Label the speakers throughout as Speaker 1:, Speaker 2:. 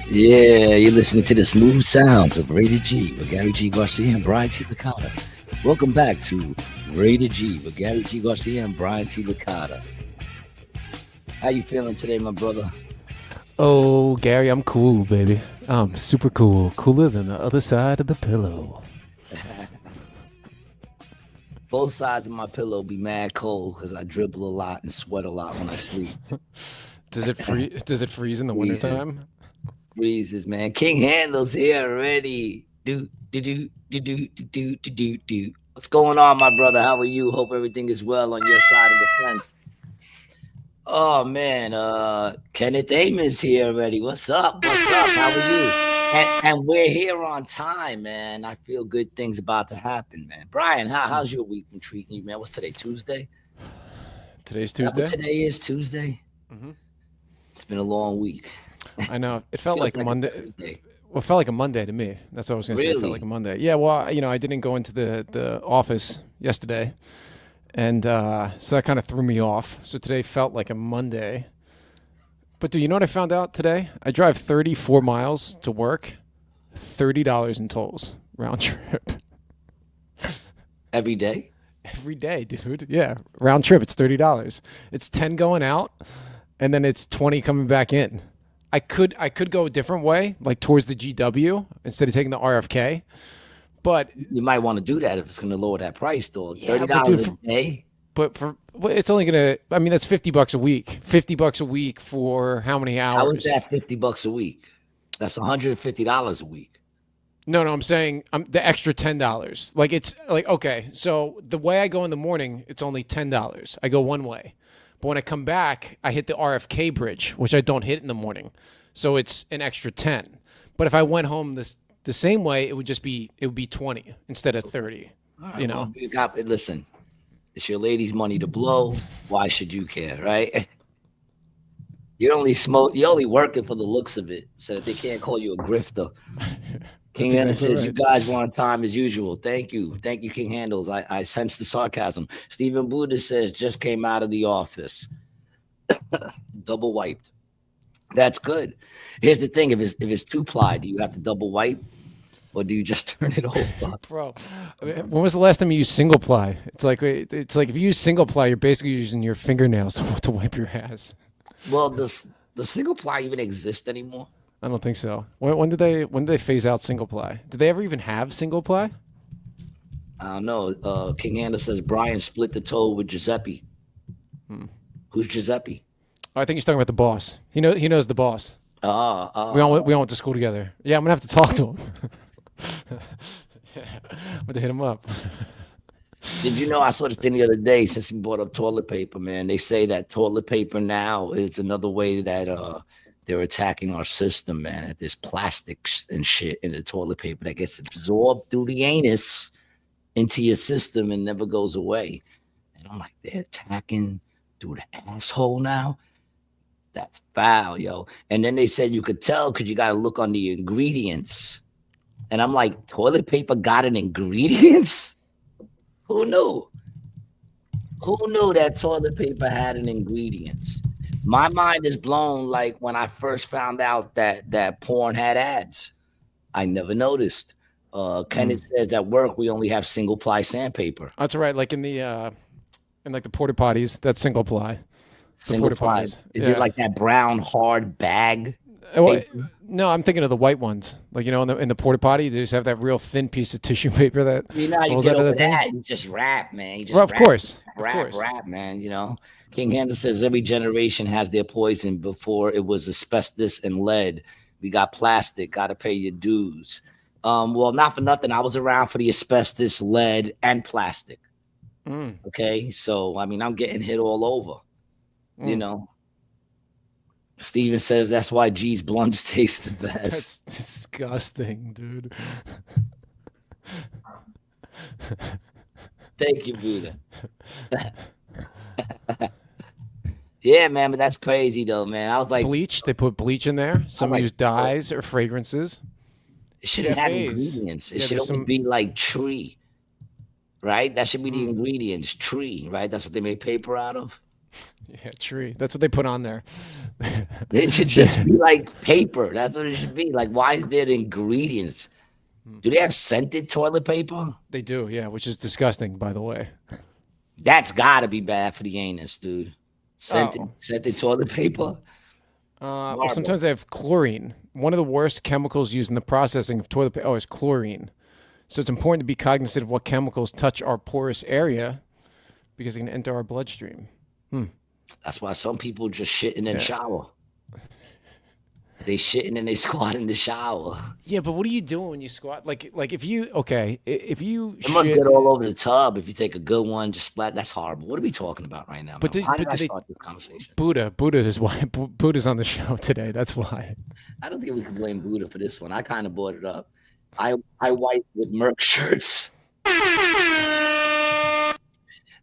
Speaker 1: Yeah, you're listening to the smooth sounds of Rated G with Gary G. Garcia and Brian T. Licata. Welcome back to Rated G with Gary G. Garcia and Brian T. Licata. How you feeling today, my brother?
Speaker 2: Oh, Gary, I'm cool, baby. I'm super cool. Cooler than the other side of the pillow.
Speaker 1: Both sides of my pillow be mad cold because I dribble a lot and sweat a lot when I sleep.
Speaker 2: Does it freeze in the
Speaker 1: Freezes.
Speaker 2: wintertime?
Speaker 1: Breezes, man. King Handle's here already. Do. What's going on, my brother? How are you? Hope everything is well on your side of the fence. Oh man, Kenneth Amon's here already. What's up? What's up? How are you? And we're here on time, man. I feel good things about to happen, man. Brian, how's your week been treating you, man? What's today? Tuesday?
Speaker 2: Today's
Speaker 1: Is that what
Speaker 2: Tuesday.
Speaker 1: today is Tuesday?
Speaker 2: hmm
Speaker 1: It's been a long week.
Speaker 2: I know. It felt
Speaker 1: Feels
Speaker 2: like
Speaker 1: like a
Speaker 2: Monday.
Speaker 1: Thursday.
Speaker 2: Well, it felt like a Monday to me. That's what I was gonna say. It felt like a
Speaker 1: Really?
Speaker 2: Monday. Yeah. Well, I didn't go into the office yesterday, and so that kind of threw me off. So today felt like a Monday. But do you know what I found out today? I drive 34 miles to work, $30 in tolls round trip.
Speaker 1: Every day?
Speaker 2: Every day, dude. Yeah, round trip. It's $30. It's 10 going out, and then it's 20 coming back in. I could go a different way, like towards the GW instead of taking the RFK. But
Speaker 1: You might want to do that if it's going to lower that price, though.
Speaker 2: yeah,
Speaker 1: $30
Speaker 2: but dude,
Speaker 1: a day?
Speaker 2: but it's only gonna. I mean, that's $50 a week. $50 a week for how many
Speaker 1: How is
Speaker 2: hours?
Speaker 1: that $50 a week? That's $150 a week.
Speaker 2: No, no, I'm saying the extra $10. Like it's like okay, so the way I go in the morning, it's only $10. I go one way, but when I come back, I hit the RFK bridge, which I don't hit in the morning, so it's an extra 10. But if I went home the same way, it would be 20 instead of 30.
Speaker 1: All right,
Speaker 2: You
Speaker 1: well,
Speaker 2: know,
Speaker 1: if you got, listen, it's your lady's money to blow. Why should you care, right? You're only working for the looks of it, so that they can't call you a grifter.
Speaker 2: that's
Speaker 1: King Handle
Speaker 2: exactly
Speaker 1: says, you
Speaker 2: right.
Speaker 1: guys were on time as usual. Thank you. Thank you, King Handles. I sense the sarcasm. Stephen Buddha says, just came out of the office. Double wiped. That's good. Here's the thing: if it's two ply, do you have to double wipe or do you just turn it over?
Speaker 2: Bro, I mean, when was the last time you used single ply? It's like if you use single ply, you're basically using your fingernails to wipe your ass.
Speaker 1: Well, the single ply even exist anymore?
Speaker 2: I don't think so. When did they phase out single ply? Did they ever even have single ply?
Speaker 1: I don't know. King Handle says Brian split the toe with Giuseppe.
Speaker 2: Hmm.
Speaker 1: Who's Giuseppe?
Speaker 2: Oh, I think he's talking about the boss. He knows the boss.
Speaker 1: Uh,
Speaker 2: We
Speaker 1: uh,
Speaker 2: all we all went to school together. Yeah, I'm gonna have to talk to him. Yeah, I'm gonna hit him up.
Speaker 1: did you know I saw this thing the other day since we brought up toilet paper, man? They say that toilet paper now is another way that they're attacking our system, man. That there's plastics and shit in the toilet paper that gets absorbed through the anus into your system and never goes away. And I'm like, they're attacking through the asshole now? That's foul, yo. And then they said you could tell because you got to look on the ingredients. And I'm like, toilet paper got an ingredients? Who knew? Who knew that toilet paper had an ingredients? My mind is blown like when I first found out that porn had ads. I never noticed.
Speaker 2: Mm.
Speaker 1: Kenneth says at work we only have single ply sandpaper.
Speaker 2: That's right. Like in like the porta potties, that's single ply. The
Speaker 1: Single
Speaker 2: porta
Speaker 1: ply.
Speaker 2: potties.
Speaker 1: Is it
Speaker 2: Yeah.
Speaker 1: like that brown hard bag
Speaker 2: Well,
Speaker 1: paper?
Speaker 2: no, I'm thinking of the white ones. Like in the porta potty, they just have that real thin piece of tissue paper that
Speaker 1: You know how you
Speaker 2: rolls
Speaker 1: get
Speaker 2: out of
Speaker 1: over
Speaker 2: the thing.
Speaker 1: that? You just rap, man. You
Speaker 2: Well,
Speaker 1: just
Speaker 2: of course, of course.
Speaker 1: rap, man. You know. King Handel says every generation has their poison. Before it was asbestos and lead. We got plastic. Got to pay your dues. Well, not for nothing. I was around for the asbestos, lead, and plastic.
Speaker 2: Mm,
Speaker 1: Okay, so I mean, I'm getting hit all over. You
Speaker 2: mm.
Speaker 1: know. Steven says that's why G's blunts taste the best.
Speaker 2: That's disgusting, dude.
Speaker 1: Thank you, Buddha. Yeah, man, but that's crazy though, man. I was like,
Speaker 2: Bleach, they put bleach in there.
Speaker 1: I'm
Speaker 2: Some
Speaker 1: like,
Speaker 2: use dyes or fragrances.
Speaker 1: it shouldn't have
Speaker 2: PFAs.
Speaker 1: ingredients. It
Speaker 2: Yeah,
Speaker 1: should
Speaker 2: there's
Speaker 1: only
Speaker 2: some.
Speaker 1: be like tree, right? That should be the
Speaker 2: Mm,
Speaker 1: ingredients, tree, right? That's what they made paper out of.
Speaker 2: Yeah, tree. That's what they put on there.
Speaker 1: It should just be like paper. That's what it should be. Like, why is there ingredients? Do they have scented toilet paper?
Speaker 2: They do, yeah, which is disgusting, by the way.
Speaker 1: That's gotta be bad for the anus, dude. Scented,
Speaker 2: Oh.
Speaker 1: scented toilet paper?
Speaker 2: Well,
Speaker 1: Horrible.
Speaker 2: sometimes they have chlorine. One of the worst chemicals used in the processing of toilet paper. Oh, is chlorine. So it's important to be cognizant of what chemicals touch our porous area because they can enter our bloodstream.
Speaker 1: That's why some people just shit and then
Speaker 2: Yeah.
Speaker 1: shower. They shitting and they squat in the shower.
Speaker 2: Yeah, but what are you doing when you squat? Like if you okay, if you
Speaker 1: It must
Speaker 2: shit,
Speaker 1: get all over the tub if you take a good one, just splat. That's horrible. What are we talking about right now,
Speaker 2: but
Speaker 1: man? How did
Speaker 2: but
Speaker 1: I
Speaker 2: did they
Speaker 1: start this conversation?
Speaker 2: Buddha is why Buddha's on the show today. That's why.
Speaker 1: I don't think we can blame Buddha for this one. I kind of brought it up. I wipe with Merc shirts.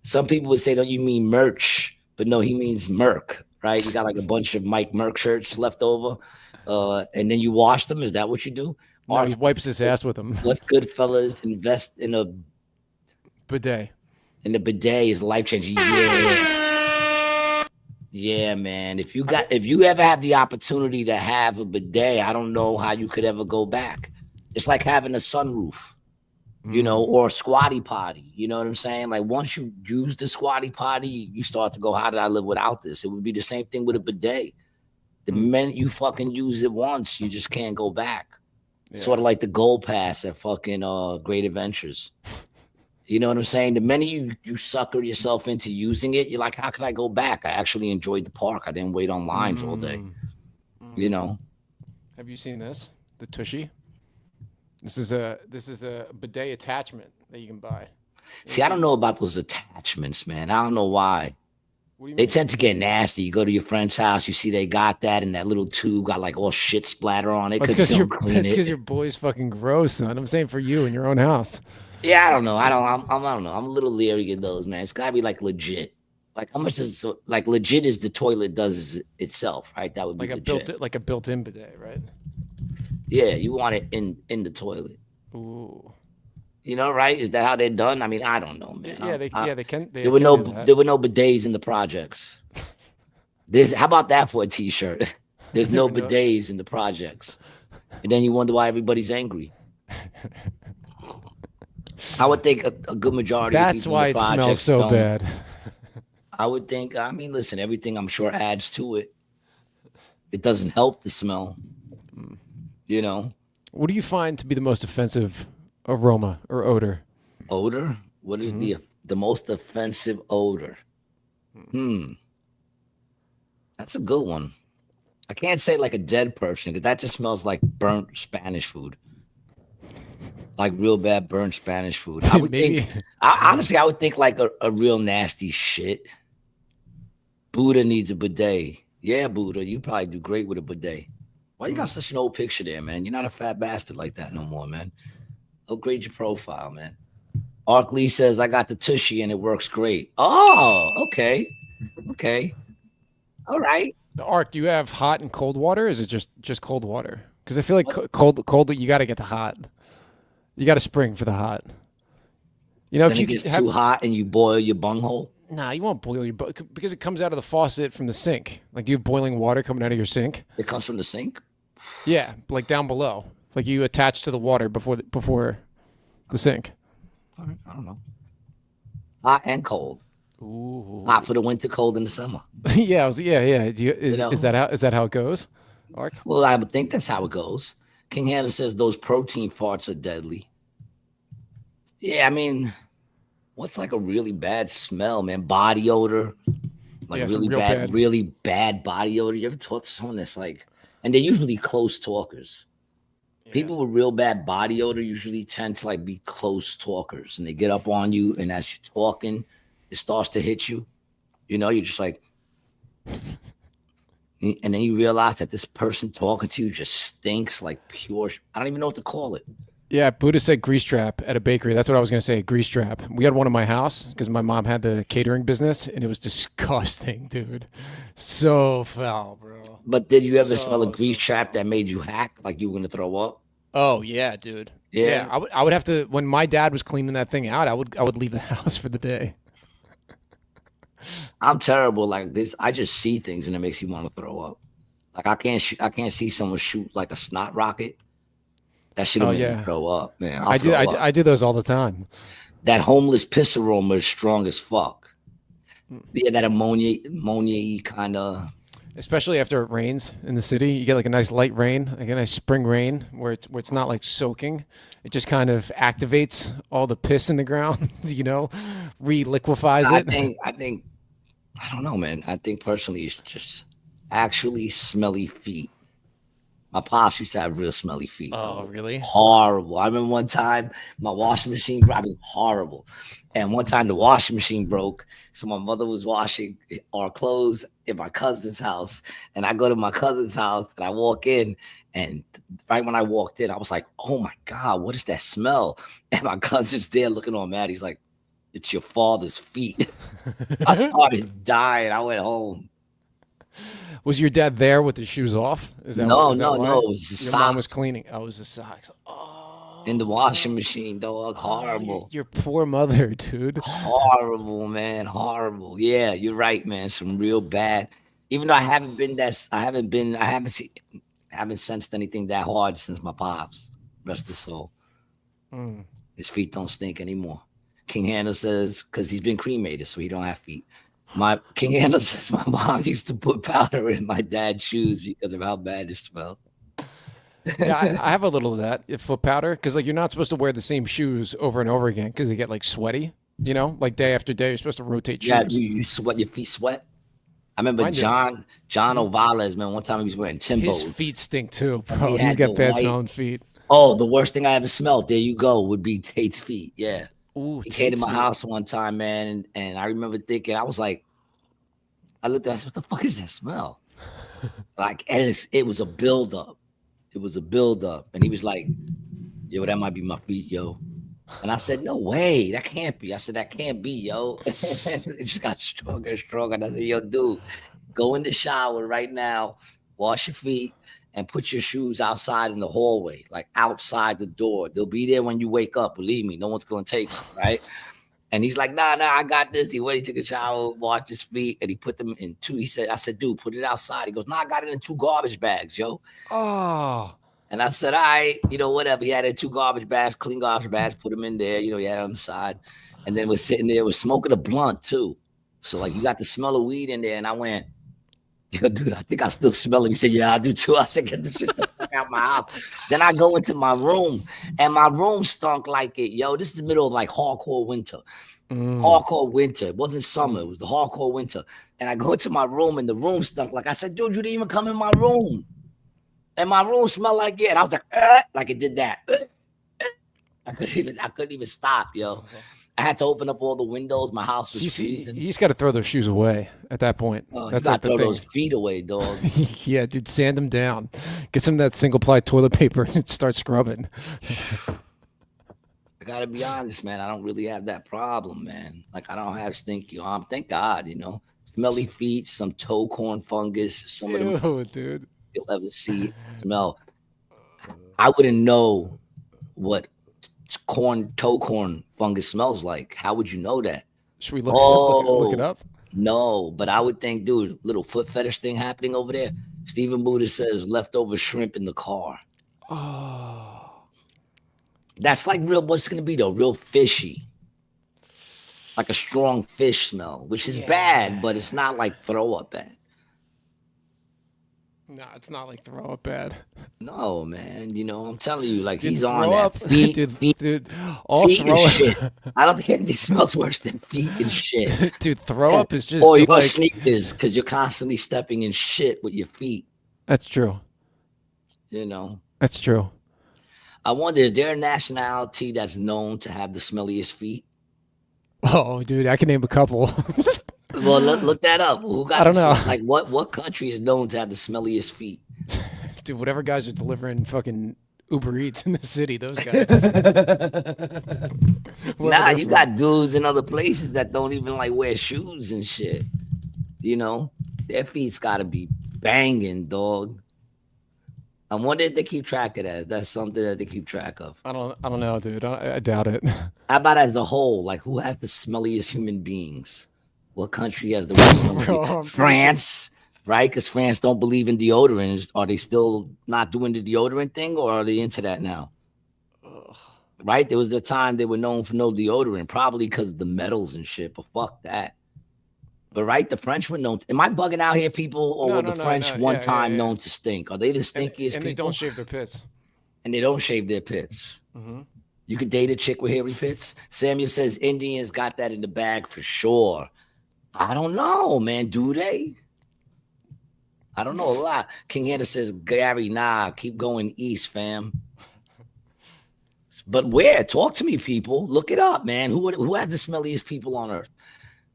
Speaker 1: Some people would say, "Don't you mean merch?" But no, he means Merc, right? You got like a bunch of Mike Merc shirts left over, and then you wash them. Is that what you do?
Speaker 2: No,
Speaker 1: Or
Speaker 2: he wipes his ass with them.
Speaker 1: what's good, fellas? Invest
Speaker 2: Bidet.
Speaker 1: in the bidet is life changing. Yeah, yeah, man. If you ever have the opportunity to have a bidet, I don't know how you could ever go back. It's like having a sunroof, or a squatty potty. You know what I'm saying? Like once you use the squatty potty, you start to go, how did I live without this? It would be the same thing with a bidet. The minute you fucking use it once, you just can't go back.
Speaker 2: Yeah.
Speaker 1: Sort of like the gold pass at fucking Great Adventures. You know what I'm saying? The minute you sucker yourself into using it, you're like, how can I go back? I actually enjoyed the park. I didn't wait on lines all day. You know?
Speaker 2: Have you seen this? The Tushy. This is a bidet attachment that you can buy.
Speaker 1: See, I don't know about those attachments, man. I don't know why.
Speaker 2: What do you
Speaker 1: They
Speaker 2: mean?
Speaker 1: tend to get nasty. You go to your friend's house, you see they got that, and that little tube got like all shit splatter on it
Speaker 2: It's
Speaker 1: because you
Speaker 2: because
Speaker 1: don't clean it.
Speaker 2: your boy's fucking gross, son. I'm saying for you in your own house.
Speaker 1: Yeah, I don't know. I don't know. I'm a little leery of those, man. It's gotta be like legit. Like how much is like legit as the toilet does itself, right? That would be legit.
Speaker 2: Like a built-in bidet, right?
Speaker 1: Yeah, you want it in the toilet.
Speaker 2: Ooh.
Speaker 1: You know, right? Is that how they're done? I mean, I don't know, man.
Speaker 2: They can.
Speaker 1: There were no bidets in the projects. How about that for a T-shirt? There's no
Speaker 2: Never know.
Speaker 1: bidets in the projects, and then you wonder why everybody's angry. I would think a good majority.
Speaker 2: That's
Speaker 1: of people
Speaker 2: why
Speaker 1: in the
Speaker 2: it smells
Speaker 1: projects
Speaker 2: so
Speaker 1: don't.
Speaker 2: bad.
Speaker 1: I would think. I mean, listen, everything I'm sure adds to it. It doesn't help the smell. You know,
Speaker 2: What do you find to be the most offensive aroma or odor?
Speaker 1: odor. What is the most offensive odor? That's a good one. I can't say like a dead person because that just smells like burnt Spanish food. Like real bad burnt Spanish food. I would
Speaker 2: Maybe.
Speaker 1: think, honestly, I would think like a real nasty shit. Buddha needs a bidet. Yeah, Buddha, you probably do great with a bidet. Why you got such an old picture there, man? You're not a fat bastard like that no more, man. Upgrade your profile, man. Ark Lee says, I got the Tushy and it works great. Oh, okay. Okay. All right.
Speaker 2: The Ark, do you have hot and cold water? Or is it just cold water? Because I feel like cold. You got to get the hot. You got to spring for the hot. You know,
Speaker 1: Then
Speaker 2: if you
Speaker 1: it gets
Speaker 2: have,
Speaker 1: too hot and you boil your bunghole.
Speaker 2: nah, you won't boil your because it comes out of the faucet from the sink. Like, do you have boiling water coming out of your sink?
Speaker 1: It comes from the sink.
Speaker 2: Yeah, like down below. Like you attach to the water before the sink.
Speaker 1: All right, I don't know. Hot and cold.
Speaker 2: Ooh.
Speaker 1: Hot for the winter, cold in the summer.
Speaker 2: Yeah, yeah.
Speaker 1: know?
Speaker 2: Is that how it goes? Ark?
Speaker 1: Well, I would think that's how it goes. King Hannah says those protein farts are deadly. Yeah, I mean, what's like a really bad smell, man? Body odor. Like
Speaker 2: Yeah, some
Speaker 1: really bad body odor. You ever talk to someone that's like, and they're usually close talkers. People with real bad body odor usually tend to like be close talkers, and they get up on you, and as you're talking, it starts to hit you. You know, you're just like, and then you realize that this person talking to you just stinks like pure. I don't even know what to call it.
Speaker 2: Yeah, Buddha said grease trap at a bakery. That's what I was going to say, grease trap. We had one in my house because my mom had the catering business, and it was disgusting, dude. So foul, bro.
Speaker 1: But did you ever smell a grease trap that made you hack like you were gonna throw up?
Speaker 2: Oh, yeah, dude.
Speaker 1: Yeah.
Speaker 2: I would have to, when my dad was cleaning that thing out, I would leave the house for the day.
Speaker 1: I'm terrible like this. I just see things and it makes me want to throw up. Like I can't see someone shoot like a snot rocket. That should have
Speaker 2: Oh
Speaker 1: made me
Speaker 2: yeah,
Speaker 1: throw up, man. I'll
Speaker 2: I do.
Speaker 1: throw up.
Speaker 2: I do those all the time.
Speaker 1: That homeless piss aroma is strong as fuck. Yeah, that ammonia kind of.
Speaker 2: Especially after it rains in the city, you get like a nice light rain, like a nice spring rain, where it's not like soaking. It just kind of activates all the piss in the ground, re-liquefies it.
Speaker 1: I think I don't know, man. I think personally, it's just actually smelly feet. My pops used to have real smelly feet,
Speaker 2: Oh,
Speaker 1: though.
Speaker 2: really?
Speaker 1: Horrible. I remember one time my washing machine, I mean, horrible. And one time the washing machine broke. So my mother was washing our clothes in my cousin's house. And I go to my cousin's house and I walk in. And right when I walked in, I was like, oh my God, what is that smell? And my cousin's there looking all mad. He's like, it's your father's feet. I started dying. I went home.
Speaker 2: Was your dad there with his shoes off?
Speaker 1: No,
Speaker 2: Is that
Speaker 1: no, no.
Speaker 2: why?
Speaker 1: It was the
Speaker 2: Your mom was
Speaker 1: socks
Speaker 2: cleaning. Oh, it was the socks.
Speaker 1: in the
Speaker 2: Oh,
Speaker 1: washing machine, dog. Horrible.
Speaker 2: your poor mother, dude.
Speaker 1: Horrible, man. Horrible. Yeah, you're right, man. Some real bad. Even though I haven't been that, I haven't been, I haven't seen, haven't sensed anything that hard since my pops. Rest his soul.
Speaker 2: Mm.
Speaker 1: His feet don't stink anymore. King Hannah says, because he's been cremated, so he don't have feet. My King Hannah says my mom used to put powder in my dad's shoes because of how bad it smelled.
Speaker 2: Yeah, I have a little of that foot powder because like you're not supposed to wear the same shoes over and over again because they get like sweaty. Like day after day, you're supposed to rotate
Speaker 1: Yeah,
Speaker 2: shoes.
Speaker 1: you sweat, your feet sweat. I remember
Speaker 2: Mine do.
Speaker 1: John O'Valez, man. One time he was wearing
Speaker 2: His
Speaker 1: Timbos.
Speaker 2: feet stink too,
Speaker 1: And he
Speaker 2: bro. He's
Speaker 1: had the
Speaker 2: got bad
Speaker 1: white.
Speaker 2: smelling feet.
Speaker 1: Oh, the worst thing I ever smelled. There you go. Would be Tate's feet. Yeah,
Speaker 2: Ooh,
Speaker 1: he came to
Speaker 2: Tate's
Speaker 1: my
Speaker 2: feet.
Speaker 1: house one time, man, and I remember thinking, I was like, I looked at, I said, what the fuck is that smell? Like, and it was a buildup. It was a buildup, and he was like, yo, that might be my feet, yo. And I said, no way, that can't be. I said, that can't be, yo. It just got stronger and stronger. And I said, yo, dude, go in the shower right now, wash your feet, and put your shoes outside in the hallway, like outside the door. They'll be there when you wake up. Believe me, no one's gonna take them, right? And he's like, nah, I got this. He went, he took a shower, washed his feet, and he put them in two. He said, I said, dude, put it outside. He goes, nah, I got it in two garbage bags, yo.
Speaker 2: Oh,
Speaker 1: And I said, all right, whatever. He had it in two garbage bags, clean garbage bags, put them in there, he had it on the side. And then was sitting there, was smoking a blunt too. So like you got the smell of weed in there. And I went, yo, dude, I think I still smell it. He said, yeah, I do too. I said, get this shit the fuck out my house. Then I go into my room and my room stunk like it. Yo, this is the middle of like hardcore winter. Hardcore winter. It wasn't summer. It was the hardcore winter. And I go into my room and the room stunk. Like I said, dude, you didn't even come in my room. And my room smelled like it. And I was like it did that. I couldn't even stop, yo. I had to open up all the windows. My house was freezing.
Speaker 2: you just got to throw those shoes away at that point.
Speaker 1: Oh, you
Speaker 2: That's
Speaker 1: gotta
Speaker 2: like the
Speaker 1: throw
Speaker 2: thing.
Speaker 1: those feet away, dog.
Speaker 2: Yeah, dude, sand them down. Get some of that single ply toilet paper and start scrubbing.
Speaker 1: I gotta be honest, man. I don't really have that problem, man. Like I don't have stinky arm. Thank God, smelly feet, some toe corn fungus. Some of them
Speaker 2: Ew, dude.
Speaker 1: you'll ever see smell. I wouldn't know what toe corn fungus smells like. How would you know that?
Speaker 2: Should we look look it
Speaker 1: Oh
Speaker 2: up?
Speaker 1: no, but I would think, dude, little foot fetish thing happening over there. Stephen Buddha says leftover shrimp in the car.
Speaker 2: Oh,
Speaker 1: That's like real. What's gonna be though? Real fishy, like a strong fish smell, which is bad, but it's not like throw up bad.
Speaker 2: no, it's not like throw up bad.
Speaker 1: No, man. I'm telling you, like
Speaker 2: Dude,
Speaker 1: he's on
Speaker 2: throw
Speaker 1: that
Speaker 2: up,
Speaker 1: feet,
Speaker 2: dude. All
Speaker 1: feet and
Speaker 2: throw
Speaker 1: shit. I don't think anything smells worse than feet and shit.
Speaker 2: dude, throw up is just
Speaker 1: Or your
Speaker 2: like
Speaker 1: sneakers, because you're constantly stepping in shit with your feet.
Speaker 2: that's true.
Speaker 1: You know.
Speaker 2: That's true.
Speaker 1: I wonder, is there a nationality that's known to have the smelliest feet?
Speaker 2: Oh, dude, I can name a couple.
Speaker 1: Well, look that up. Who got
Speaker 2: I don't
Speaker 1: the
Speaker 2: know.
Speaker 1: like what country is known to have the smelliest feet?
Speaker 2: Dude, whatever guys are delivering fucking Uber Eats in the city, those guys. Wherever
Speaker 1: Nah,
Speaker 2: they're
Speaker 1: you
Speaker 2: from.
Speaker 1: got dudes in other places that don't even like wear shoes and shit. Their feet's gotta be banging, dog. I wonder if they keep track of that. That's something that they keep track of.
Speaker 2: I don't know, dude. I doubt it.
Speaker 1: How about as a whole? Like, who has the smelliest human beings? What country has the worst smelling?
Speaker 2: Bro, I'm pretty sure.
Speaker 1: France, right? Because France don't believe in deodorants. Are they still not doing the deodorant thing, or are they into that now?
Speaker 2: Ugh.
Speaker 1: Right? There was the time they were known for no deodorant, probably because the metals and shit. But fuck that. But right, the French were known. Am I bugging out here, people, or
Speaker 2: No,
Speaker 1: were the
Speaker 2: no, no,
Speaker 1: French
Speaker 2: no.
Speaker 1: one
Speaker 2: Yeah, yeah,
Speaker 1: time
Speaker 2: yeah.
Speaker 1: known to stink? Are they the
Speaker 2: And
Speaker 1: stinkiest
Speaker 2: they don't
Speaker 1: people?
Speaker 2: shave their pits.
Speaker 1: And they don't shave their pits.
Speaker 2: Mm-hmm.
Speaker 1: You could date a chick with hairy pits. Samuel says Indians got that in the bag for sure. I don't know, man. Do they? I don't know a lot. King Hannah says, Gary, nah, keep going east, fam. But where? Talk to me, people. Look it up, man. Who had the smelliest people on earth?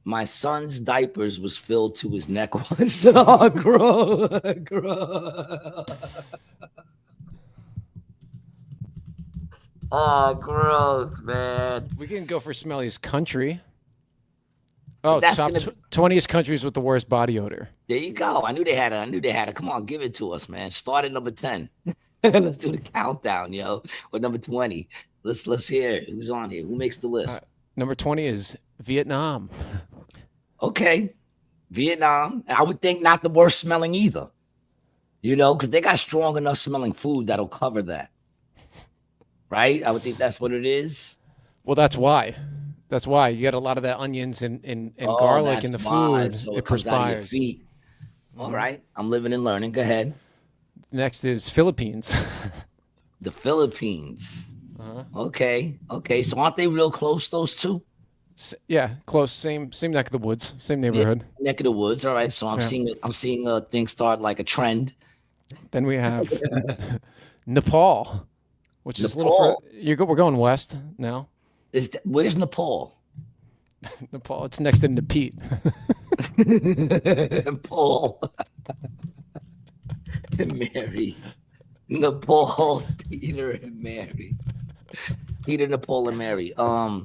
Speaker 1: My son's diapers was filled to his neck once. Oh, gross. Gross. Oh, gross, man.
Speaker 2: We can go for smelliest country. Oh,
Speaker 1: That's
Speaker 2: top
Speaker 1: gonna
Speaker 2: 20th countries with the worst body odor.
Speaker 1: There you go. I knew they had it. I knew they had it. Come on, give it to us, man. Start at number 10. Let's do the countdown, yo. Or number 20. Let's hear who's on here. Who makes the list?
Speaker 2: Number 20 is Vietnam.
Speaker 1: Okay. Vietnam. I would think not the worst smelling either. You know, because they got strong enough smelling food that'll cover that. Right? I would think that's what it is.
Speaker 2: Well, that's why. That's why you get a lot of that onions and
Speaker 1: Oh,
Speaker 2: garlic in
Speaker 1: that's
Speaker 2: the
Speaker 1: why.
Speaker 2: food.
Speaker 1: So
Speaker 2: It
Speaker 1: it comes out of your
Speaker 2: perspires.
Speaker 1: feet. All right. I'm living and learning. Go ahead.
Speaker 2: Next is Philippines.
Speaker 1: The Philippines.
Speaker 2: Uh-huh.
Speaker 1: Okay. Okay. So aren't they real close, those two?
Speaker 2: Yeah, close. Same neck of the woods. Same neighborhood.
Speaker 1: Neck of the woods. All right. So I'm seeing a thing start like a trend.
Speaker 2: Then we have Nepal, which is a little
Speaker 1: Nepal?
Speaker 2: further. We're going west now.
Speaker 1: Where's Nepal?
Speaker 2: Nepal. It's next to Nepete.
Speaker 1: Paul and Mary. Nepal, Peter and Mary. Peter, Nepal, and Mary. All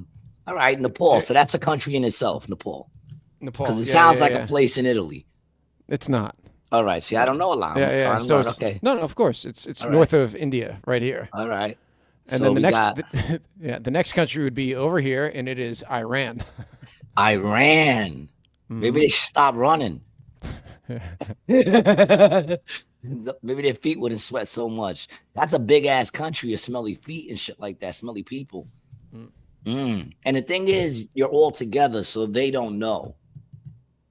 Speaker 1: right, Nepal. So that's a country in itself, Nepal.
Speaker 2: Nepal.
Speaker 1: Because it
Speaker 2: Yeah,
Speaker 1: sounds
Speaker 2: yeah,
Speaker 1: like
Speaker 2: yeah.
Speaker 1: a place in Italy.
Speaker 2: It's not.
Speaker 1: All right. See, I don't know a lot.
Speaker 2: Yeah, yeah. So it's,
Speaker 1: okay.
Speaker 2: no, of course, it's
Speaker 1: All
Speaker 2: north of India, right here.
Speaker 1: All right.
Speaker 2: And
Speaker 1: So
Speaker 2: then the
Speaker 1: we
Speaker 2: next,
Speaker 1: got
Speaker 2: the next country would be over here, and it is Iran.
Speaker 1: Iran. Maybe they should stop running. Maybe their feet wouldn't sweat so much. That's a big ass country of smelly feet and shit like that. Smelly people. And the thing is, you're all together, so they don't know.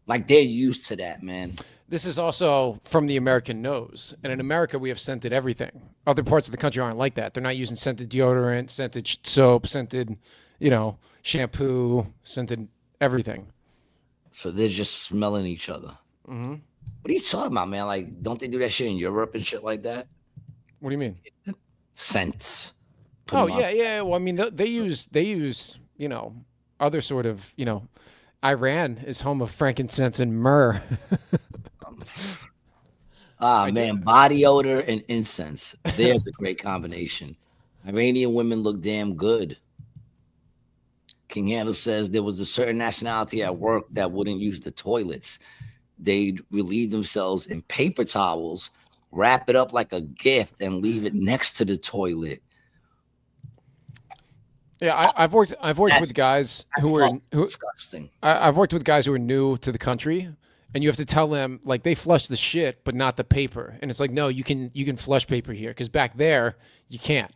Speaker 1: Like they're used to that, man.
Speaker 2: This is also from the American nose. And in America, we have scented everything. Other parts of the country aren't like that. They're not using scented deodorant, scented soap, scented, shampoo, scented everything.
Speaker 1: So they're just smelling each other.
Speaker 2: Mm-hmm.
Speaker 1: What are you talking about, man? Like, don't they do that shit in Europe and shit like that?
Speaker 2: What do you mean?
Speaker 1: Scents.
Speaker 2: Oh, yeah, yeah. Well, I mean, they use, other sort of, Iran is home of frankincense and myrrh.
Speaker 1: Man, body odor and incense. There's a great combination. Iranian women look damn good. King Handel says there was a certain nationality at work that wouldn't use the toilets. They'd relieve themselves in paper towels, wrap it up like a gift, and leave it next to the toilet.
Speaker 2: Yeah, I've worked with guys who
Speaker 1: disgusting.
Speaker 2: I've worked with guys who are new to the country, and you have to tell them like they flush the shit, but not the paper. And it's like, no, you can flush paper here because back there you can't.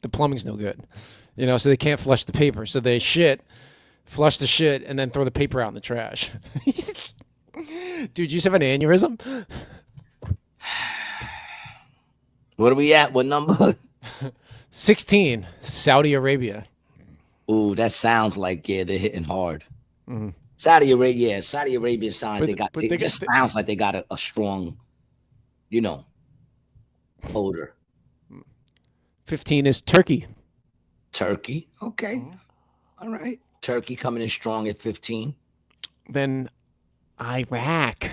Speaker 2: The plumbing's no good, so they can't flush the paper. So they flush the shit, and then throw the paper out in the trash. Dude, you just have an aneurysm?
Speaker 1: What are we at? What number?
Speaker 2: 16, Saudi Arabia.
Speaker 1: Ooh, that sounds like they're hitting hard. Mm-hmm. Saudi Arabia sounds it just sounds like they got a strong, odor.
Speaker 2: 15 is Turkey.
Speaker 1: Turkey, okay, all right. Turkey coming in strong at 15.
Speaker 2: Then Iraq.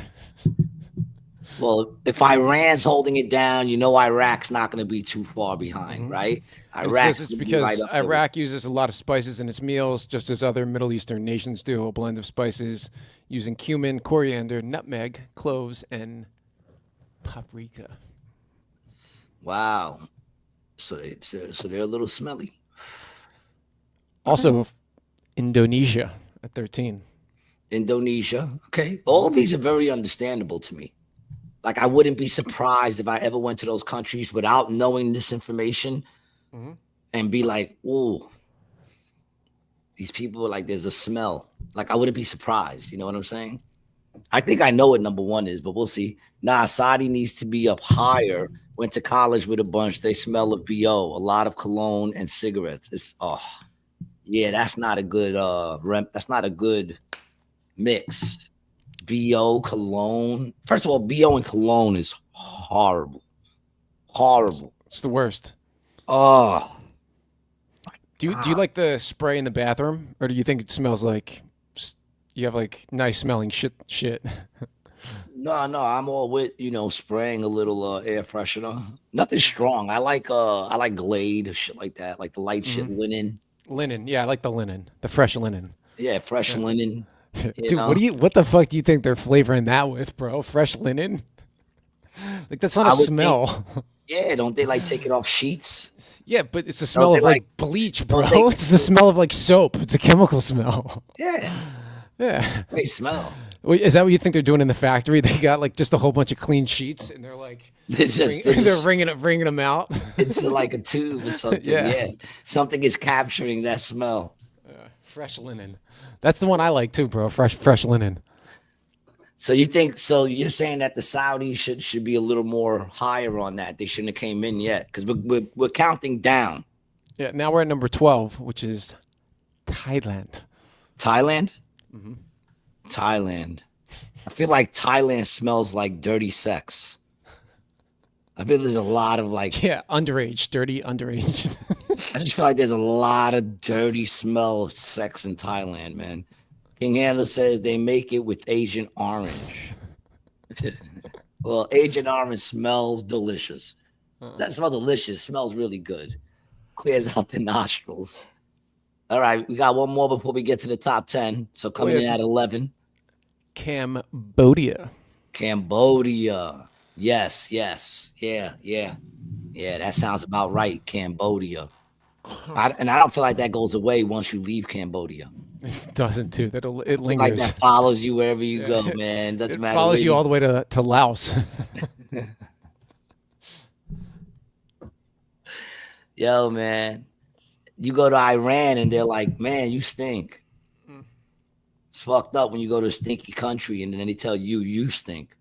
Speaker 1: Well, if Iran's holding it down, Iraq's not going to be too far behind, right?
Speaker 2: Iraq. It's because Iraq uses a lot of spices in its meals, just as other Middle Eastern nations do. A blend of spices using cumin, coriander, nutmeg, cloves, and paprika.
Speaker 1: Wow. So they're a little smelly.
Speaker 2: Also, Indonesia at 13.
Speaker 1: Indonesia. Okay. All these are very understandable to me. Like I wouldn't be surprised if I ever went to those countries without knowing this information
Speaker 2: Mhm.
Speaker 1: and be like, "Oh, these people are like there's a smell." Like I wouldn't be surprised. You know what I'm saying? I think I know what number one is, but we'll see. Nah, Saudi needs to be up higher. Went to college with a bunch. They smell of BO, a lot of cologne and cigarettes. It's yeah, that's not a good that's not a good mix. BO cologne. First of all, BO and cologne is horrible. Horrible.
Speaker 2: It's the worst.
Speaker 1: Oh,
Speaker 2: Do you like the spray in the bathroom, or do you think it smells like you have like nice smelling shit?
Speaker 1: no, I'm all with spraying a little air freshener. Nothing strong. I like Glade shit like that, like the light shit,
Speaker 2: Mhm.
Speaker 1: linen.
Speaker 2: Linen, yeah, I like the linen, the fresh linen.
Speaker 1: Yeah, fresh
Speaker 2: Yeah.
Speaker 1: linen. You
Speaker 2: Dude,
Speaker 1: know,
Speaker 2: what the fuck do you think they're flavoring that with, bro? Fresh linen? Like that's not a
Speaker 1: I would think.
Speaker 2: smell.
Speaker 1: Yeah, don't they like take it off sheets?
Speaker 2: Yeah, but it's the
Speaker 1: Don't
Speaker 2: smell
Speaker 1: they
Speaker 2: of
Speaker 1: like?
Speaker 2: like bleach,
Speaker 1: Don't
Speaker 2: bro.
Speaker 1: they?
Speaker 2: It's the smell of like soap. It's a chemical smell.
Speaker 1: Yeah,
Speaker 2: Yeah.
Speaker 1: they smell.
Speaker 2: Wait, is that what you think they're doing in the factory? They got like just a whole bunch of clean sheets, and they're like,
Speaker 1: They're
Speaker 2: they're
Speaker 1: just
Speaker 2: wringing them out.
Speaker 1: into like a tube or something.
Speaker 2: Yeah.
Speaker 1: Yeah, something is capturing that smell.
Speaker 2: Fresh linen. That's the one I like too, bro. Fresh linen.
Speaker 1: So you think? So you're saying that the Saudis should be a little more higher on that? They shouldn't have came in yet because we're counting down.
Speaker 2: Yeah. Now we're at number 12, which is Thailand.
Speaker 1: Thailand.
Speaker 2: Mhm.
Speaker 1: Thailand. I feel like Thailand smells like dirty sex. I feel there's a lot of like.
Speaker 2: Yeah, underage, dirty underage.
Speaker 1: I just feel like there's a lot of dirty smell of sex in Thailand, man. King Handler says they make it with Agent Orange. Well, Agent Orange smells delicious. That smells delicious. Smells really good. Clears out the nostrils. All right, we got one more before we get to the top 10. So coming in
Speaker 2: yes.
Speaker 1: at 11,
Speaker 2: Cambodia.
Speaker 1: Cambodia. Yes. Yeah. That sounds about right. Cambodia. And I don't feel like that goes away once you leave Cambodia.
Speaker 2: It doesn't too. It
Speaker 1: Like
Speaker 2: lingers.
Speaker 1: that follows you wherever you go, man. Doesn't
Speaker 2: It
Speaker 1: matter.
Speaker 2: follows
Speaker 1: where
Speaker 2: you all the way to Laos.
Speaker 1: Yo, man. You go to Iran and they're like, man, you stink. It's fucked up when you go to a stinky country and then they tell you stink.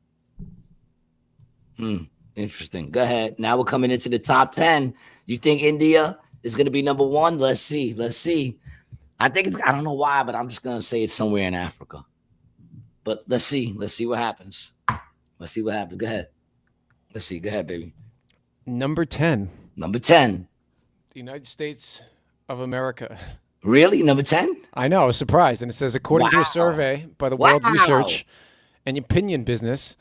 Speaker 1: Interesting. Go ahead. Now we're coming into the top 10. You think India is going to be number one? Let's see. I don't know why, but I'm just going to say it's somewhere in Africa. But let's see what happens. Go ahead. Let's see. Go ahead, baby.
Speaker 2: Number 10,
Speaker 1: Number 10.
Speaker 2: the United States of America.
Speaker 1: Really? Number 10?
Speaker 2: I know, I was surprised. And it says, according to
Speaker 1: Wow.
Speaker 2: a survey by the World
Speaker 1: Wow.
Speaker 2: Research and Opinion Business,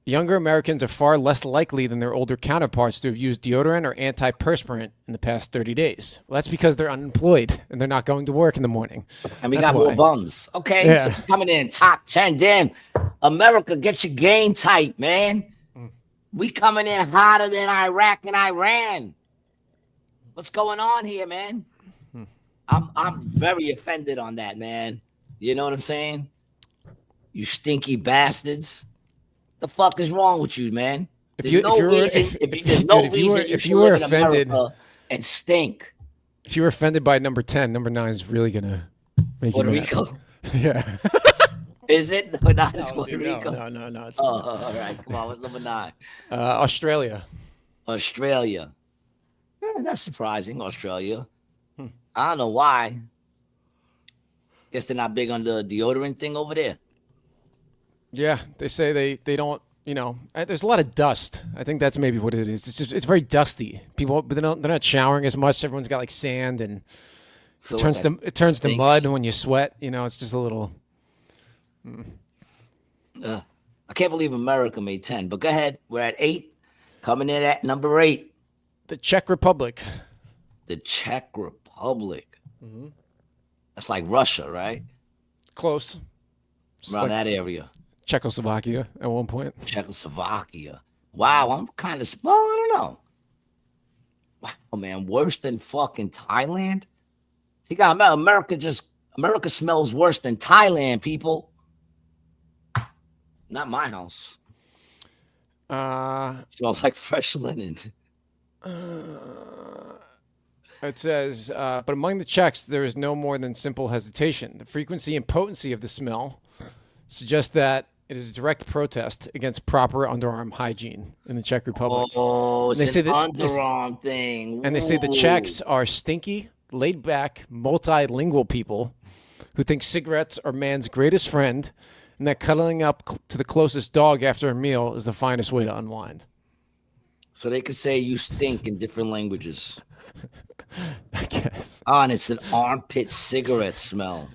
Speaker 2: younger Americans are far less likely than their older counterparts to have used deodorant or antiperspirant in the past 30 days. Well, that's because they're unemployed and they're not going to work in the morning.
Speaker 1: And we
Speaker 2: That's
Speaker 1: got more
Speaker 2: why.
Speaker 1: bums. Okay,
Speaker 2: Yeah.
Speaker 1: so we're coming in top 10. Damn, America, get your game tight, man. We coming in hotter than Iraq and Iran. What's going on here, man? I'm very offended on that, man. You know what I'm saying? You stinky bastards. The fuck is wrong with you, man? There's no reason
Speaker 2: if you were offended,
Speaker 1: America and stink.
Speaker 2: if you were offended by number 10, number 9 is really gonna make
Speaker 1: Puerto
Speaker 2: you mad.
Speaker 1: Rico.
Speaker 2: Yeah.
Speaker 1: Is it? No, not it's Puerto Rico.
Speaker 2: No. It's
Speaker 1: Oh, all right. Come on. What's number 9?
Speaker 2: Australia.
Speaker 1: Australia. That's surprising. Australia. I don't know why. Guess they're not big on the deodorant thing over there.
Speaker 2: Yeah, they say they don't. There's a lot of dust. I think that's maybe what it is. It's very dusty. People, but they're not showering as much. Everyone's got like sand and
Speaker 1: So
Speaker 2: it turns to mud when you sweat. It's just a little.
Speaker 1: I can't believe America made 10. But go ahead. We're at 8. Coming in at number 8.
Speaker 2: The Czech Republic.
Speaker 1: The Czech Republic. That's like Russia, right?
Speaker 2: Close.
Speaker 1: Around that area.
Speaker 2: Czechoslovakia at one point.
Speaker 1: Czechoslovakia. Wow, I'm kind of small. I don't know. Wow, man, worse than fucking Thailand. See, America smells worse than Thailand, people. Not my house.
Speaker 2: Uh,
Speaker 1: Smells like fresh linen.
Speaker 2: it says, but among the checks, there is no more than simple hesitation. The frequency and potency of the smell suggest that it is a direct protest against proper underarm hygiene in the Czech Republic.
Speaker 1: Oh,
Speaker 2: And they
Speaker 1: it's
Speaker 2: say
Speaker 1: an
Speaker 2: that
Speaker 1: underarm thing.
Speaker 2: and they say the
Speaker 1: Ooh.
Speaker 2: Czechs are stinky, laid back, multilingual people who think cigarettes are man's greatest friend, and that cuddling up to the closest dog after a meal is the finest way to unwind.
Speaker 1: So they could say you stink in different languages.
Speaker 2: I guess.
Speaker 1: Oh, and it's an armpit cigarette smell.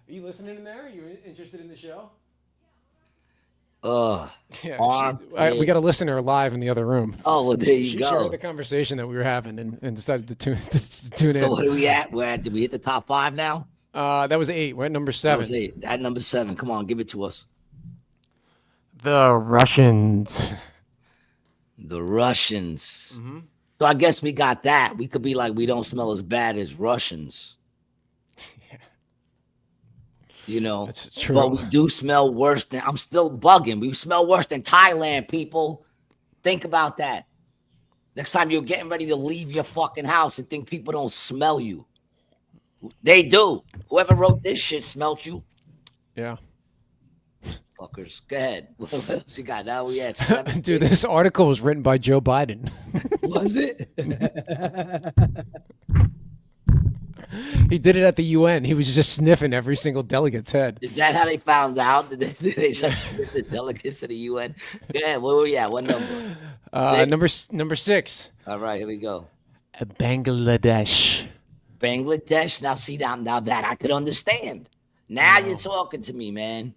Speaker 2: Are you listening in there? Are you interested in the show?
Speaker 1: Ugh.
Speaker 2: Yeah, we got a listener live in the other room.
Speaker 1: Oh, well, there you
Speaker 2: She
Speaker 1: go.
Speaker 2: heard the conversation that we were having and decided to tune in.
Speaker 1: So what are we at? Did we hit the top 5 now?
Speaker 2: That was 8. We're at number
Speaker 1: That
Speaker 2: 7.
Speaker 1: was 8. At number 7. Come on, give it to us.
Speaker 2: The Russians.
Speaker 1: The Russians. So I guess we got that. We could be like, we don't smell as bad as Russians. You know,
Speaker 2: That's true.
Speaker 1: but we do smell worse than, I'm still bugging. We smell worse than Thailand, people. Think about that. Next time you're getting ready to leave your fucking house and think people don't smell you. They do. Whoever wrote this shit smelt you.
Speaker 2: Yeah.
Speaker 1: Fuckers. Go ahead. What else you got? Now we at 7.
Speaker 2: Dude, this article was written by Joe Biden.
Speaker 1: Was it?
Speaker 2: He did it at the UN. He was just sniffing every single delegate's head.
Speaker 1: Is that how they found out? Did they just sniff the delegates of the UN? Go ahead. Where were we at? What number?
Speaker 2: Number 6.
Speaker 1: All right, here we go.
Speaker 2: Bangladesh.
Speaker 1: Bangladesh. Now see now that I could understand. Now you're talking to me, man.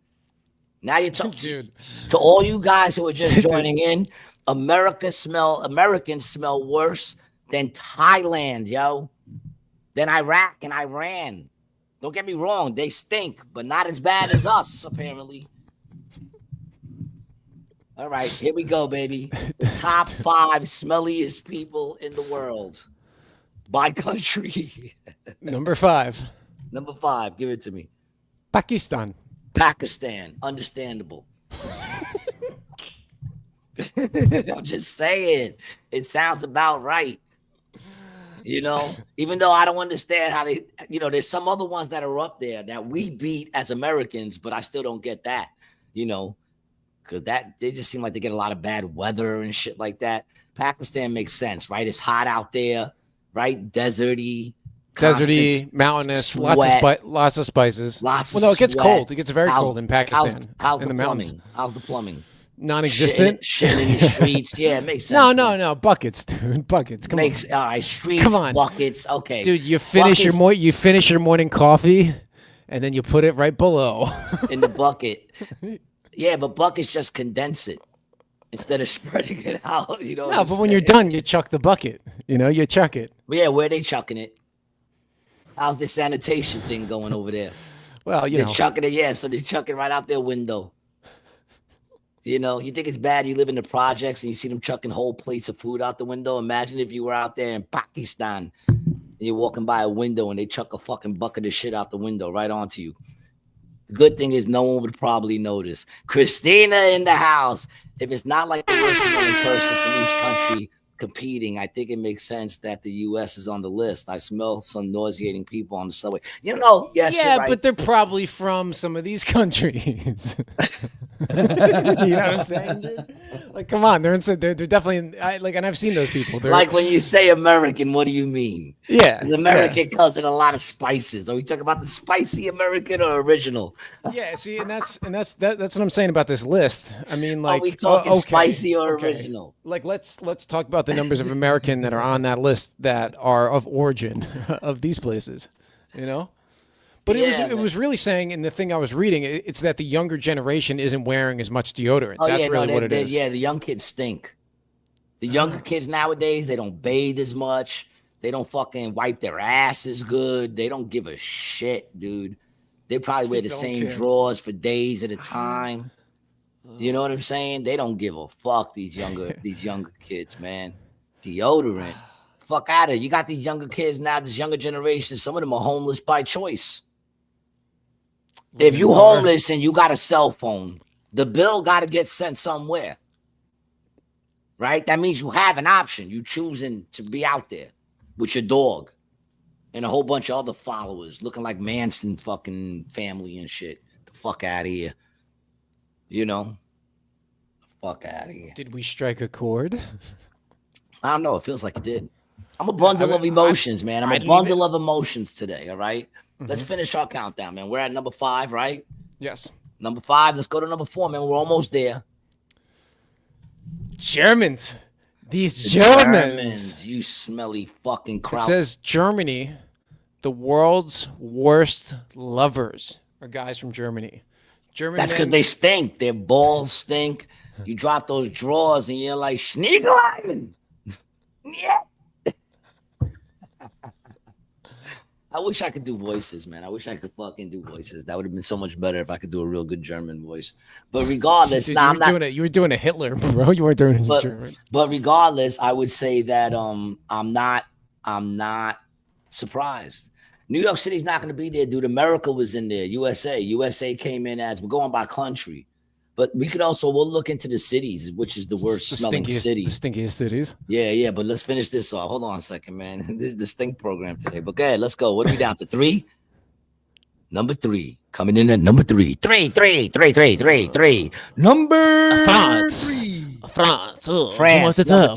Speaker 1: Now you're talking
Speaker 2: Dude.
Speaker 1: to all you guys who are just joining in. Americans smell worse than Thailand, yo. Than Iraq and Iran. Don't get me wrong, they stink, but not as bad as us, apparently. All right, here we go, baby. The top 5 smelliest people in the world by country.
Speaker 2: Number 5.
Speaker 1: Number 5, give it to me.
Speaker 2: Pakistan.
Speaker 1: Pakistan, understandable. I'm just saying, it sounds about right. You know, even though I don't understand how they, there's some other ones that are up there that we beat as Americans, but I still don't get that, because they just seem like they get a lot of bad weather and shit like that. Pakistan makes sense, right? It's hot out there, right? Deserty,
Speaker 2: mountainous,
Speaker 1: sweat,
Speaker 2: lots of spices.
Speaker 1: Lots
Speaker 2: well, no, it gets
Speaker 1: sweat.
Speaker 2: cold. It gets very cold in Pakistan.
Speaker 1: How's
Speaker 2: in
Speaker 1: the
Speaker 2: mountains.
Speaker 1: plumbing? How's the plumbing?
Speaker 2: Non-existent.
Speaker 1: Shit in the streets. Yeah, it makes sense.
Speaker 2: No. Buckets, dude. Buckets. Come on.
Speaker 1: All right, streets,
Speaker 2: Come on.
Speaker 1: buckets. Okay.
Speaker 2: Dude, you finish your morning coffee, and then you put it right below.
Speaker 1: In the bucket. Yeah, but buckets just condense it instead of spreading it out.
Speaker 2: No, but when you're done, you chuck the bucket. You chuck it.
Speaker 1: Yeah, where are they chucking it? How's the sanitation thing going over there?
Speaker 2: Well,
Speaker 1: they're chucking it. Yeah, so they're chucking right out their window. You think it's bad you live in the projects and you see them chucking whole plates of food out the window. Imagine if you were out there in Pakistan and you're walking by a window and they chuck a fucking bucket of shit out the window right onto you. The good thing is no one would probably notice. Christina in the house. If it's not like the worst smelling person from each country competing, I think it makes sense that the U.S. is on the list. I smell some nauseating people on the subway. Yes,
Speaker 2: yeah,
Speaker 1: right.
Speaker 2: But they're probably from some of these countries. You know what I'm saying, dude? Like, come on, they're definitely and I've seen those people. They're,
Speaker 1: like when you say American, what do you mean?
Speaker 2: Yeah,
Speaker 1: because American comes in a lot of spices. Are we talking about the spicy American or original?
Speaker 2: Yeah, see, and that's what I'm saying about this list. I mean, like,
Speaker 1: are we talking spicy or original?
Speaker 2: Like, let's talk about the numbers of American that are on that list that are of origin of these places. But it was really saying in the thing I was reading, it's that the younger generation isn't wearing as much deodorant. That's really what it is.
Speaker 1: Yeah, the young kids stink. The younger kids nowadays, they don't bathe as much. They don't fucking wipe their asses good. They don't give a shit, dude. They probably wear the same drawers for days at a time. You know what I'm saying? They don't give a fuck, these younger kids, man. Deodorant. Fuck out of it. You got these younger kids now, this younger generation. Some of them are homeless by choice. If you homeless and you got a cell phone, The bill got to get sent somewhere, right? That means you have an option. You choosing to be out there with your dog and a whole bunch of other followers looking like Manson fucking family and shit. The fuck out of here. You know? Fuck out of here.
Speaker 2: Did we strike a chord?
Speaker 1: I don't know. It feels like it did. I'm a bundle of emotions, man. I'm a bundle of emotions today, all right? Let's finish our countdown, man. We're at number 5, right?
Speaker 2: Yes.
Speaker 1: Number 5. Let's go to number 4, man. We're almost there.
Speaker 2: Germans. These Germans.
Speaker 1: You smelly fucking crowd.
Speaker 2: It says Germany, the world's worst lovers are guys from Germany.
Speaker 1: That's because they stink. Their balls stink. You drop those drawers and you're like, Schniegeleimen. Yeah. I wish I could do voices, man. I wish I could fucking do voices. That would have been so much better if I could do a real good German voice. But regardless,
Speaker 2: dude, you were doing a Hitler, bro. You weren't doing a German.
Speaker 1: But regardless, I would say that I'm not surprised. New York City's not going to be there, dude. America was in there. USA came in as we're going by country. But we'll look into the cities, which is the worst smelling city.
Speaker 2: The stinkiest cities.
Speaker 1: Yeah. But let's finish this off. Hold on a second, man. This is the stink program today. But go ahead, let's go. What are we down to? 3? Number 3. Coming in at number 3. 3. Number
Speaker 2: France.
Speaker 1: 3.
Speaker 2: France. Oh,
Speaker 1: France. There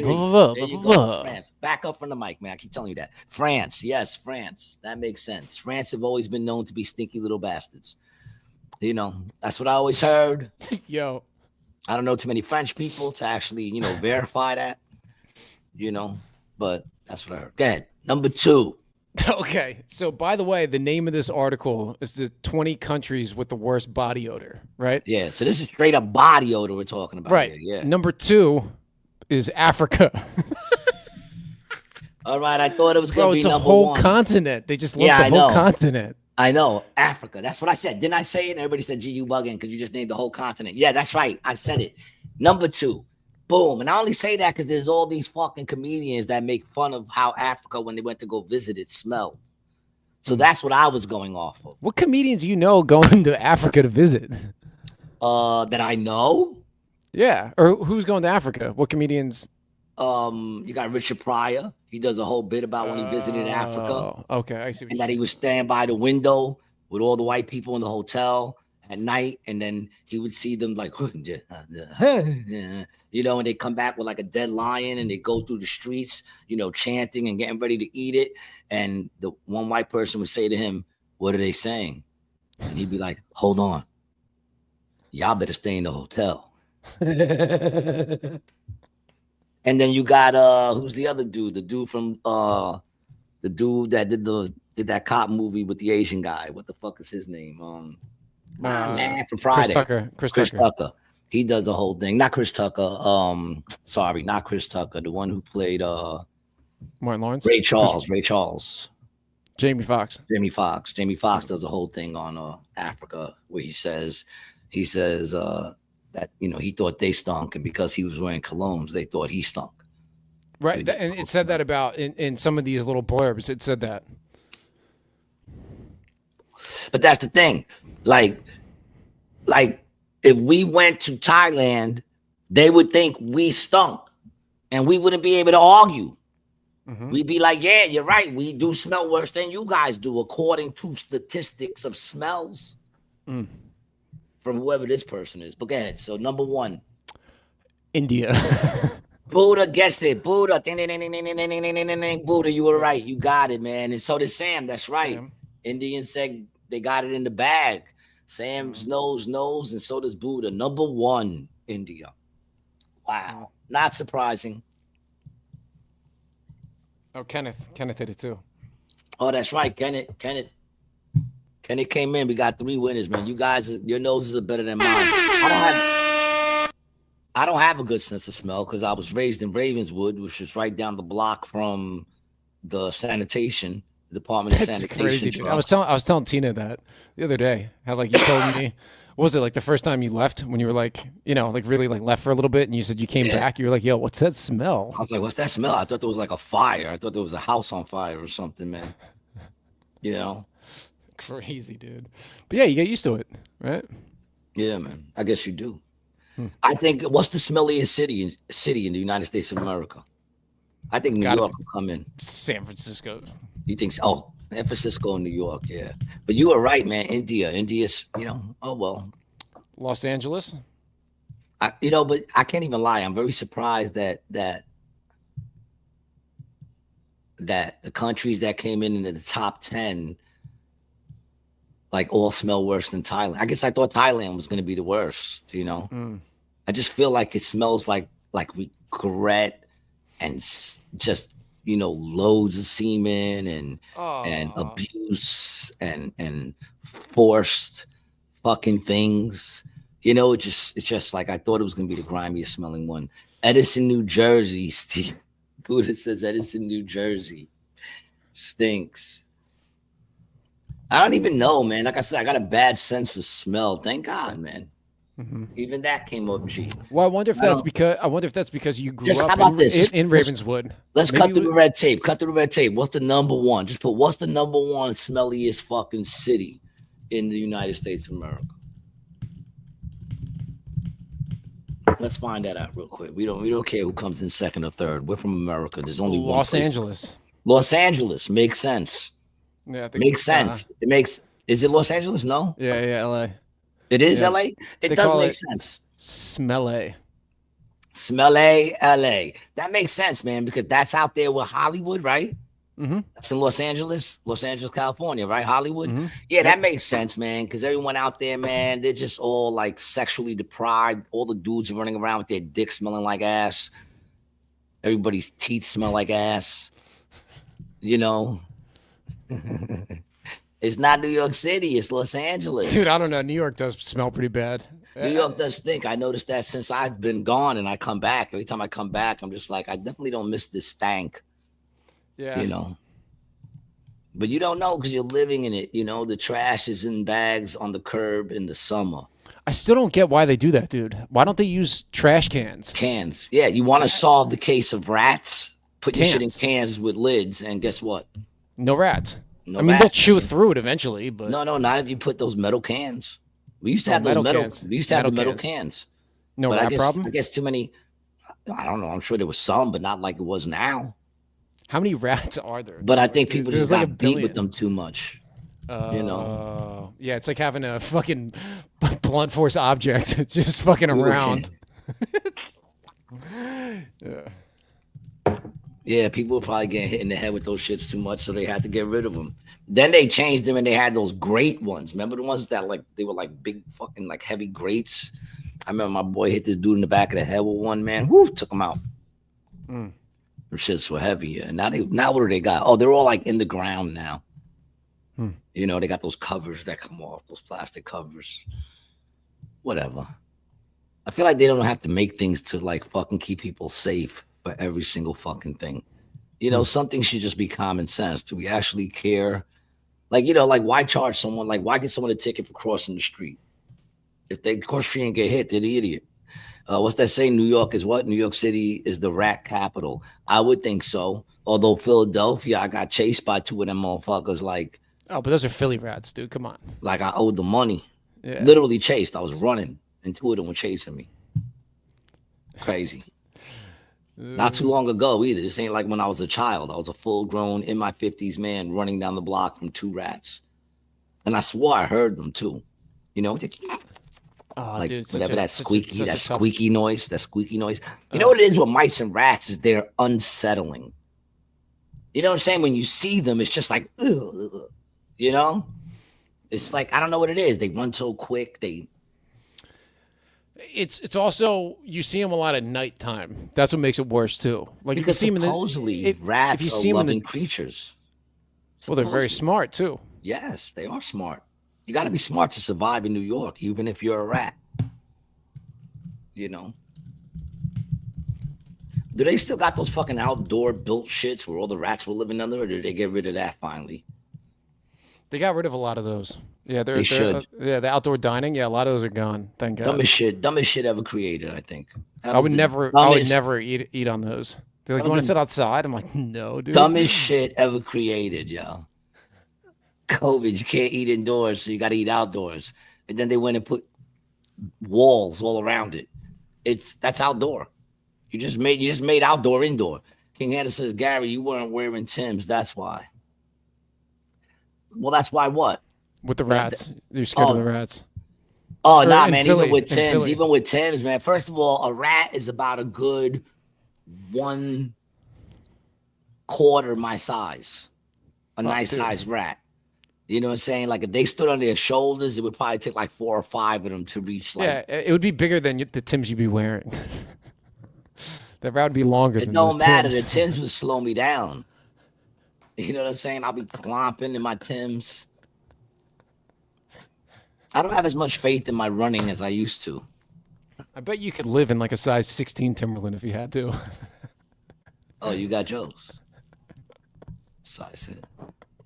Speaker 1: you
Speaker 2: go.
Speaker 1: France. Back up from the mic, man. I keep telling you that. France. Yes, France. That makes sense. France have always been known to be stinky little bastards. You know, that's what I always heard.
Speaker 2: Yo.
Speaker 1: I don't know too many French people to actually, verify that. But that's what I heard. Go ahead. Number 2.
Speaker 2: Okay. So, by the way, the name of this article is the 20 countries with the worst body odor, right?
Speaker 1: Yeah. So this is straight up body odor we're talking about.
Speaker 2: Right.
Speaker 1: Here. Yeah.
Speaker 2: Number 2 is Africa.
Speaker 1: All right. I thought it was going to be number 1.
Speaker 2: It's a whole continent. They just lumped the whole continent.
Speaker 1: I know. Africa. That's what I said. Didn't I say it? And everybody said, gee, you bugging because you just named the whole continent. Yeah, that's right. I said it. Number 2. Boom. And I only say that because there's all these fucking comedians that make fun of how Africa, when they went to go visit, it smelled. So that's what I was going off of.
Speaker 2: What comedians do you know going to Africa to visit?
Speaker 1: That I know?
Speaker 2: Yeah. Or who's going to Africa? What comedians?
Speaker 1: You got Richard Pryor. He does a whole bit about when he visited Africa.
Speaker 2: Okay, I see.
Speaker 1: And that he would stand by the window with all the white people in the hotel at night, and then he would see them like, and they come back with like a dead lion, and they go through the streets, chanting and getting ready to eat it. And the one white person would say to him, "What are they saying?" And he'd be like, "Hold on, y'all better stay in the hotel." And then you got who's the other dude? The dude from the dude that did that cop movie with the Asian guy. What the fuck is his name? Man, from Friday. Chris Tucker. He does the whole thing. Not Chris Tucker. Sorry, not Chris Tucker. The one who played
Speaker 2: Martin Lawrence.
Speaker 1: Ray Charles.
Speaker 2: Jamie Foxx.
Speaker 1: Jamie Foxx does a whole thing on Africa where he says that he thought they stunk, and because he was wearing colognes, they thought he stunk.
Speaker 2: Right,
Speaker 1: So
Speaker 2: and it said that about in some of these little blurbs. It said that.
Speaker 1: But that's the thing, like if we went to Thailand, they would think we stunk, and we wouldn't be able to argue. Mm-hmm. We'd be like, "Yeah, you're right. We do smell worse than you guys do, according to statistics of smells." From whoever this person is. But go ahead. So number 1.
Speaker 2: India.
Speaker 1: Buddha gets it. Buddha. Ding, ding, ding, ding, ding, ding, ding, ding, ding. Buddha, you were right. You got it, man. And so did Sam. That's right. Yeah. Indians said they got it in the bag. Sam's knows, and so does Buddha. Number 1, India. Wow. Not surprising.
Speaker 2: Oh, Kenneth did it too.
Speaker 1: Oh, that's right. Kenneth came in. We got 3 winners, man. You guys, your noses are better than mine. I don't have a good sense of smell because I was raised in Ravenswood, which is right down the block from the sanitation department. Of
Speaker 2: That's
Speaker 1: sanitation
Speaker 2: crazy, dude. I
Speaker 1: trucks.
Speaker 2: was telling Tina that the other day. How like you told me, what was it like the first time you left when you were like, really like left for a little bit, and you said you came back. You were like, "Yo, what's that smell?"
Speaker 1: I was like, "What's that smell?" I thought there was like a fire. I thought there was a house on fire or something, man.
Speaker 2: Crazy, dude. But yeah, you get used to it, right?
Speaker 1: Yeah, man. I guess you do. I think what's the smelliest city in the United States of America? I think New
Speaker 2: Gotta
Speaker 1: York
Speaker 2: be
Speaker 1: will come in.
Speaker 2: San Francisco.
Speaker 1: You think so? Oh, San Francisco and New York, yeah. But you were right, man. India's, oh well.
Speaker 2: Los Angeles.
Speaker 1: But I can't even lie. I'm very surprised that the countries that came in the top 10 like all smell worse than Thailand. I guess I thought Thailand was going to be the worst. I just feel like it smells like regret and just loads of semen and abuse and forced fucking things. It's just like I thought it was going to be the grimiest smelling one. Edison, New Jersey, Steve Buddha says Edison, New Jersey stinks. I don't even know, man. Like I said, I got a bad sense of smell. Thank God, man. Even that came up cheap.
Speaker 2: Well, I wonder if that's because you grew
Speaker 1: Just how
Speaker 2: up
Speaker 1: about this?
Speaker 2: in Ravenswood.
Speaker 1: Let's cut through the red tape. Cut through the red tape. What's the number one? Just put what's the number one smelliest fucking city in the United States of America? Let's find that out real quick. We don't care who comes in second or third. We're from America. There's only one.
Speaker 2: Los Angeles.
Speaker 1: Los Angeles makes sense.
Speaker 2: Yeah, I think
Speaker 1: makes sense. It makes. Is it Los Angeles? No.
Speaker 2: Yeah, LA.
Speaker 1: It is LA. It does make sense.
Speaker 2: Smell-A.
Speaker 1: Smell-A, LA. That makes sense, man, because that's out there with Hollywood, right? That's in Los Angeles, California, right? Hollywood. Yeah, that makes sense, man, because everyone out there, man, they're just all like sexually deprived. All the dudes are running around with their dick smelling like ass. Everybody's teeth smell like ass. It's not New York City, it's Los Angeles.
Speaker 2: Dude, I don't know. New York does smell pretty bad.
Speaker 1: New York does stink. I noticed that since I've been gone and I come back. Every time I come back, I'm just like, I definitely don't miss this stank.
Speaker 2: Yeah.
Speaker 1: But you don't know because you're living in it. The trash is in bags on the curb in the summer.
Speaker 2: I still don't get why they do that, dude. Why don't they use trash cans?
Speaker 1: Cans. Yeah, you want to solve the case of rats? Put your shit in cans with lids, and guess what?
Speaker 2: No rats. They'll chew through it eventually, but
Speaker 1: no, not if you put those metal cans. We used to have those metal cans. We used to have the metal cans.
Speaker 2: No rat problem?
Speaker 1: I guess too many. I don't know. I'm sure there was some, but not like it was now.
Speaker 2: How many rats are there?
Speaker 1: But I think people just got beat with them too much.
Speaker 2: Yeah, it's like having a fucking blunt force object just fucking around.
Speaker 1: Yeah, people were probably getting hit in the head with those shits too much, so they had to get rid of them. Then they changed them and they had those great ones. Remember the ones that they were like big fucking like heavy grates? I remember my boy hit this dude in the back of the head with one, man. Woo, took him out. Them shits were heavy. Yeah. Now what do they got? Oh, they're all like in the ground now. They got those covers that come off, those plastic covers. Whatever. I feel like they don't have to make things to like fucking keep people safe for every single fucking thing. Some things should just be common sense. Do we actually care? Like, why charge someone? Like, why get someone a ticket for crossing the street? If they cross the street and get hit, they're the idiot. What's that saying? New York is what? New York City is the rat capital. I would think so. Although Philadelphia, I got chased by two of them motherfuckers. Like,
Speaker 2: oh, but those are Philly rats, dude. Come on.
Speaker 1: Like I owed them money.
Speaker 2: Yeah.
Speaker 1: Literally chased. I was running, and two of them were chasing me. Crazy. Not too long ago either. This ain't like when I was a child. I was a full-grown, in my 50s man running down the block from two rats, and I swore I heard them too. Like dude, whatever that squeaky noise. You know what it is with mice and rats is they're unsettling. You know what I'm saying? When you see them, it's just like, ugh, it's like I don't know what it is. They run so quick.
Speaker 2: It's also you see them a lot at nighttime. That's what makes it worse too. Like
Speaker 1: because
Speaker 2: you see
Speaker 1: supposedly rats are loving creatures.
Speaker 2: Well, they're very smart too.
Speaker 1: Yes, they are smart. You got to be smart to survive in New York, even if you're a rat. Do they still got those fucking outdoor built shits where all the rats were living under, or did they get rid of that finally?
Speaker 2: They got rid of a lot of those. Yeah,
Speaker 1: they should.
Speaker 2: The outdoor dining. Yeah, a lot of those are gone. Thank God.
Speaker 1: Dumbest shit ever created. I think.
Speaker 2: I would never eat on those. They're like, you want to sit outside? I'm like, no, dude.
Speaker 1: Dumbest shit ever created, yo. COVID, you can't eat indoors, so you got to eat outdoors. And then they went and put walls all around it. That's outdoor. You just made outdoor indoor. King Anderson says, Gary, you weren't wearing Tim's. That's why. Well, that's why what?
Speaker 2: With the
Speaker 1: That, that-
Speaker 2: rats. You're scared of the
Speaker 1: oh,
Speaker 2: rats.
Speaker 1: oh,
Speaker 2: Or
Speaker 1: nah,
Speaker 2: in
Speaker 1: man.
Speaker 2: Philly. In Philly.
Speaker 1: Even with Tim's, man. First of all, a rat is about a good 1/4 my size. A
Speaker 2: Oh,
Speaker 1: nice
Speaker 2: dude.
Speaker 1: sized rat. You know what I'm saying? Like if they stood on their shoulders, it would probably take like 4 or 5 of them to reach. Like
Speaker 2: Yeah, it would be bigger than the Tims you'd be wearing. That route would be longer
Speaker 1: it
Speaker 2: than those
Speaker 1: don't matter. The
Speaker 2: Tims.
Speaker 1: Tims would slow me down. You know what I'm saying? I'll be clomping in my Tims. I don't have as much faith in my running as I used to.
Speaker 2: I bet you could live in like a size 16 Timberland if you had to.
Speaker 1: Oh, you got jokes. So I said,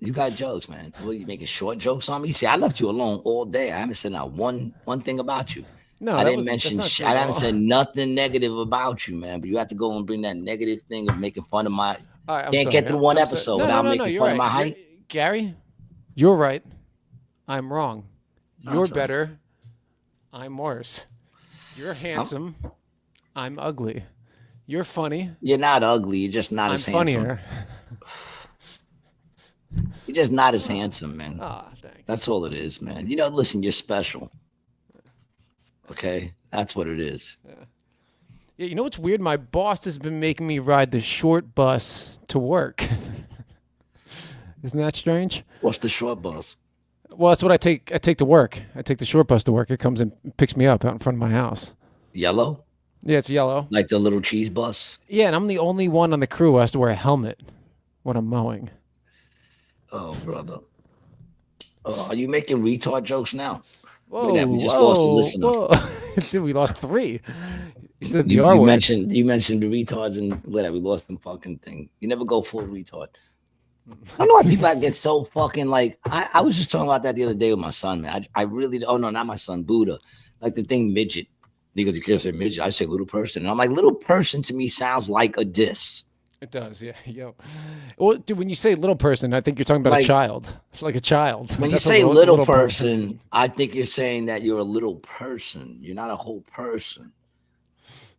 Speaker 1: you got jokes, man. What, you making short jokes on me? See, I left you alone all day. I haven't said not one thing about you.
Speaker 2: No,
Speaker 1: I
Speaker 2: that
Speaker 1: didn't
Speaker 2: was
Speaker 1: mention.
Speaker 2: that's not
Speaker 1: I
Speaker 2: true at
Speaker 1: haven't
Speaker 2: all.
Speaker 1: said nothing negative about you, man. But you have to go and bring that negative thing of making fun of my.
Speaker 2: All right, I'm
Speaker 1: Can't
Speaker 2: sorry.
Speaker 1: get through one
Speaker 2: I'm sorry.
Speaker 1: episode
Speaker 2: No, no,
Speaker 1: without
Speaker 2: no, no.
Speaker 1: making
Speaker 2: You're
Speaker 1: fun of
Speaker 2: right.
Speaker 1: my height.
Speaker 2: Gary, you're right. I'm wrong.
Speaker 1: I'm
Speaker 2: You're
Speaker 1: sorry.
Speaker 2: better. I'm worse. You're handsome. I'm ugly. You're funny.
Speaker 1: You're not ugly. You're just not
Speaker 2: I'm
Speaker 1: as handsome.
Speaker 2: funnier.
Speaker 1: You're just not as handsome, man.
Speaker 2: Ah, thanks.
Speaker 1: That's all it is, man. You know, listen, you're special. Okay, that's what it is.
Speaker 2: Yeah, you know what's weird? My boss has been making me ride the short bus to work. Isn't that strange?
Speaker 1: What's the short bus?
Speaker 2: Well, that's what I take. I take to work. I take the short bus to work. It comes and picks me up out in front of my house.
Speaker 1: Yellow,
Speaker 2: Yeah, it's yellow.
Speaker 1: like the little cheese bus.
Speaker 2: Yeah, and I'm the only one on the crew who has to wear a helmet when I'm mowing.
Speaker 1: Oh, brother. Are you making retard jokes now?
Speaker 2: Whoa,
Speaker 1: that, we just lost a listener.
Speaker 2: whoa. Dude, we lost 3. You said the
Speaker 1: You,
Speaker 2: R
Speaker 1: you
Speaker 2: word.
Speaker 1: mentioned the retards and whatever. We lost some fucking thing. You never go full retard. I don't know why people get so fucking like. I was just talking about that the other day with my son, man. I really. Oh no, not my son, Buddha. Like the thing midget. He goes, you can't say midget. I say little person. And I'm like, little person to me sounds like a diss.
Speaker 2: It does, yeah. Yo. Well, dude, when you say little person, I think you're talking about
Speaker 1: Like-
Speaker 2: a child. Like a child.
Speaker 1: When you
Speaker 2: That's a
Speaker 1: say little person, I think you're saying that you're a little person. You're not a whole person.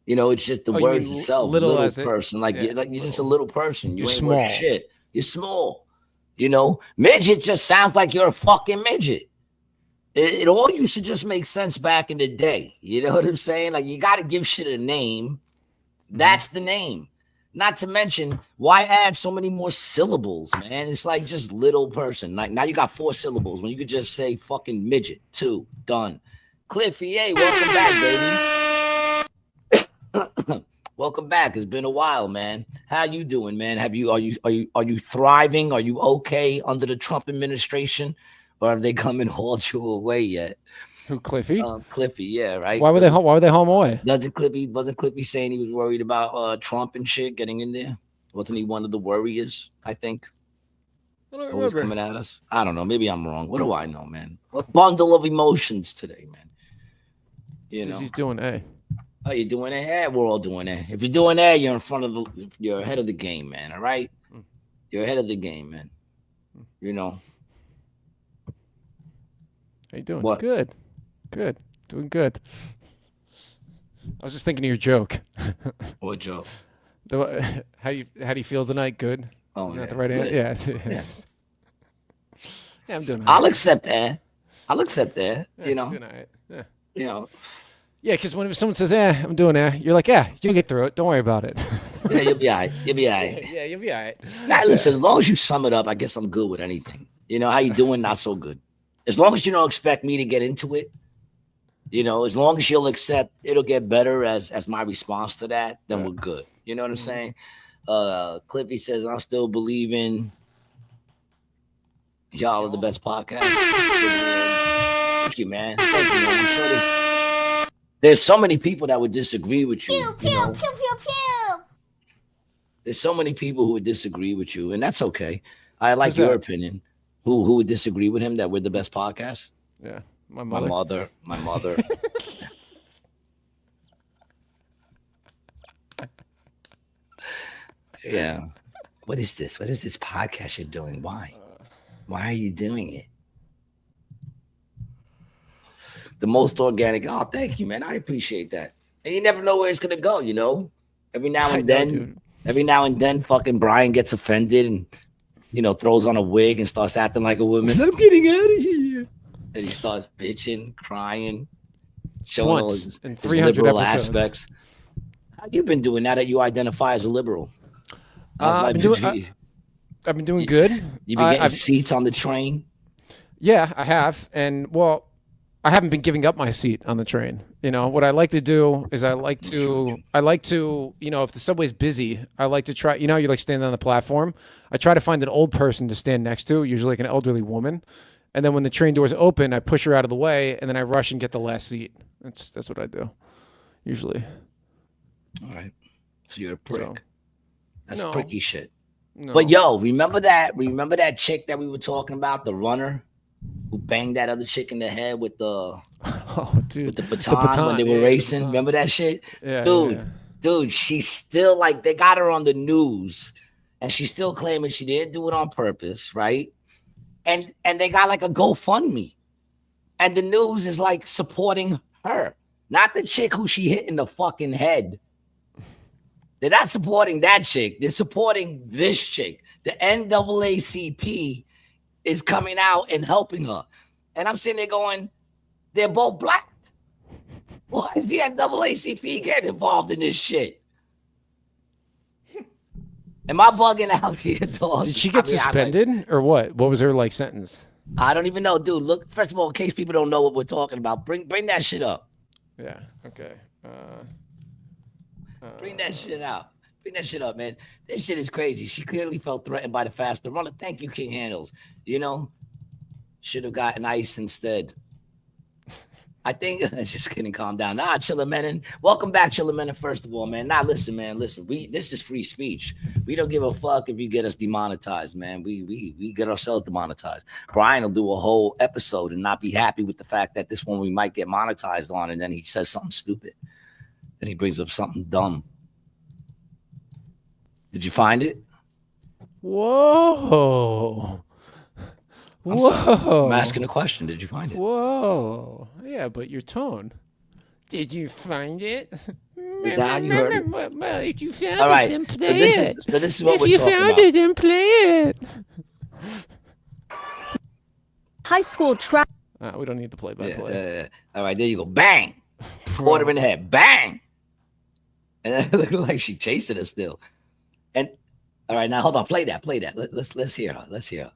Speaker 1: You know, it's just the
Speaker 2: Oh, you
Speaker 1: words
Speaker 2: mean
Speaker 1: itself.
Speaker 2: little
Speaker 1: Little
Speaker 2: as it-
Speaker 1: person. Like,
Speaker 2: yeah,
Speaker 1: you're just a little person. You
Speaker 2: You're
Speaker 1: ain't worth
Speaker 2: small.
Speaker 1: shit. You're small. You know, midget just sounds like you're a fucking midget. It all used to just make sense back in the day. You know what I'm saying? Like, you got to give shit a name. That's the name. Not to mention, why add so many more syllables, man? It's like just little person. Like now you got 4 syllables when you could just say fucking midget. 2, done. Cliffy, hey, welcome back, baby. Welcome back. It's been a while, man. How you doing, man? Are you thriving? Are you okay under the Trump administration, or have they come and hauled you away yet?
Speaker 2: Who, Cliffy?
Speaker 1: Cliffy, yeah, right.
Speaker 2: Why were they home away?
Speaker 1: Wasn't Cliffy saying he was worried about Trump and shit getting in there? Wasn't he one of the worriers? I think
Speaker 2: I don't
Speaker 1: always
Speaker 2: remember.
Speaker 1: coming at us. I don't know. Maybe I'm wrong. What do I know, man? A bundle of emotions today, man. You
Speaker 2: Says
Speaker 1: know.
Speaker 2: he's doing A.
Speaker 1: Oh, you're doing it? Yeah, we're all doing it. If you're doing that, you're in front of you're ahead of the game, man. All right, you're ahead of the game, man. You know.
Speaker 2: How you doing?
Speaker 1: What?
Speaker 2: Good. Good. Doing good. I was just thinking of your joke.
Speaker 1: What joke?
Speaker 2: How do you feel tonight? Good.
Speaker 1: Oh,
Speaker 2: Is
Speaker 1: yeah.
Speaker 2: that the right
Speaker 1: Good.
Speaker 2: answer? Yeah. It's- yeah, I'm doing. all
Speaker 1: I'll
Speaker 2: right.
Speaker 1: accept that.
Speaker 2: Yeah,
Speaker 1: You know.
Speaker 2: doing all right. Yeah.
Speaker 1: You know.
Speaker 2: Yeah, because when someone says, I'm doing you're like, you'll get through it. Don't worry about it.
Speaker 1: Yeah, you'll be all right. You'll be all right.
Speaker 2: Yeah, you'll be all right.
Speaker 1: Nah, listen, as long as you sum it up, I guess I'm good with anything. You know, how you doing? Not so good. As long as you don't expect me to get into it, you know, as long as you'll accept it'll get better as my response to that, then we're good. You know what I'm saying? Cliffy says, I'm still believing y'all are the best podcast. Thank you, man. Thank you, man. I'm sure there's so many people that would disagree with you. You know? There's so many people who would disagree with you, and that's okay. I like
Speaker 2: Who's
Speaker 1: your
Speaker 2: that?
Speaker 1: opinion. Who would disagree with him that we're the best podcast?
Speaker 2: Yeah, my
Speaker 1: My
Speaker 2: mother.
Speaker 1: mother. Yeah. What is this? What is this podcast you're doing? Why? Why are you doing it? The most organic. Oh, thank you, man. I appreciate that. And you never know where it's gonna go, you know. Every now
Speaker 2: I
Speaker 1: and
Speaker 2: know,
Speaker 1: then,
Speaker 2: dude.
Speaker 1: fucking Brian gets offended and throws on a wig and starts acting like a woman. I'm getting out of here. And he starts bitching, crying, showing all
Speaker 2: Once
Speaker 1: his,
Speaker 2: in
Speaker 1: his
Speaker 2: 300
Speaker 1: liberal
Speaker 2: episodes.
Speaker 1: aspects. How you been doing now that you identify as a liberal? How's
Speaker 2: I've
Speaker 1: life
Speaker 2: been
Speaker 1: been
Speaker 2: doing.
Speaker 1: treating you?
Speaker 2: I've been doing
Speaker 1: You,
Speaker 2: good.
Speaker 1: you been
Speaker 2: I,
Speaker 1: getting
Speaker 2: I've
Speaker 1: seats on the train?
Speaker 2: Yeah, I have, and well, I haven't been giving up my seat on the train. What I like to do is if the subway's busy, I like to try. You like stand on the platform. I try to find an old person to stand next to, usually like an elderly woman, and then when the train doors open, I push her out of the way, and then I rush and get the last seat. That's what I do, usually.
Speaker 1: All right. So you're a
Speaker 2: So
Speaker 1: prick. That's
Speaker 2: no,
Speaker 1: pricky shit. But
Speaker 2: no.
Speaker 1: yo, remember that? Remember that chick that we were talking about, the runner who banged that other chick in the head with the
Speaker 2: Oh, dude, the
Speaker 1: baton when they
Speaker 2: baton.
Speaker 1: were
Speaker 2: Yeah, the
Speaker 1: racing?
Speaker 2: baton.
Speaker 1: Remember that shit,
Speaker 2: Yeah, yeah,
Speaker 1: dude?
Speaker 2: yeah.
Speaker 1: Dude, she's still like they got her on the news, and she's still claiming she didn't do it on purpose, right? And they got like a GoFundMe, and the news is like supporting her, not the chick who she hit in the fucking head. They're not supporting that chick. They're supporting this chick. The NAACP is coming out and helping her. And I'm sitting there going, they're both black. Why is the NAACP getting involved in this shit? Am I bugging out here, dog?
Speaker 2: Did she get suspended or what? What was her like sentence?
Speaker 1: I don't even know, dude. Look, first of all, in case people don't know what we're talking about, bring that shit up.
Speaker 2: Yeah. Okay.
Speaker 1: Bring that shit out. Bring that shit up, man. This shit is crazy. She clearly felt threatened by the faster runner. Thank you, King Handles. Should have gotten ice instead. I think just kidding, calm down. Nah, Chillamenin. Welcome back, Chillamenin. First of all, man. Nah, listen, man. Listen, this is free speech. We don't give a fuck if you get us demonetized, man. We get ourselves demonetized. Brian will do a whole episode and not be happy with the fact that this one we might get monetized on, and then he says something stupid. Then he brings up something dumb. Did you find it?
Speaker 2: Whoa.
Speaker 1: I'm sorry. I'm asking a question. Did you find it?
Speaker 2: Whoa. Yeah, but your tone. Did you find it?
Speaker 1: Now you heard it.
Speaker 2: Well, if you found
Speaker 1: All right.
Speaker 2: it, then play
Speaker 1: So this
Speaker 2: it.
Speaker 1: is what
Speaker 2: If
Speaker 1: we're
Speaker 2: you
Speaker 1: talking
Speaker 2: found
Speaker 1: about.
Speaker 2: it, then play it.
Speaker 3: High school track.
Speaker 2: We don't need the play-by-play.
Speaker 1: All right, there you go. Bang. Quarter in the head. Bang. And it looked like she chasing us still. And all right, now hold on. Play that. Let's hear her. Let's hear her.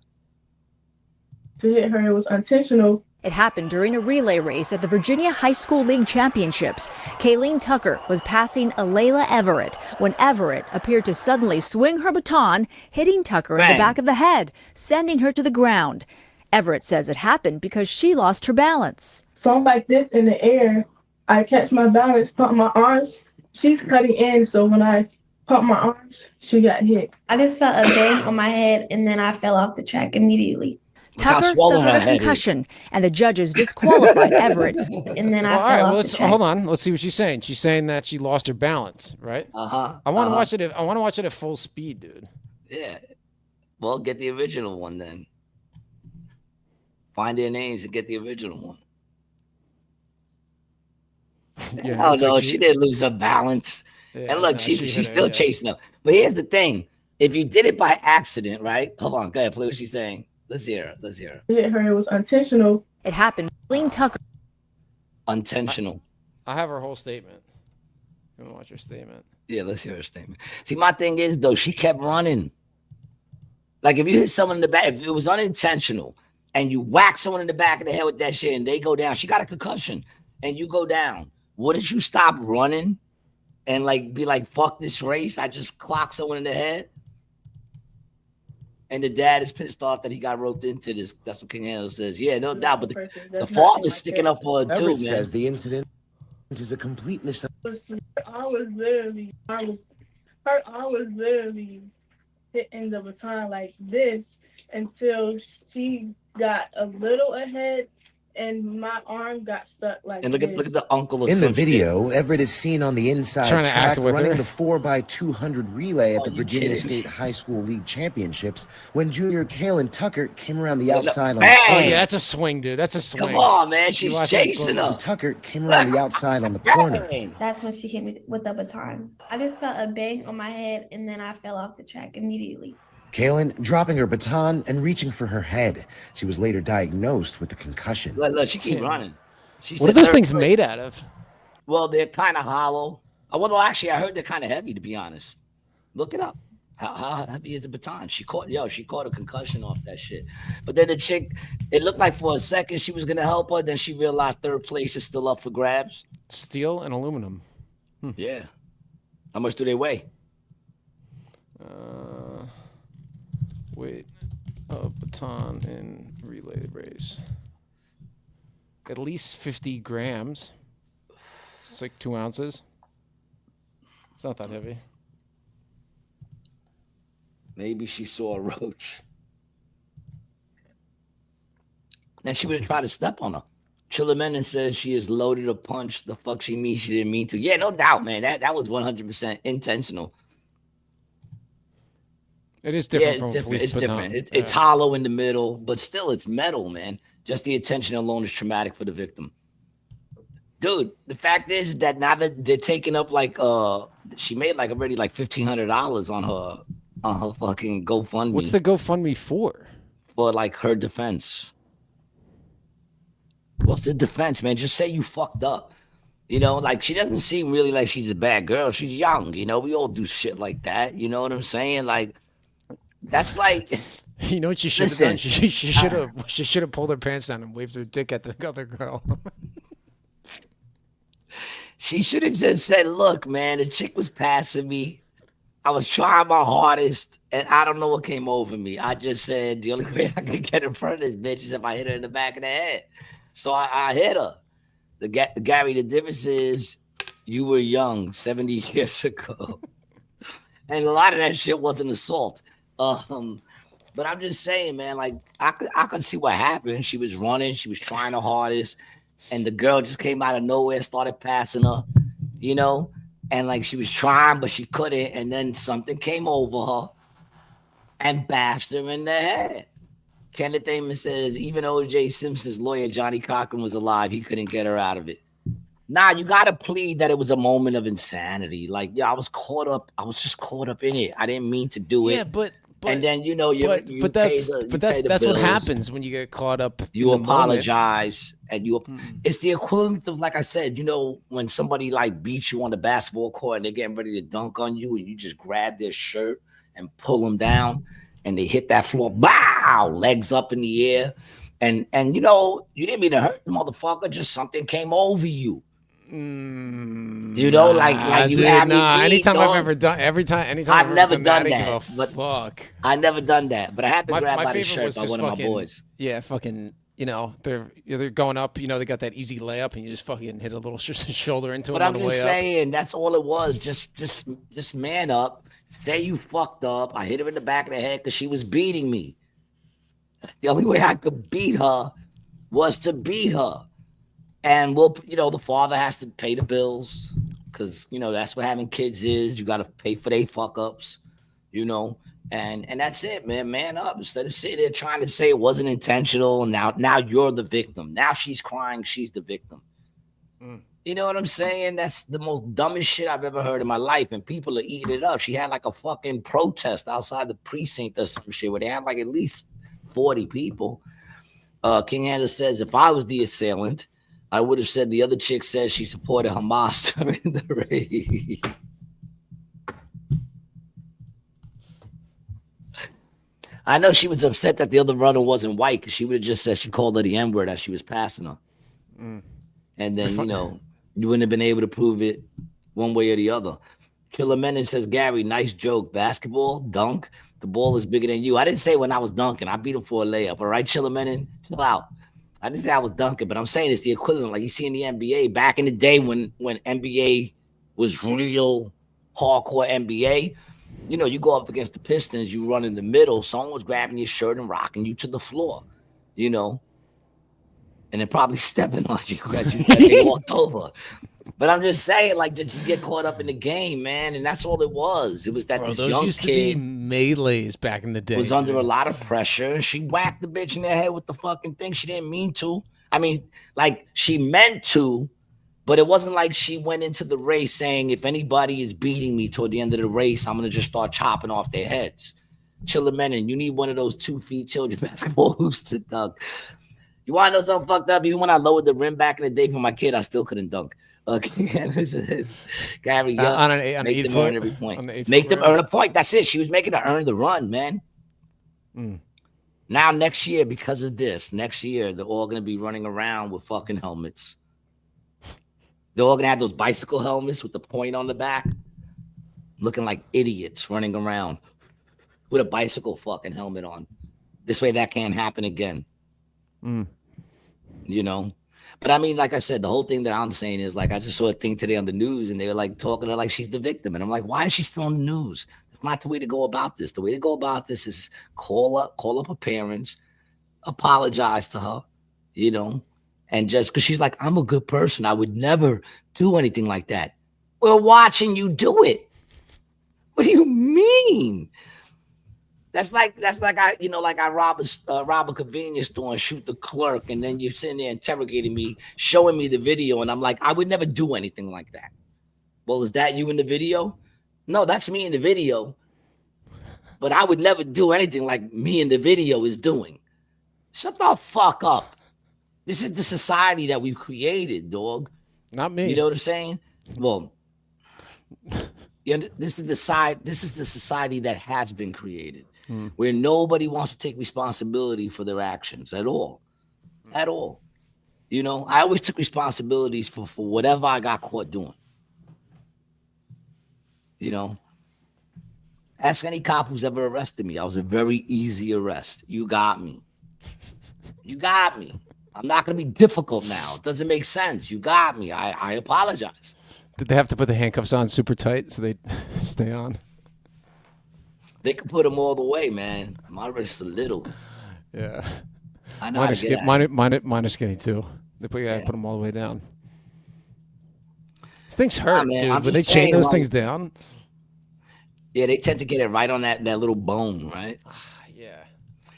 Speaker 4: To hit her, it was intentional.
Speaker 3: It happened during a relay race at the Virginia High School League Championships. Kayleen Tucker was passing Alayla Everett when Everett appeared to suddenly swing her baton, hitting Tucker in the back of the head, sending her to the ground. Everett says it happened because she lost her balance.
Speaker 4: So I'm like this in the air. I catch my balance, pump my arms. She's cutting in, so when I pump my arms, she got hit.
Speaker 5: I just felt a bang on my head, and then I fell off the track immediately.
Speaker 3: Tucker suffered a concussion, and the judges disqualified Everett.
Speaker 5: And then I
Speaker 2: All
Speaker 5: fell
Speaker 2: right,
Speaker 5: off
Speaker 2: well,
Speaker 5: the track.
Speaker 2: hold on. Let's see what she's saying. She's saying that she lost her balance, right? I want to watch it. I want to watch it at full speed, dude.
Speaker 1: Yeah. Well, get the original one then. Find their names and get the original one.
Speaker 2: Yeah,
Speaker 1: Oh
Speaker 2: looks
Speaker 1: no,
Speaker 2: like
Speaker 1: she didn't lose her balance.
Speaker 2: Yeah,
Speaker 1: And look,
Speaker 2: no,
Speaker 1: she's still chasing them. But here's the thing: if you did it by accident, right? Hold on, go ahead, play what she's saying. Let's hear her.
Speaker 4: To hit her, it was intentional.
Speaker 3: It happened. Kayleen Tucker.
Speaker 1: Intentional.
Speaker 2: I have her whole statement. You want to watch her statement?
Speaker 1: Yeah, let's hear her statement. See, my thing is though, she kept running. Like if you hit someone in the back, if it was unintentional, and you whack someone in the back of the head with that shit, and they go down, she got a concussion, and you go down. Wouldn't you stop running and like be like, fuck this race? I just clocked someone in the head. And the dad is pissed off that he got roped into this. That's what King Handle says. Yeah, no doubt. But the father's sticking up for her too,
Speaker 6: Everett
Speaker 1: man.
Speaker 6: says the incident is a complete
Speaker 4: Her arm was literally hitting the baton like this until she got a little ahead and my arm got stuck like
Speaker 1: And look
Speaker 4: this.
Speaker 1: at the uncle of
Speaker 6: In the
Speaker 1: some shit.
Speaker 6: video, Everett is seen on the inside
Speaker 2: Trying to act
Speaker 6: track
Speaker 2: with
Speaker 6: running
Speaker 2: her.
Speaker 6: the 4x200 relay at
Speaker 1: Oh,
Speaker 6: the
Speaker 1: you
Speaker 6: Virginia
Speaker 1: kidding me?
Speaker 6: State High School League Championships when junior Kaylin Tucker came around the
Speaker 1: Look,
Speaker 6: outside on
Speaker 1: bang!
Speaker 2: Oh
Speaker 6: the
Speaker 2: yeah,
Speaker 6: corner.
Speaker 2: that's a swing, dude. That's a swing.
Speaker 1: Come on, man.
Speaker 2: You
Speaker 1: She's
Speaker 2: watch that
Speaker 1: chasing
Speaker 2: slow-mo.
Speaker 1: her.
Speaker 6: Tucker came around the outside on the corner.
Speaker 1: Bang!
Speaker 5: That's when she hit me with the baton. I just felt a bang on my head, and then I fell off the track immediately.
Speaker 6: Kaylin dropping her baton and reaching for her head. She was later diagnosed with a concussion.
Speaker 1: Look, she keep
Speaker 2: Yeah.
Speaker 1: running. She
Speaker 2: What are
Speaker 1: said
Speaker 2: those
Speaker 1: third
Speaker 2: things
Speaker 1: grade.
Speaker 2: made out of?
Speaker 1: Well, they're kind of hollow. Well, actually, I heard they're kind of heavy, to be honest. Look it up. How heavy is the baton? She caught a concussion off that shit. But then the chick, it looked like for a second she was gonna help her. Then she realized third place is still up for grabs.
Speaker 2: Steel and aluminum.
Speaker 1: Yeah. How much do they weigh?
Speaker 2: Weight of baton in relay race. At least 50 grams. It's like 2 ounces. It's not that heavy.
Speaker 1: Maybe she saw a roach. Then she would have tried to step on her. Chillimenon says she is loaded a punch. The fuck she mean? She didn't mean to. Yeah, no doubt, man. That was 100% intentional.
Speaker 2: It is different
Speaker 1: Yeah,
Speaker 2: from
Speaker 1: it's
Speaker 2: a
Speaker 1: different.
Speaker 2: police
Speaker 1: It's
Speaker 2: baton.
Speaker 1: different. It's hollow in the middle, but still it's metal, man. Just the attention alone is traumatic for the victim. Dude, the fact is that now that they're taking up like she made like already like $1,500 on her fucking GoFundMe.
Speaker 2: What's the GoFundMe for?
Speaker 1: For like her defense? What's the defense, man? Just say you fucked up. You know, like she doesn't seem really like she's a bad girl. She's young, you know. We all do shit like that. You know what I'm saying? Like that's like
Speaker 2: You know what she should have done?
Speaker 1: Listen.
Speaker 2: She should have pulled her pants down and waved her dick at the other girl.
Speaker 1: she should have just said, look, man, the chick was passing me. I was trying my hardest, and I don't know what came over me. I just said the only way I could get in front of this bitch is if I hit her in the back of the head. So I hit her. Gary, the difference is you were young 70 years ago. And a lot of that shit wasn't assault. But I'm just saying, man, like I could see what happened. She was running, she was trying her hardest, and the girl just came out of nowhere, started passing her, you know, and like she was trying, but she couldn't, and then something came over her and bashed her in the head. Kenneth Amos says, even O.J. Simpson's lawyer, Johnny Cochran, was alive. He couldn't get her out of it. Nah, you got to plead that it was a moment of insanity. Like, yeah, I was just caught up in it. I didn't mean to do it.
Speaker 2: Yeah, but
Speaker 1: and then, you know,
Speaker 2: that's
Speaker 1: what
Speaker 2: what happens when you get caught up.
Speaker 1: You
Speaker 2: in the
Speaker 1: apologize, and it's the equivalent of, like I said, you know, when somebody like beats you on the basketball court and they're getting ready to dunk on you, and you just grab their shirt and pull them down, and they hit that floor, bow, legs up in the air, and you know, you didn't mean to hurt the motherfucker, just something came over you. You know, like you
Speaker 2: dude,
Speaker 1: have me.
Speaker 2: Anytime
Speaker 1: dog.
Speaker 2: I've ever done,
Speaker 1: I've never done
Speaker 2: I
Speaker 1: that.
Speaker 2: give a
Speaker 1: But
Speaker 2: fuck.
Speaker 1: I never done that. But I had to grab
Speaker 2: My
Speaker 1: by the
Speaker 2: favorite
Speaker 1: shirt
Speaker 2: was
Speaker 1: by
Speaker 2: just
Speaker 1: one of my
Speaker 2: fucking,
Speaker 1: boys.
Speaker 2: Yeah, fucking. You know, they're going up. You know, they got that easy layup, and you just fucking hit a little shoulder into
Speaker 1: But
Speaker 2: him
Speaker 1: I'm
Speaker 2: on the way
Speaker 1: just
Speaker 2: up.
Speaker 1: saying, that's all it was. Just man up. Say you fucked up. I hit her in the back of the head because she was beating me. The only way I could beat her was to beat her. And the father has to pay the bills because, you know, that's what having kids is. You got to pay for their fuck ups, you know, and that's it, man. Man up. Instead of sitting there trying to say it wasn't intentional. And now you're the victim. Now she's crying. She's the victim. You know what I'm saying? That's the most dumbest shit I've ever heard in my life. And people are eating it up. She had like a fucking protest outside the precinct or some shit where they had like at least 40 people. King Anders says, if I was the assailant, I would have said the other chick says she supported Hamas during the raid. I know she was upset that the other runner wasn't white because she would have just said she called her the N-word as she was passing her. And then, you know, you wouldn't have been able to prove it one way or the other. Killer Menon says, Gary, nice joke. Basketball, dunk. The ball is bigger than you. I didn't say when I was dunking. I beat him for a layup. All right, Killer Menon, chill out. I didn't say I was dunking, but I'm saying it's the equivalent. Like you see in the NBA back in the day when NBA was real hardcore NBA. You know, you go up against the Pistons, you run in the middle. Someone was grabbing your shirt and rocking you to the floor, you know. And then, you know, you got to plead that it was a moment of insanity. Like you see in the NBA back in the day when NBA was real hardcore NBA. You know, you go up against the Pistons, you run in the middle. Someone was grabbing your shirt and rocking you to the floor, you know. and then probably stepping on you as you walked over. But I'm just saying, like, did you get caught up in the game, man? And that's all it was. It was that this
Speaker 2: those
Speaker 1: young
Speaker 2: used
Speaker 1: kid
Speaker 2: to be melees back in the day.
Speaker 1: was under
Speaker 2: dude.
Speaker 1: a lot of pressure, and she whacked the bitch in the head with the fucking thing. She didn't mean to. I mean, like, she meant to, but it wasn't like she went into the race saying, if anybody is beating me toward the end of the race, I'm going to just start chopping off their heads. Chilla Menon, you need one of those 2 feet children basketball hoops to dunk. You want to know something fucked up? Even when I lowered the rim back in the day for my kid, I still couldn't dunk. It's Gary Young.
Speaker 2: On an
Speaker 1: Make
Speaker 2: 8
Speaker 1: them
Speaker 2: foot,
Speaker 1: earn every point.
Speaker 2: on the 8
Speaker 1: Make
Speaker 2: foot
Speaker 1: them
Speaker 2: rim.
Speaker 1: earn a point. That's it. She was making her earn the run, man. Now, next year, because of this, next year, they're all going to be running around with fucking helmets. They're all going to have those bicycle helmets with the point on the back, looking like idiots running around with a bicycle fucking helmet on. This way, that can't happen again. You know? But I mean, like I said, the whole thing that I'm saying is, like, I just saw a thing today on the news, and they were like talking to her like she's the victim. And I'm like, why is she still on the news? That's not the way to go about this. The way to go about this is call up her parents, apologize to her, you know, and just because she's like, I'm a good person, I would never do anything like that. We're watching you do it. What do you mean? That's like I rob a convenience store and shoot the clerk, and then you're sitting there interrogating me, showing me the video, and I'm like, I would never do anything like that. Well, is that you in the video? No, that's me in the video. But I would never do anything like me in the video is doing. Shut the fuck up. This is the society that we've created, dog.
Speaker 2: Not me.
Speaker 1: You know what I'm saying? Well, this is the society that has been created, where nobody wants to take responsibility for their actions at all. At all. You know, I always took responsibilities for whatever I got caught doing. You know, ask any cop who's ever arrested me. I was a very easy arrest. You got me. You got me. I'm not going to be difficult now. It doesn't make sense. You got me. I apologize.
Speaker 2: Did they have to put the handcuffs on super tight so they stay on?
Speaker 1: They can put them all the way, man. My wrist's a little.
Speaker 2: Yeah.
Speaker 1: I know how to get
Speaker 2: mine are skinny too. They put them all the way down. These things hurt,
Speaker 1: man,
Speaker 2: dude.
Speaker 1: I'm
Speaker 2: When they
Speaker 1: just
Speaker 2: chain
Speaker 1: saying,
Speaker 2: those
Speaker 1: like-
Speaker 2: things down.
Speaker 1: Yeah, they tend to get it right on that little bone, right?
Speaker 2: Yeah.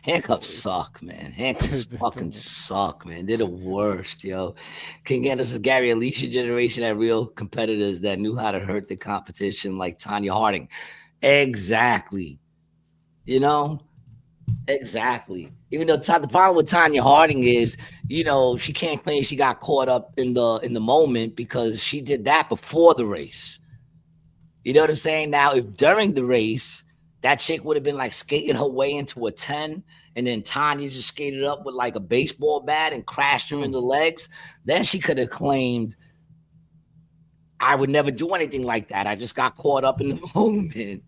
Speaker 1: Handcuffs suck, man. Handcuffs fucking suck, man. They're the worst, yo. King Anderson, Gary, Alicia generation had real competitors that knew how to hurt the competition, like Tanya Harding. Exactly. You know? Exactly. Even though the problem with Tanya Harding is, you know, she can't claim she got caught up in the moment because she did that before the race. You know what I'm saying? Now, if during the race, that chick would have been like skating her way into a 10, and then Tanya just skated up with like a baseball bat and crashed her in the legs, then she could have claimed, I would never do anything like that. I just got caught up in the moment.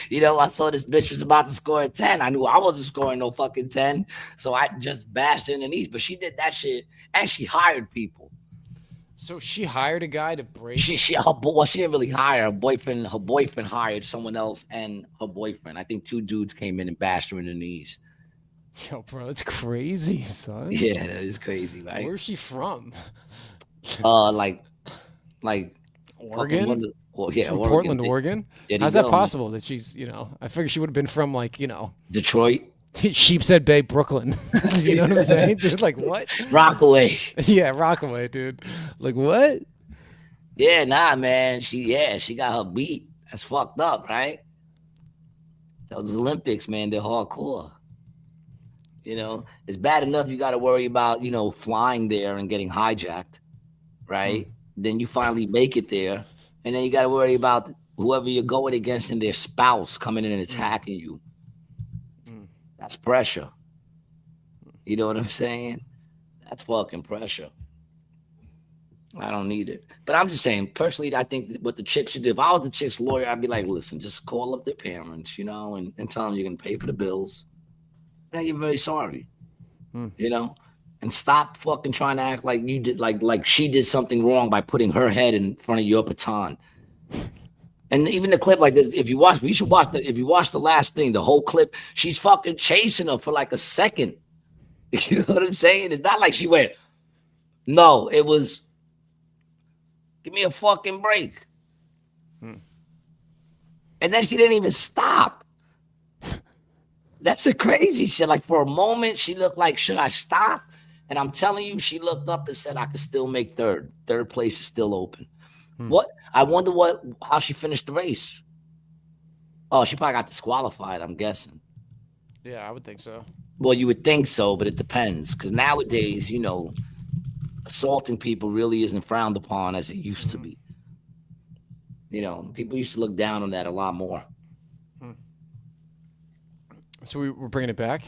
Speaker 1: You know, I saw this bitch was about to score a 10. I knew I wasn't scoring no fucking 10. So I just bashed her in the knees. But she did that shit, and she hired people.
Speaker 2: So she hired a guy to break.
Speaker 1: She didn't really hire her boyfriend. Her boyfriend hired someone else and her boyfriend. I think 2 dudes came in and bashed her in the knees.
Speaker 2: Yo, bro, it's crazy, son.
Speaker 1: Yeah, that is crazy, right?
Speaker 2: Where's she from?
Speaker 1: Like
Speaker 2: Oregon?
Speaker 1: Oregon.
Speaker 2: From Portland, Oregon?
Speaker 1: There you
Speaker 2: How's that
Speaker 1: go,
Speaker 2: possible that she's, you know, I figured she would have been from like, you know,
Speaker 1: Detroit,
Speaker 2: Sheepshead Bay, Brooklyn. You know what I'm saying? Dude, like what?
Speaker 1: Rockaway.
Speaker 2: Yeah, Rockaway, dude. Like what?
Speaker 1: Yeah, nah, man. She got her beat. That's fucked up, right? Those Olympics, man, they're hardcore. You know, it's bad enough you got to worry about, you know, flying there and getting hijacked, right? Then you finally make it there, and then you got to worry about whoever you're going against and their spouse coming in and attacking you. That's pressure. You know what I'm saying? That's fucking pressure. I don't need it. But I'm just saying, personally, I think that what the chick should do, if I was the chick's lawyer, I'd be like, listen, just call up their parents, you know, and tell them you're going to pay for the bills. And you're very sorry, you know, and stop fucking trying to act like you did, like she did something wrong by putting her head in front of your baton. And even the clip like this, if you watch the last thing, the whole clip, she's fucking chasing her for like a second. You know what I'm saying? It's not like she went, No, it was, give me a fucking break. And then she didn't even stop. That's the crazy shit. Like for a moment, she looked like, should I stop? And I'm telling you, she looked up and said, I could still make third. Third place is still open. What? I wonder how she finished the race. Oh, she probably got disqualified, I'm guessing.
Speaker 2: Yeah, I would think so.
Speaker 1: Well, you would think so, but it depends. Because nowadays, assaulting people really isn't frowned upon as it used to be. People used to look down on that a lot more.
Speaker 2: So we're bringing it back?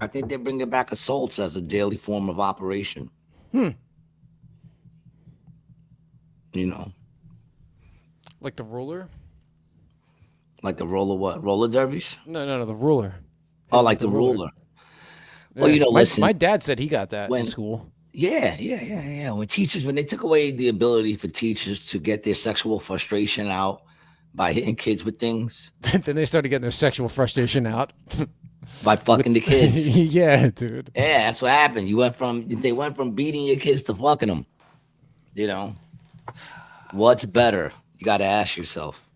Speaker 1: I think they're bringing back assaults as a daily form of operation.
Speaker 2: Like the ruler?
Speaker 1: Like the roller what? Roller derbies?
Speaker 2: No, the ruler.
Speaker 1: Oh, like the ruler.
Speaker 2: Yeah.
Speaker 1: Well, listen.
Speaker 2: My dad said he got that in school.
Speaker 1: Yeah. When they took away the ability for teachers to get their sexual frustration out by hitting kids with things.
Speaker 2: Then they started getting their sexual frustration out.
Speaker 1: By fucking the kids.
Speaker 2: Yeah, dude.
Speaker 1: Yeah, that's what happened. They went from beating your kids to fucking them. What's better? You got to ask yourself.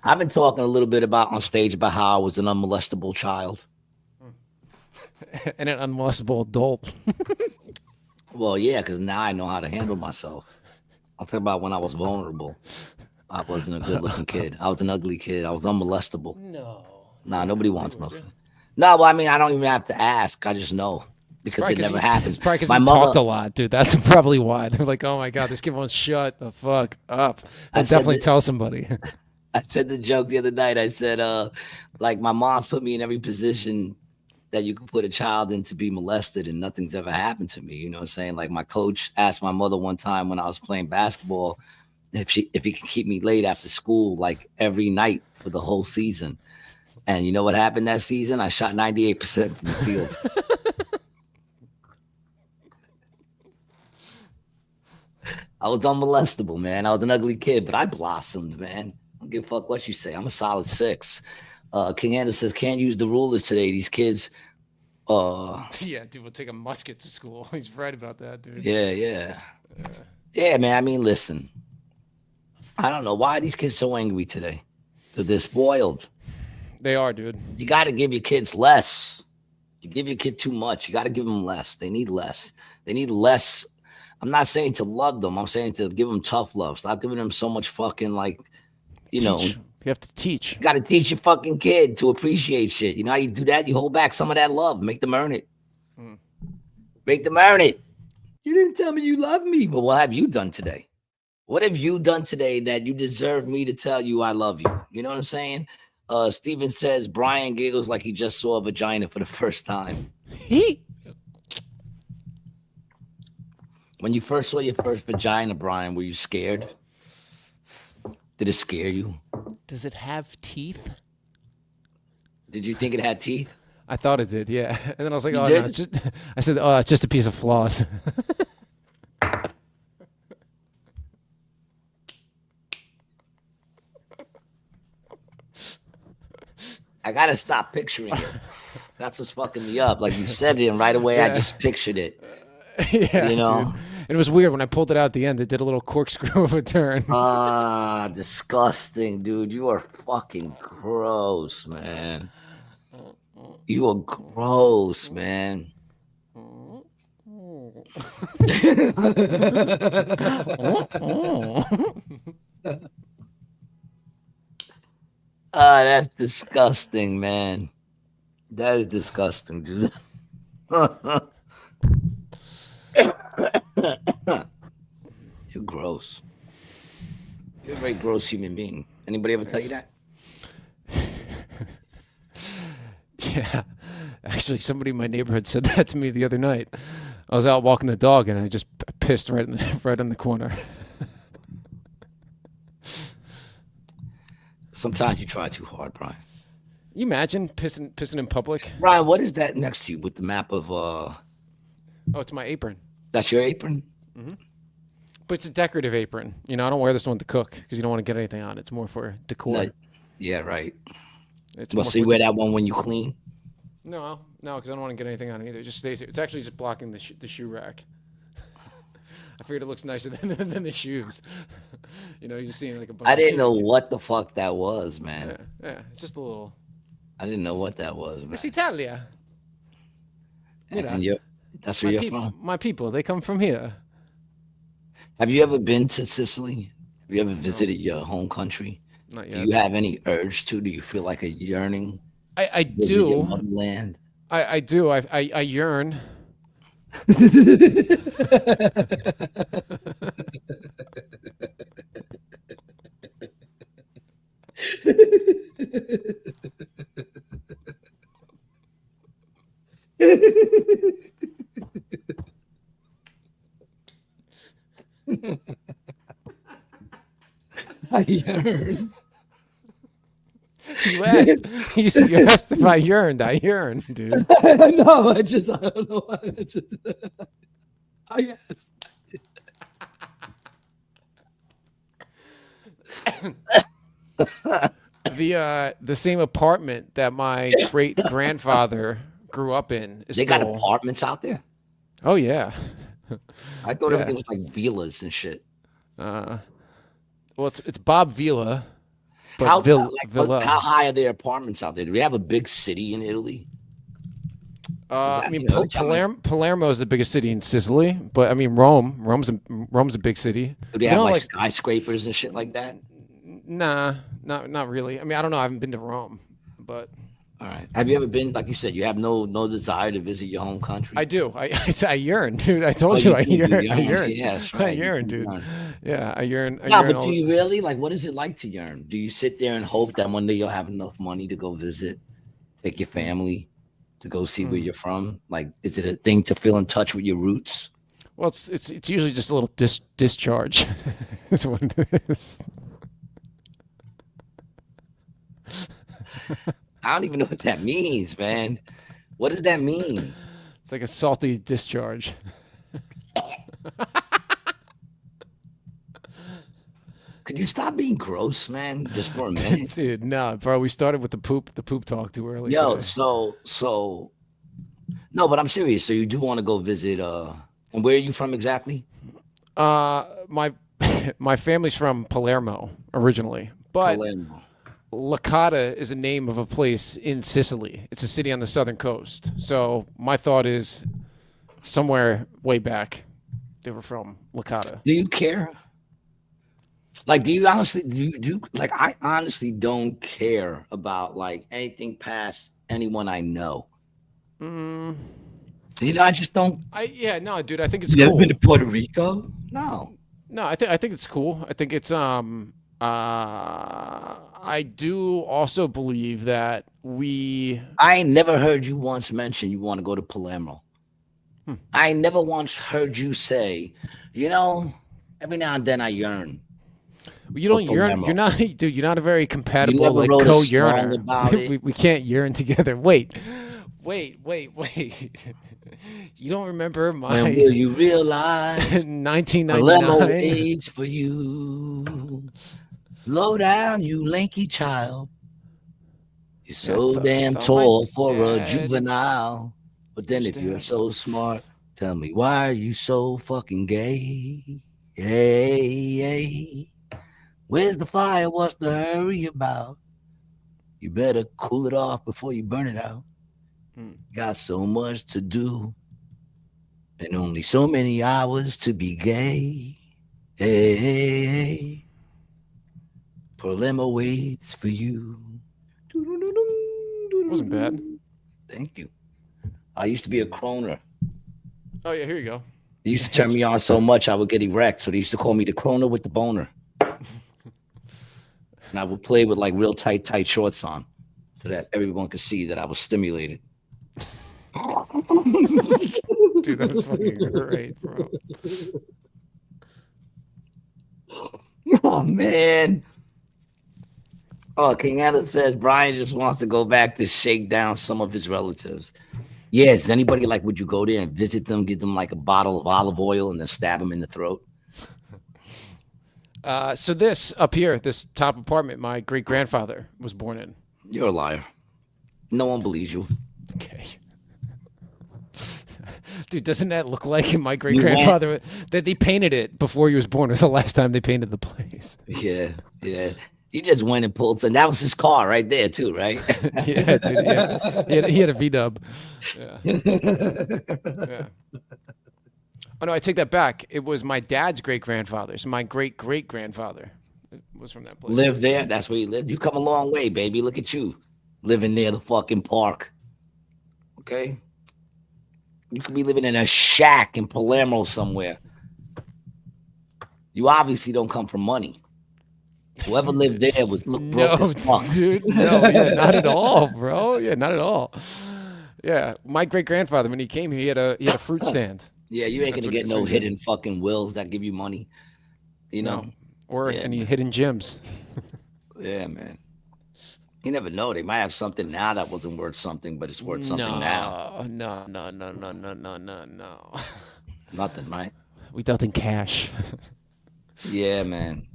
Speaker 1: I've been talking a little bit on stage about how I was an unmolestable child.
Speaker 2: And an unmolestable adult.
Speaker 1: Well, yeah, because now I know how to handle myself. I'll talk about when I was vulnerable. I wasn't a good-looking kid. I was an ugly kid. I was unmolestable.
Speaker 2: No.
Speaker 1: Nah, nobody wants most. No, well, I mean, I don't even have to ask. I just know because it never happened.
Speaker 2: It's probably because you talked a lot, dude. That's probably why. They're like, oh, my God, this kid won't shut the fuck up. I'll definitely tell somebody.
Speaker 1: I said the joke the other night. I said, like, my mom's put me in every position that you could put a child in to be molested, and nothing's ever happened to me. You know what I'm saying? Like, my coach asked my mother one time when I was playing basketball if he could keep me late after school, like, every night for the whole season. And you know what happened that season? I shot 98% from the field. I was unmolestable, man. I was an ugly kid, but I blossomed, man. I don't give a fuck what you say. I'm a solid 6. King Anderson says, can't use the rulers today. These kids.
Speaker 2: Yeah, dude, we'll take a musket to school. He's right about that, dude.
Speaker 1: Yeah, man. I mean, listen. I don't know. Why are these kids so angry today? Because they're spoiled.
Speaker 2: They are, dude.
Speaker 1: You got to give your kids less. You give your kid too much. You got to give them less. They need less. They need less. I'm not saying to love them. I'm saying to give them tough love. Stop giving them so much fucking, like, you know.
Speaker 2: You have to teach.
Speaker 1: You got to teach your fucking kid to appreciate shit. You know how you do that? You hold back some of that love. Make them earn it. Make them earn it. You didn't tell me you love me. But what have you done today? What have you done today that you deserve me to tell you I love you? You know what I'm saying? Steven says, Brian giggles like he just saw a vagina for the first time. When you first saw your first vagina, Brian, were you scared? Did it scare you?
Speaker 2: Does it have teeth?
Speaker 1: Did you think it had teeth?
Speaker 2: I thought it did, yeah. And then I was like,
Speaker 1: You
Speaker 2: oh,
Speaker 1: did?
Speaker 2: no, it's just, I said, oh, it's just a piece of floss.
Speaker 1: I got to stop picturing it. That's what's fucking me up. Like you said it, and right away I just pictured it.
Speaker 2: Yeah,
Speaker 1: you know?
Speaker 2: dude. It was weird when I pulled it out at the end. It did a little corkscrew of a turn.
Speaker 1: Ah, disgusting, dude. You are fucking gross, man. You are gross, man. Ah, that's disgusting, man. That is disgusting, dude. You're gross. You're a very gross human being. Anybody ever tell you that?
Speaker 2: Yeah. Actually, somebody in my neighborhood said that to me the other night. I was out walking the dog and I just pissed right in the corner.
Speaker 1: Sometimes you try too hard, Brian.
Speaker 2: You imagine pissing in public?
Speaker 1: Brian, what is that next to you with the map of
Speaker 2: Oh, it's my apron.
Speaker 1: That's your apron?
Speaker 2: Mm-hmm. But it's a decorative apron. You know, I don't wear this one to cook because you don't want to get anything on. It's more for decor.
Speaker 1: No. Yeah, right.
Speaker 2: It's
Speaker 1: Well, so you wear that one when you clean?
Speaker 2: No, No, because I don't want to get anything on it either. It just stays here. It's actually just blocking the shoe rack. I figured it looks nicer than the shoes. You're just seeing like a bunch
Speaker 1: I
Speaker 2: of
Speaker 1: didn't know
Speaker 2: shit.
Speaker 1: what the fuck that was,
Speaker 2: Yeah,
Speaker 1: man.
Speaker 2: yeah. It's just a little.
Speaker 1: I didn't know what that was, man.
Speaker 2: It's Italia.
Speaker 1: And that's where you're from?
Speaker 2: My people, they come from here.
Speaker 1: Have you ever been to Sicily? Have you ever visited your home country?
Speaker 2: Not
Speaker 1: Do
Speaker 2: yet.
Speaker 1: you have any urge to? Do you feel like a yearning?
Speaker 2: I
Speaker 1: Visit your
Speaker 2: do.
Speaker 1: motherland?
Speaker 2: I do. I yearn.
Speaker 1: I yearn.
Speaker 2: You asked. You asked if I yearned. I yearn, dude.
Speaker 1: No, I don't know why. I asked.
Speaker 2: The same apartment that my great grandfather grew up in is
Speaker 1: They got
Speaker 2: still.
Speaker 1: apartments out there?
Speaker 2: Oh yeah.
Speaker 1: I thought
Speaker 2: Yeah.
Speaker 1: everything was like villas and shit.
Speaker 2: Well, it's Bob Villa. But
Speaker 1: How,
Speaker 2: Villa.
Speaker 1: how high are their apartments out there? Do we have a big city in Italy?
Speaker 2: I mean,
Speaker 1: every time
Speaker 2: Palermo is the biggest city in Sicily, but I mean, Rome's a big city.
Speaker 1: Do they have like skyscrapers and shit like that?
Speaker 2: Nah, not really. I mean, I don't know. I haven't been to Rome, but
Speaker 1: All right. Have you ever been, like you said, you have no desire to visit your home country?
Speaker 2: I do. I yearn, dude. I told you, I
Speaker 1: do,
Speaker 2: yearn.
Speaker 1: you
Speaker 2: I yearn.
Speaker 1: Yeah, that's
Speaker 2: I
Speaker 1: right.
Speaker 2: yearn, dude. Yeah, I yearn. I
Speaker 1: No,
Speaker 2: yearn
Speaker 1: but do you really? Like, what is it like to yearn? Do you sit there and hope that one day you'll have enough money to go visit, take your family to go see where you're from? Like, is it a thing to feel in touch with your roots?
Speaker 2: Well, it's usually just a little discharge. Is what it is.
Speaker 1: I don't even know what that means, man. What does that mean?
Speaker 2: It's like a salty discharge.
Speaker 1: Could you stop being gross, man, just for a minute?
Speaker 2: Dude, no, bro. We started with the poop talk too early.
Speaker 1: Yo,
Speaker 2: today.
Speaker 1: so no, but I'm serious. So you do want to go visit and where are you from exactly?
Speaker 2: My my family's from Palermo originally, but
Speaker 1: Palermo.
Speaker 2: Licata is a name of a place in Sicily. It's a city on the southern coast. So my thought is somewhere way back they were from Licata.
Speaker 1: Do you care? Like, do you honestly like I honestly don't care about like anything past anyone I know. I just don't.
Speaker 2: No, dude. I think it's
Speaker 1: You ever
Speaker 2: cool.
Speaker 1: been to Puerto Rico? No.
Speaker 2: No, I think it's cool. I think it's I do also believe that
Speaker 1: I ain't never heard you once mention you want to go to Palermo. I ain't never once heard you say, every now and then I yearn.
Speaker 2: you don't yearn.
Speaker 1: Palermo.
Speaker 2: You're not, dude. You're not a very compatible
Speaker 1: never
Speaker 2: like
Speaker 1: wrote a song
Speaker 2: co-yearner.
Speaker 1: about it?
Speaker 2: we can't yearn together. Wait. You don't remember my
Speaker 1: When will you realize
Speaker 2: 1999?
Speaker 1: Palermo waits for you? Slow down, you lanky child. You're so damn tall for a juvenile. But then if you're so smart, tell me, why are you so fucking gay? Hey. Where's the fire? What's the hurry about? You better cool it off before you burn it out. Got so much to do and only so many hours to be gay. Hey. Palermo waits for you.
Speaker 2: Wasn't bad.
Speaker 1: Thank you. I used to be a croner.
Speaker 2: Oh yeah, here you go.
Speaker 1: They used to turn me on so much I would get erect. So they used to call me the croner with the boner. And I would play with like real tight shorts on so that everyone could see that I was stimulated.
Speaker 2: Dude, that was fucking great, bro.
Speaker 1: Oh, man. Oh, King Adam says Brian just wants to go back to shake down some of his relatives. Yes, anybody like, would you go there and visit them, give them like a bottle of olive oil and then stab them in the throat?
Speaker 2: So this up here, this top apartment, my great grandfather was born in.
Speaker 1: You're a liar. No one believes you.
Speaker 2: Okay. Dude, doesn't that look like my great grandfather? That they painted it before he was born. It was the last time they painted the place.
Speaker 1: Yeah, yeah. He just went and pulled, and that was his car right there too, right?
Speaker 2: Yeah, dude. Yeah, he had a V-dub. Yeah. Yeah. Oh no, I take that back. It was my dad's great grandfather's. My great great grandfather was from that place.
Speaker 1: Lived there. That's where he lived. You come a long way, baby. Look at you, living near the fucking park. Okay. You could be living in a shack in Palermo somewhere. You obviously don't come from money. Whoever lived there was broke as fuck.
Speaker 2: Dude. No, yeah, not at all, bro. Yeah, not at all. Yeah, my great grandfather when he came here, he had a fruit stand.
Speaker 1: Yeah, you ain't gonna get no hidden fucking wills that give you money, you know,
Speaker 2: or any hidden gems.
Speaker 1: Yeah, man. You never know. They might have something now that wasn't worth something, but it's worth something now.
Speaker 2: No.
Speaker 1: Nothing, right?
Speaker 2: We dealt in cash.
Speaker 1: Yeah, man.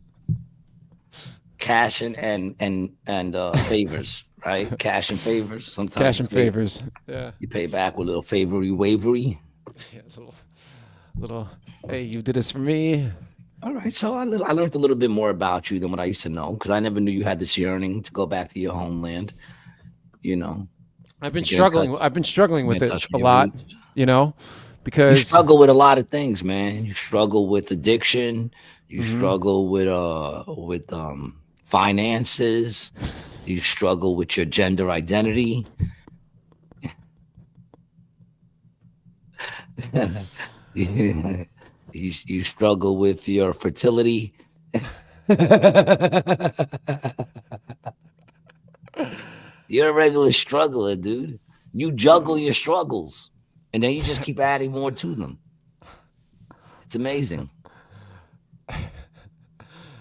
Speaker 1: Cash and favors, right? Cash and favors. Sometimes
Speaker 2: cash and favors. Yeah.
Speaker 1: You pay back with a little favory wavery.
Speaker 2: Yeah, little. Hey, you did this for me.
Speaker 1: All right, so I learned a little bit more about you than what I used to know, because I never knew you had this yearning to go back to your homeland. You know,
Speaker 2: I've been struggling with it a lot. You know, because
Speaker 1: you struggle with a lot of things, man. You struggle with addiction. You struggle with finances. You struggle with your gender identity. You struggle with your fertility. You're a regular struggler, dude. You juggle your struggles, and then you just keep adding more to them. It's amazing.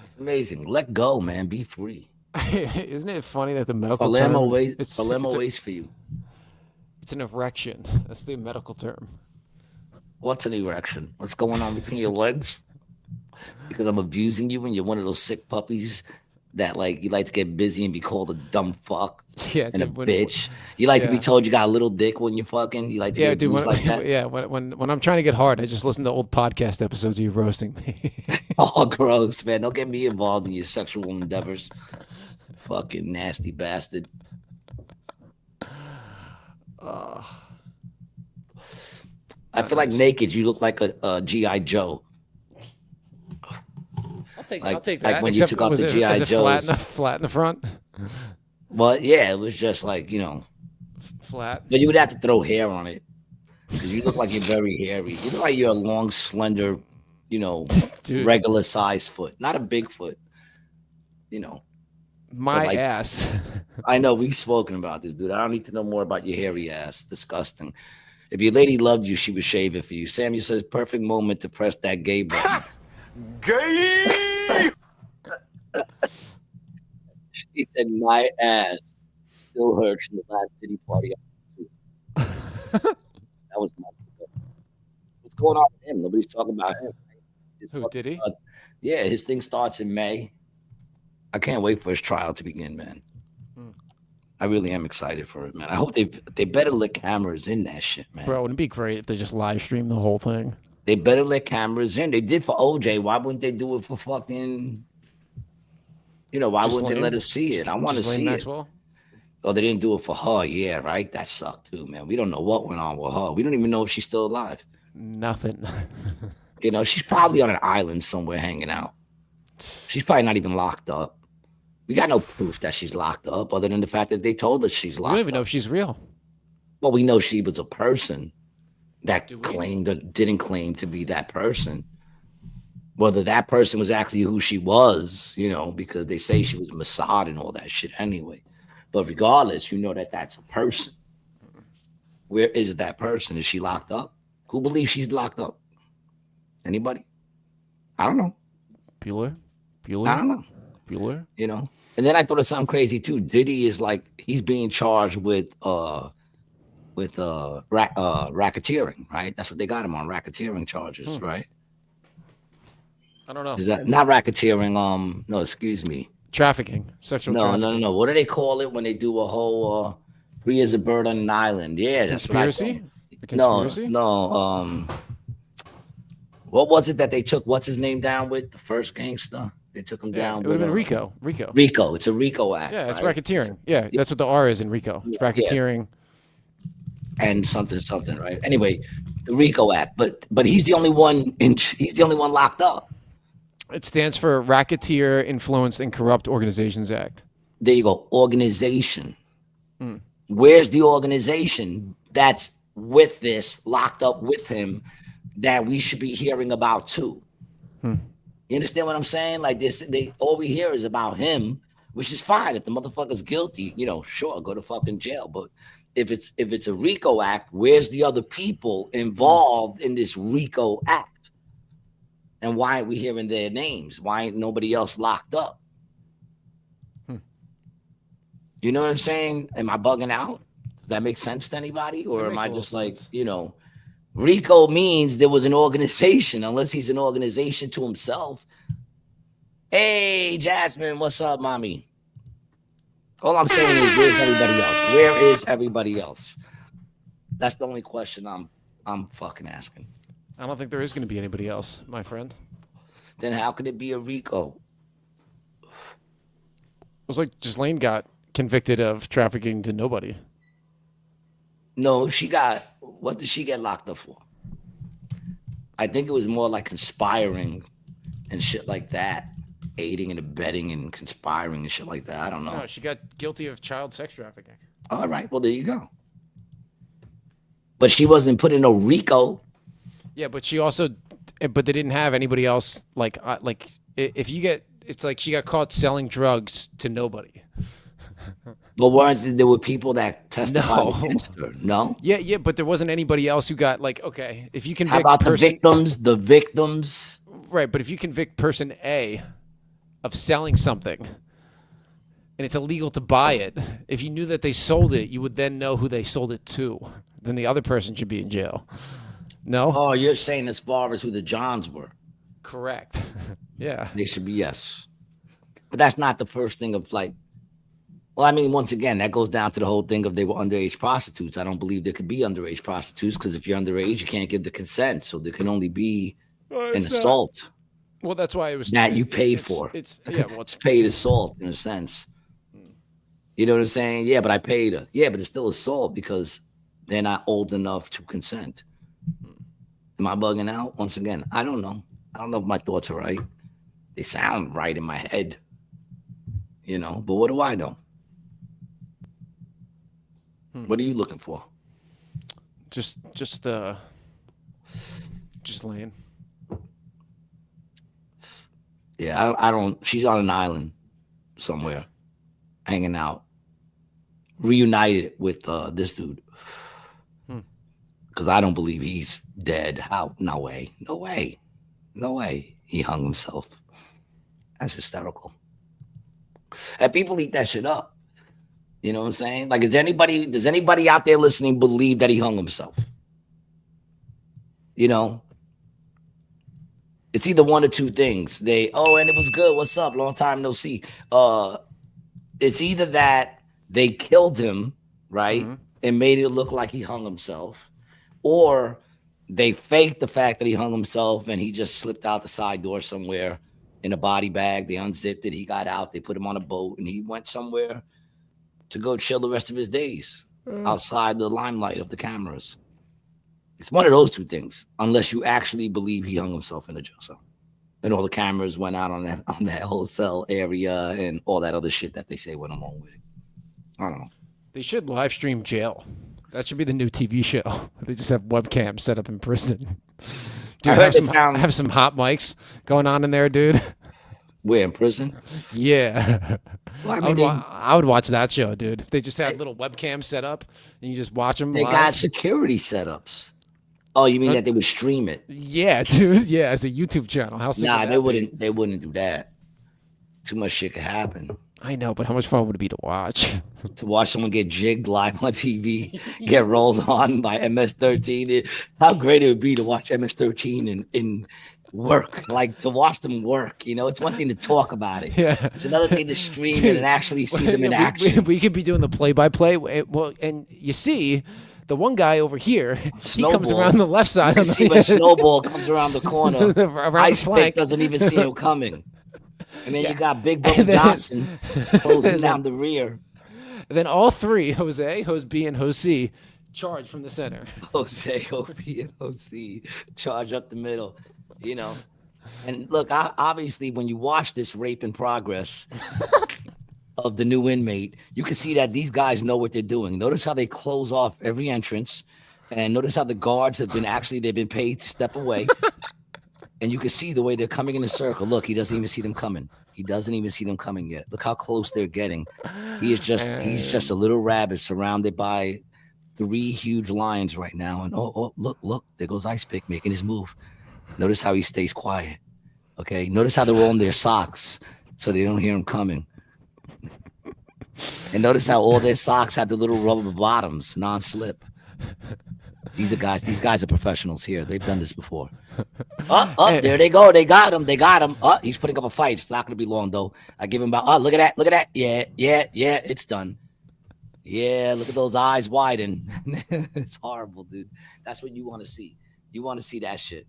Speaker 1: It's amazing. Let go, man. Be free.
Speaker 2: Isn't it funny that the medical
Speaker 1: Palermo
Speaker 2: term...
Speaker 1: waits for you.
Speaker 2: It's an erection. That's the medical term.
Speaker 1: What's an erection? What's going on between your legs? Because I'm abusing you and you're one of those sick puppies that you like to get busy and be called a dumb fuck and a bitch. You like to be told you got a little dick when you're fucking. You like to get abused like that.
Speaker 2: Yeah, when I'm trying to get hard, I just listen to old podcast episodes of you roasting me.
Speaker 1: Oh, gross, man. Don't get me involved in your sexual endeavors. Fucking nasty bastard. I feel like naked, you look like a G.I. Joe.
Speaker 2: I'll take that.
Speaker 1: Like when you took off the G.I. Joes.
Speaker 2: Flat in the front?
Speaker 1: Well, yeah, it was just
Speaker 2: flat.
Speaker 1: But you would have to throw hair on it. Because you look like you're very hairy. You look like you're a long, slender, regular size foot. Not a big foot.
Speaker 2: My ass.
Speaker 1: I know, we've spoken about this, dude. I don't need to know more about your hairy ass. Disgusting. If your lady loved you, she would shave it for you. Samuel says, perfect moment to press that gay button. Gay! He said, my ass still hurts from the last titty party. That was months ago. What's going on with him? Nobody's talking about him.
Speaker 2: Who, did he?
Speaker 1: Yeah, his thing starts in May. I can't wait for his trial to begin, man. I really am excited for it, man. I hope they better let cameras in that shit, man.
Speaker 2: Bro, wouldn't it be great if they just live stream the whole thing?
Speaker 1: They better let cameras in. They did for OJ. Why wouldn't they do it for fucking... why wouldn't they let us see it? I want to see it. Oh, they didn't do it for her. Yeah, right? That sucked too, man. We don't know what went on with her. We don't even know if she's still alive.
Speaker 2: Nothing.
Speaker 1: She's probably on an island somewhere hanging out. She's probably not even locked up. We got no proof that she's locked up other than the fact that they told us she's locked up.
Speaker 2: We don't even know if she's real.
Speaker 1: Well, we know she was a person that claimed or didn't claim to be that person. Whether that person was actually who she was, because they say she was Mossad and all that shit anyway. But regardless, that that's a person. Where is that person? Is she locked up? Who believes she's locked up? Anybody? I don't know.
Speaker 2: Bueller?
Speaker 1: I don't know.
Speaker 2: Bueller?
Speaker 1: And then I thought of something crazy too. Diddy is he's being charged with racketeering, right? That's what they got him on, racketeering charges, right?
Speaker 2: I don't know.
Speaker 1: Is that not racketeering? No, excuse me.
Speaker 2: Trafficking, sexual trafficking.
Speaker 1: No. What do they call it when they do a whole free as a bird on an island? Yeah, that's
Speaker 2: conspiracy. A conspiracy?
Speaker 1: No. What was it that they took? What's his name down with the first gangster? They took him down.
Speaker 2: It would have
Speaker 1: with
Speaker 2: been Rico.
Speaker 1: Rico. It's a Rico act.
Speaker 2: Yeah, it's
Speaker 1: right?
Speaker 2: racketeering. Yeah, that's what the R is in Rico. It's racketeering.
Speaker 1: And something, right? Anyway, the Rico Act. But he's the only one locked up.
Speaker 2: It stands for Racketeer Influenced and Corrupt Organizations Act.
Speaker 1: There you go. Organization. Where's the organization that's with this, locked up with him, that we should be hearing about too? You understand what I'm saying? Like this, all we hear is about him, which is fine. If the motherfucker's guilty, sure, go to fucking jail. But if it's a Rico act, where's the other people involved in this Rico act? And why aren't we hearing their names? Why ain't nobody else locked up? You know what I'm saying? Am I bugging out? Does that make sense to anybody? Or am I just like, Rico means there was an organization, unless he's an organization to himself. Hey, Jasmine, what's up, mommy? All I'm saying is, where's everybody else? Where is everybody else? That's the only question I'm fucking asking.
Speaker 2: I don't think there is going to be anybody else, my friend.
Speaker 1: Then how could it be a Rico?
Speaker 2: It was like Ghislaine got convicted of trafficking to nobody.
Speaker 1: No, what did she get locked up for? I think it was more like conspiring and shit like that. Aiding and abetting and conspiring and shit like that. I don't know.
Speaker 2: No, she got guilty of child sex trafficking.
Speaker 1: All right, well, there you go. But she wasn't put in no Rico.
Speaker 2: Yeah, but they didn't have anybody else. If you get, it's like she got caught selling drugs to nobody.
Speaker 1: But there were people that testified against her? No.
Speaker 2: Yeah, but there wasn't anybody else who got okay. If you convict,
Speaker 1: how about the victims? The victims,
Speaker 2: right? But if you convict person A of selling something, and it's illegal to buy it, if you knew that they sold it, you would then know who they sold it to. Then the other person should be in jail. No?
Speaker 1: Oh, you're saying as far as who the Johns were?
Speaker 2: Correct. Yeah.
Speaker 1: They should be, yes. But that's not the first thing of like, well, I mean, once again, that goes down to the whole thing of they were underage prostitutes. I don't believe there could be underage prostitutes because if you're underage, you can't give the consent. So there can only be an assault.
Speaker 2: Well, that's why it was
Speaker 1: that you paid for.
Speaker 2: It's
Speaker 1: paid assault in a sense. You know what I'm saying? Yeah, but I paid her. Yeah, but it's still assault because they're not old enough to consent. Am I bugging out? Once again, I don't know. I don't know if my thoughts are right. They sound right in my head, but what do I know? What are you looking for?
Speaker 2: Just laying.
Speaker 1: Yeah, I don't. She's on an island somewhere, hanging out, reunited with this dude. Because I don't believe he's dead. How? No way. No way. No way. He hung himself. That's hysterical. And people eat that shit up. You know what I'm saying? Like, does anybody out there listening believe that he hung himself? It's either one or two things. And it was good. What's up? Long time no see. It's either that they killed him, right? And made it look like he hung himself, or they faked the fact that he hung himself and he just slipped out the side door somewhere in a body bag. They unzipped it. He got out. They put him on a boat and he went somewhere to go chill the rest of his days outside the limelight of the cameras. It's one of those two things, unless you actually believe he hung himself in a jail cell and all the cameras went out on that whole cell area and all that other shit that they say went along with it. I don't know.
Speaker 2: They should live stream jail. That should be the new TV show. They just have webcams set up in prison. Dude, have some hot mics going on in there, dude.
Speaker 1: Where, in prison?
Speaker 2: Yeah.
Speaker 1: Well, I mean,
Speaker 2: I would watch that show, dude. If they just had little webcams set up and you just watch them.
Speaker 1: They got security setups. Oh, you mean that they would stream it?
Speaker 2: Yeah, dude. Yeah, it's a YouTube channel. How sick would that be?
Speaker 1: They wouldn't do that. Too much shit could happen.
Speaker 2: I know, but how much fun would it be to watch?
Speaker 1: To watch someone get jigged live on TV, get rolled on by MS-13. How great it would be to watch MS-13 in work, like to watch them work. It's one thing to talk about it. Yeah. It's another thing to stream it and actually see them in action.
Speaker 2: We could be doing the play-by-play. Well, and you see, The one guy over here, he comes
Speaker 1: Snowball.
Speaker 2: around the left side.
Speaker 1: You can
Speaker 2: on the-
Speaker 1: see when Snowball comes around the corner.
Speaker 2: around the
Speaker 1: Ice
Speaker 2: flank.
Speaker 1: Pick doesn't even see him coming. And then
Speaker 2: Yeah.
Speaker 1: you got Big Bone
Speaker 2: And then-
Speaker 1: Johnson closing down the rear.
Speaker 2: Then all three, Jose, Jose B, and Jose, charge from the center.
Speaker 1: Jose, OP, and OC charge up the middle, you know. And look, obviously, when you watch this rape in progress of the new inmate, you can see that these guys know what they're doing. Notice how they close off every entrance, and notice how the guards they've been paid to step away. And you can see the way they're coming in a circle. Look, he doesn't even see them coming. He doesn't even see them coming yet. Look how close they're getting. He's just a little rabbit surrounded by 3 huge lions right now. And look, there goes Ice Pick making his move. Notice how he stays quiet. Okay, notice how they're rolling their socks so they don't hear him coming. And notice how all their socks have the little rubber bottoms, non-slip. These guys are professionals here. They've done this before. There they go. They got him. He's putting up a fight. It's not going to be long, though. I give him about, look at that. Yeah, it's done. Yeah, look at those eyes widen. It's horrible, dude. That's what you want to see. You want to see that shit.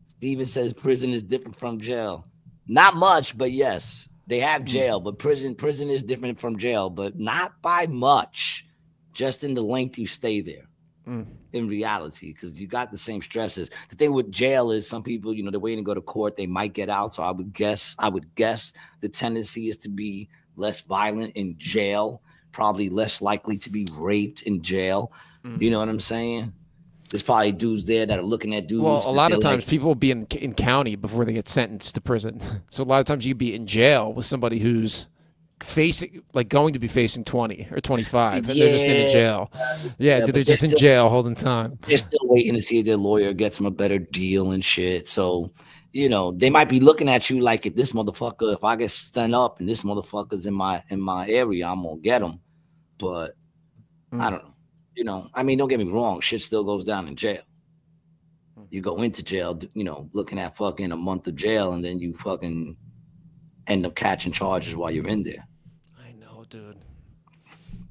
Speaker 1: Steven says prison is different from jail. Not much, but yes. They have jail, but prison is different from jail, but not by much. Just in the length you stay there. In reality, because you got the same stresses. The thing with jail is some people, they're waiting to go to court. They might get out. So I would guess the tendency is to be less violent in jail, probably less likely to be raped in jail. You know what I'm saying? There's probably dudes there that are looking at dudes.
Speaker 2: Well, a lot of times people will be in county before they get sentenced to prison. So a lot of times you'd be in jail with somebody who's going to be facing 20 or 25, and they're just in jail. Yeah, they're just in jail holding time.
Speaker 1: They're still waiting to see if their lawyer gets them a better deal and shit. So, they might be looking at you like, if I get sent up and this motherfucker's in my area, I'm gonna get him. But I don't know. Don't get me wrong, shit still goes down in jail. You go into jail, looking at fucking a month of jail, and then you fucking end up catching charges while you're in there.
Speaker 2: I know, dude.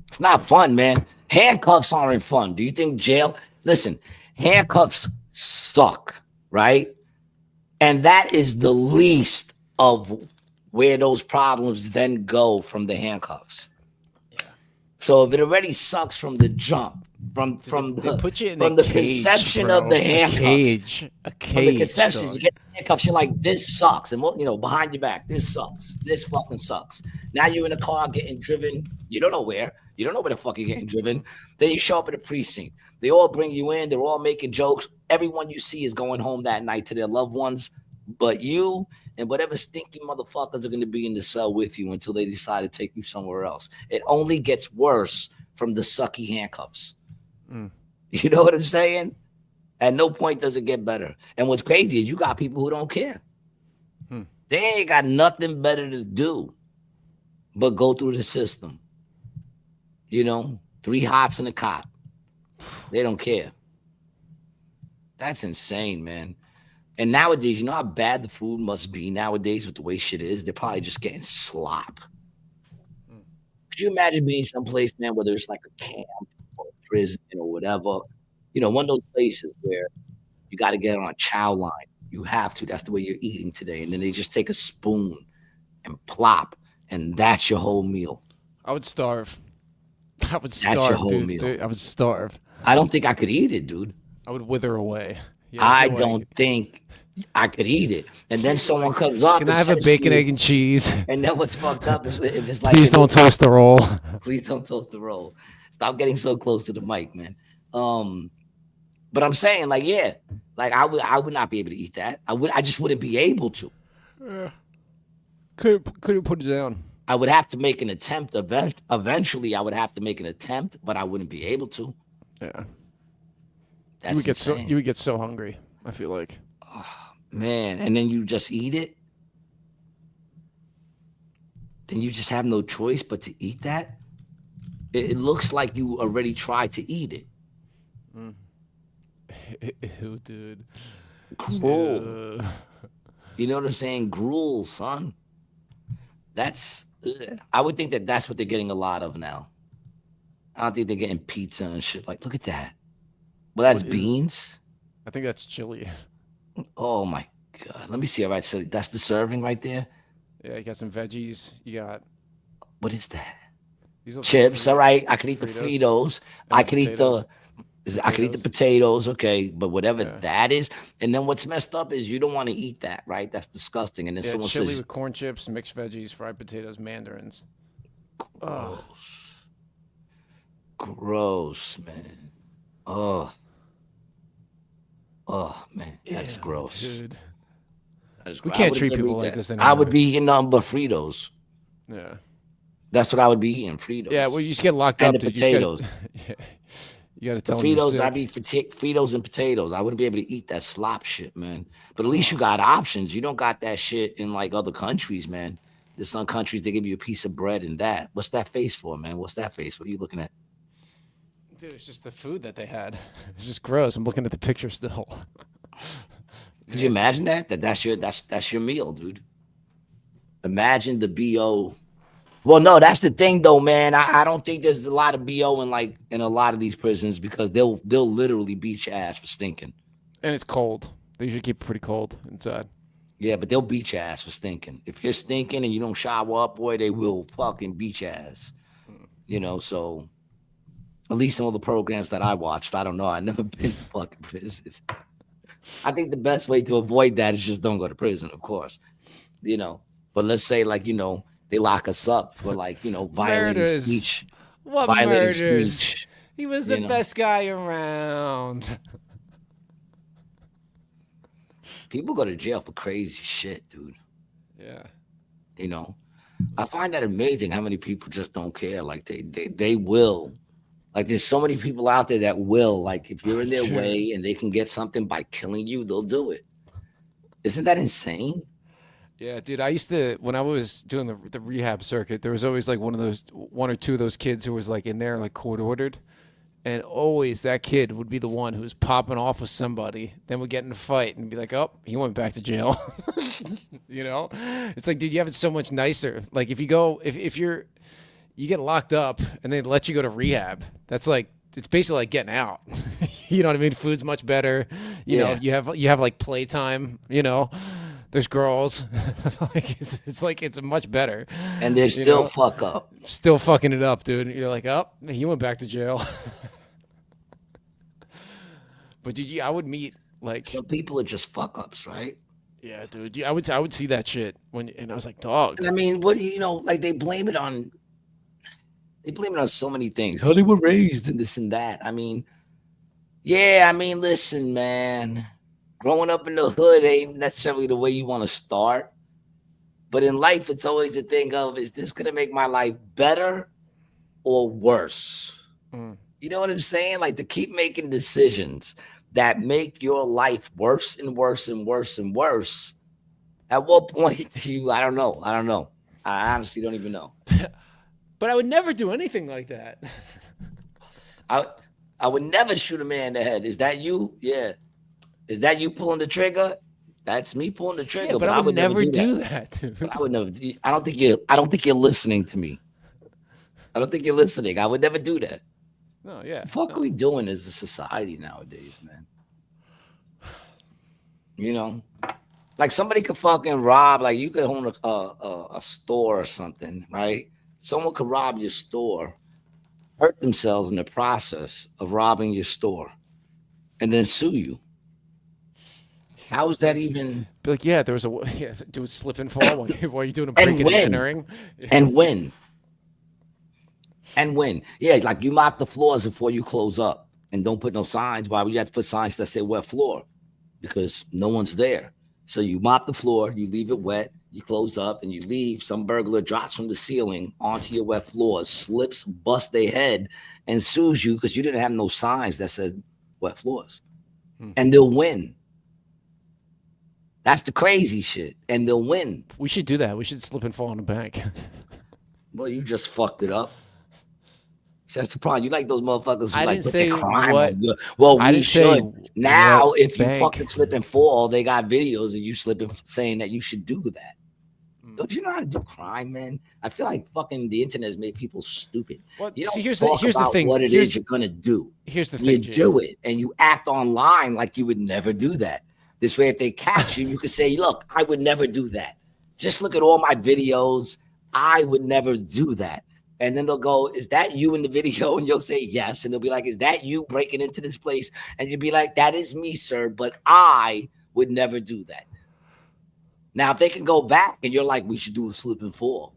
Speaker 1: It's not fun, man. Handcuffs aren't fun. Do you think jail? Listen, handcuffs suck, right? And that is the least of where those problems then go from the handcuffs. Yeah. So if it already sucks from the jump, from the conception of the handcuffs,
Speaker 2: a cage.
Speaker 1: From the conception, you get the handcuffs, you're like, this sucks, and behind your back, this sucks, this fucking sucks. Now you're in a car getting driven, you don't know where the fuck you're getting driven. Then you show up at a precinct. They all bring you in. They're all making jokes. Everyone you see is going home that night to their loved ones, but you and whatever stinky motherfuckers are going to be in the cell with you until they decide to take you somewhere else. It only gets worse from the sucky handcuffs. You know what I'm saying? At no point does it get better. And what's crazy is you got people who don't care. They ain't got nothing better to do but go through the system. 3 hots in a cot. They don't care. That's insane, man. And nowadays, you know how bad the food must be nowadays with the way shit is? They're probably just getting slop. Could you imagine being someplace, man, whether it's like a camp or a prison or whatever? One of those places where you got to get on a chow line. You have to. That's the way you're eating today. And then they just take a spoon and plop, and that's your whole meal.
Speaker 2: I would starve.
Speaker 1: That's your whole meal.
Speaker 2: Dude. I would starve.
Speaker 1: I don't think I could eat it, dude.
Speaker 2: I would wither away. Yeah,
Speaker 1: I don't think I could eat it. And then someone comes up.
Speaker 2: Can I have a bacon, egg, and cheese?
Speaker 1: And then what's fucked up is if it's like,
Speaker 2: please don't toast the roll.
Speaker 1: Please don't toast the roll. Stop getting so close to the mic, man. But I'm saying, I would not be able to eat that. I just wouldn't be able to.
Speaker 2: Couldn't put it down.
Speaker 1: I would have to make an attempt. Eventually, I would have to make an attempt, but I wouldn't be able to.
Speaker 2: Yeah.
Speaker 1: That's
Speaker 2: you would get so hungry, I feel like.
Speaker 1: Oh, man, and then you just eat it? Then you just have no choice but to eat that? It looks like you already tried to eat it.
Speaker 2: Ew, dude.
Speaker 1: Gruel. You know what I'm saying? Gruel, son. I would think that's what they're getting a lot of now. I don't think they're getting pizza and shit. Like, look at that. Well, that's
Speaker 2: What is-
Speaker 1: beans.
Speaker 2: I think that's chili.
Speaker 1: Oh my god. Let me see. All right, so that's the serving right there.
Speaker 2: Yeah, you got some veggies. You got
Speaker 1: What is that?
Speaker 2: these are
Speaker 1: Chips. All right, I can eat the
Speaker 2: Fritos.
Speaker 1: Fritos.
Speaker 2: And
Speaker 1: I
Speaker 2: the
Speaker 1: can eat
Speaker 2: potatoes.
Speaker 1: I can eat the potatoes. Okay, but whatever
Speaker 2: Yeah.
Speaker 1: that is. And then what's messed up is you don't want to eat that, right? That's disgusting. And then
Speaker 2: Yeah,
Speaker 1: someone
Speaker 2: chili
Speaker 1: says,
Speaker 2: with corn chips, mixed veggies, fried potatoes, mandarins. Oh,
Speaker 1: gross, man. Oh man, that's
Speaker 2: ew,
Speaker 1: gross.
Speaker 2: dude.
Speaker 1: That's
Speaker 2: We
Speaker 1: gross. I
Speaker 2: can't
Speaker 1: wouldn't
Speaker 2: treat
Speaker 1: be able to
Speaker 2: people
Speaker 1: eat
Speaker 2: like
Speaker 1: that.
Speaker 2: this
Speaker 1: I would
Speaker 2: anymore.
Speaker 1: be eating nothing but Fritos.
Speaker 2: Yeah.
Speaker 1: That's what I would be eating, Fritos.
Speaker 2: Yeah, well, you just get locked
Speaker 1: And
Speaker 2: up,
Speaker 1: the
Speaker 2: dude. You
Speaker 1: potatoes.
Speaker 2: just gotta, yeah, you gotta
Speaker 1: The
Speaker 2: tell them you're
Speaker 1: Fritos, I'd
Speaker 2: sick.
Speaker 1: be Fritos and potatoes. I wouldn't be able to eat that slop shit, man. But at least you got options. You don't got that shit in like other countries, man. There's some countries they give you a piece of bread and that. What's that face for, man? What's that face? What are you looking at?
Speaker 2: Dude, it's just the food that they had. It's just gross. I'm looking at the picture still.
Speaker 1: Could you imagine that? That's your meal, dude. Imagine the BO. Well, no, that's the thing though, man. I don't think there's a lot of BO in a lot of these prisons because they'll literally beat your ass for stinking.
Speaker 2: And it's cold. They usually keep it pretty cold inside.
Speaker 1: Yeah, but they'll beat your ass for stinking. If you're stinking and you don't shower up, boy, they will fucking beat your ass. You know, so at least some of the programs that I watched, I don't know. I've never been to fucking prison. I think the best way to avoid that is just don't go to prison, of course. You know, but let's say like, you know, they lock us up for like, you know, violating
Speaker 2: Murders.
Speaker 1: speech.
Speaker 2: What
Speaker 1: Violating
Speaker 2: murders?
Speaker 1: speech.
Speaker 2: He was the
Speaker 1: you know.
Speaker 2: best guy around.
Speaker 1: People go to jail for crazy shit, dude.
Speaker 2: Yeah.
Speaker 1: You know, I find that amazing how many people just don't care. Like they will. Like there's so many people out there that will. Like if you're in their
Speaker 2: Sure.
Speaker 1: way and they can get something by killing you, they'll do it. Isn't that insane?
Speaker 2: Yeah, dude. I used to when I was doing the rehab circuit, there was always like one or two of those kids who was like in there like court ordered. And always that kid would be the one who was popping off with somebody, then would get in a fight and be like, oh, he went back to jail. You know? It's like, dude, you have it so much nicer. Like if you go, if you get locked up and they let you go to rehab, that's like, it's basically like getting out. You know what I mean? Food's much better. You know, you have like playtime, you know. There's girls. Like it's much better.
Speaker 1: And they're still fuck up.
Speaker 2: Still fucking it up, dude. You're like, oh, he went back to jail. But dude, I would meet like
Speaker 1: Some people are just fuck ups, right?
Speaker 2: yeah, dude. I would see that shit and I was like, dog.
Speaker 1: And I mean, what do you know? Like they blame it on so many things. How they were raised and this and that. I mean, yeah. I mean, listen, man. Growing up in the hood ain't necessarily the way you want to start. But in life, it's always a thing of, is this going to make my life better or worse? You know what I'm saying? Like to keep making decisions that make your life worse and worse and worse and worse. At what point do you, I don't know. I honestly don't even know.
Speaker 2: But I would never do anything like that.
Speaker 1: I would never shoot a man in the head. Is that you? Yeah. Is that you pulling the trigger? That's me pulling the trigger.
Speaker 2: Yeah, but I would never do
Speaker 1: that.
Speaker 2: that, dude.
Speaker 1: But I would never. I don't think you're listening to me. I don't think you're listening. I would never do that.
Speaker 2: No, yeah.
Speaker 1: The fuck are we doing as a society nowadays, man? You know, like somebody could fucking rob. Like you could own a store or something, right? Someone could rob your store, hurt themselves in the process of robbing your store, and then sue you. How is that even?
Speaker 2: Be like, yeah, there was slip and fall while you're doing a breaking and entering.
Speaker 1: And win. Yeah, like you mop the floors before you close up and don't put no signs. Why would you have to put signs that say wet floor? Because no one's there. So you mop the floor, you leave it wet, you close up and you leave. Some burglar drops from the ceiling onto your wet floors, slips, busts their head and sues you because you didn't have no signs that said wet floors. And they'll win. That's the crazy shit. And they'll win.
Speaker 2: We should do that. We should slip and fall on a bank.
Speaker 1: Well, you just fucked it up. See, that's the problem. You like those motherfuckers who
Speaker 2: I
Speaker 1: like
Speaker 2: didn't
Speaker 1: put
Speaker 2: say
Speaker 1: their crime
Speaker 2: what-
Speaker 1: on you. Well,
Speaker 2: I
Speaker 1: we
Speaker 2: didn't say
Speaker 1: should. Now,
Speaker 2: what
Speaker 1: if you
Speaker 2: bank.
Speaker 1: fucking slip and fall, they got videos of you slipping saying that you should do that. Don't you know how to do crime, man? I feel like fucking the internet has made people stupid.
Speaker 2: Well,
Speaker 1: You don't
Speaker 2: see, here's
Speaker 1: talk
Speaker 2: the
Speaker 1: about
Speaker 2: thing.
Speaker 1: what it is you're gonna do.
Speaker 2: Here's the
Speaker 1: You
Speaker 2: thing. Jay.
Speaker 1: do it, and you act online like you would never do that. This way, if they catch you, you can say, "Look, I would never do that. Just look at all my videos. I would never do that." And then they'll go, "Is that you in the video?" And you'll say yes, and they'll be like, "Is that you breaking into this place?" And you'll be like, "That is me, sir, but I would never do that." Now, if they can go back and you're like, "We should do a slip and fall,"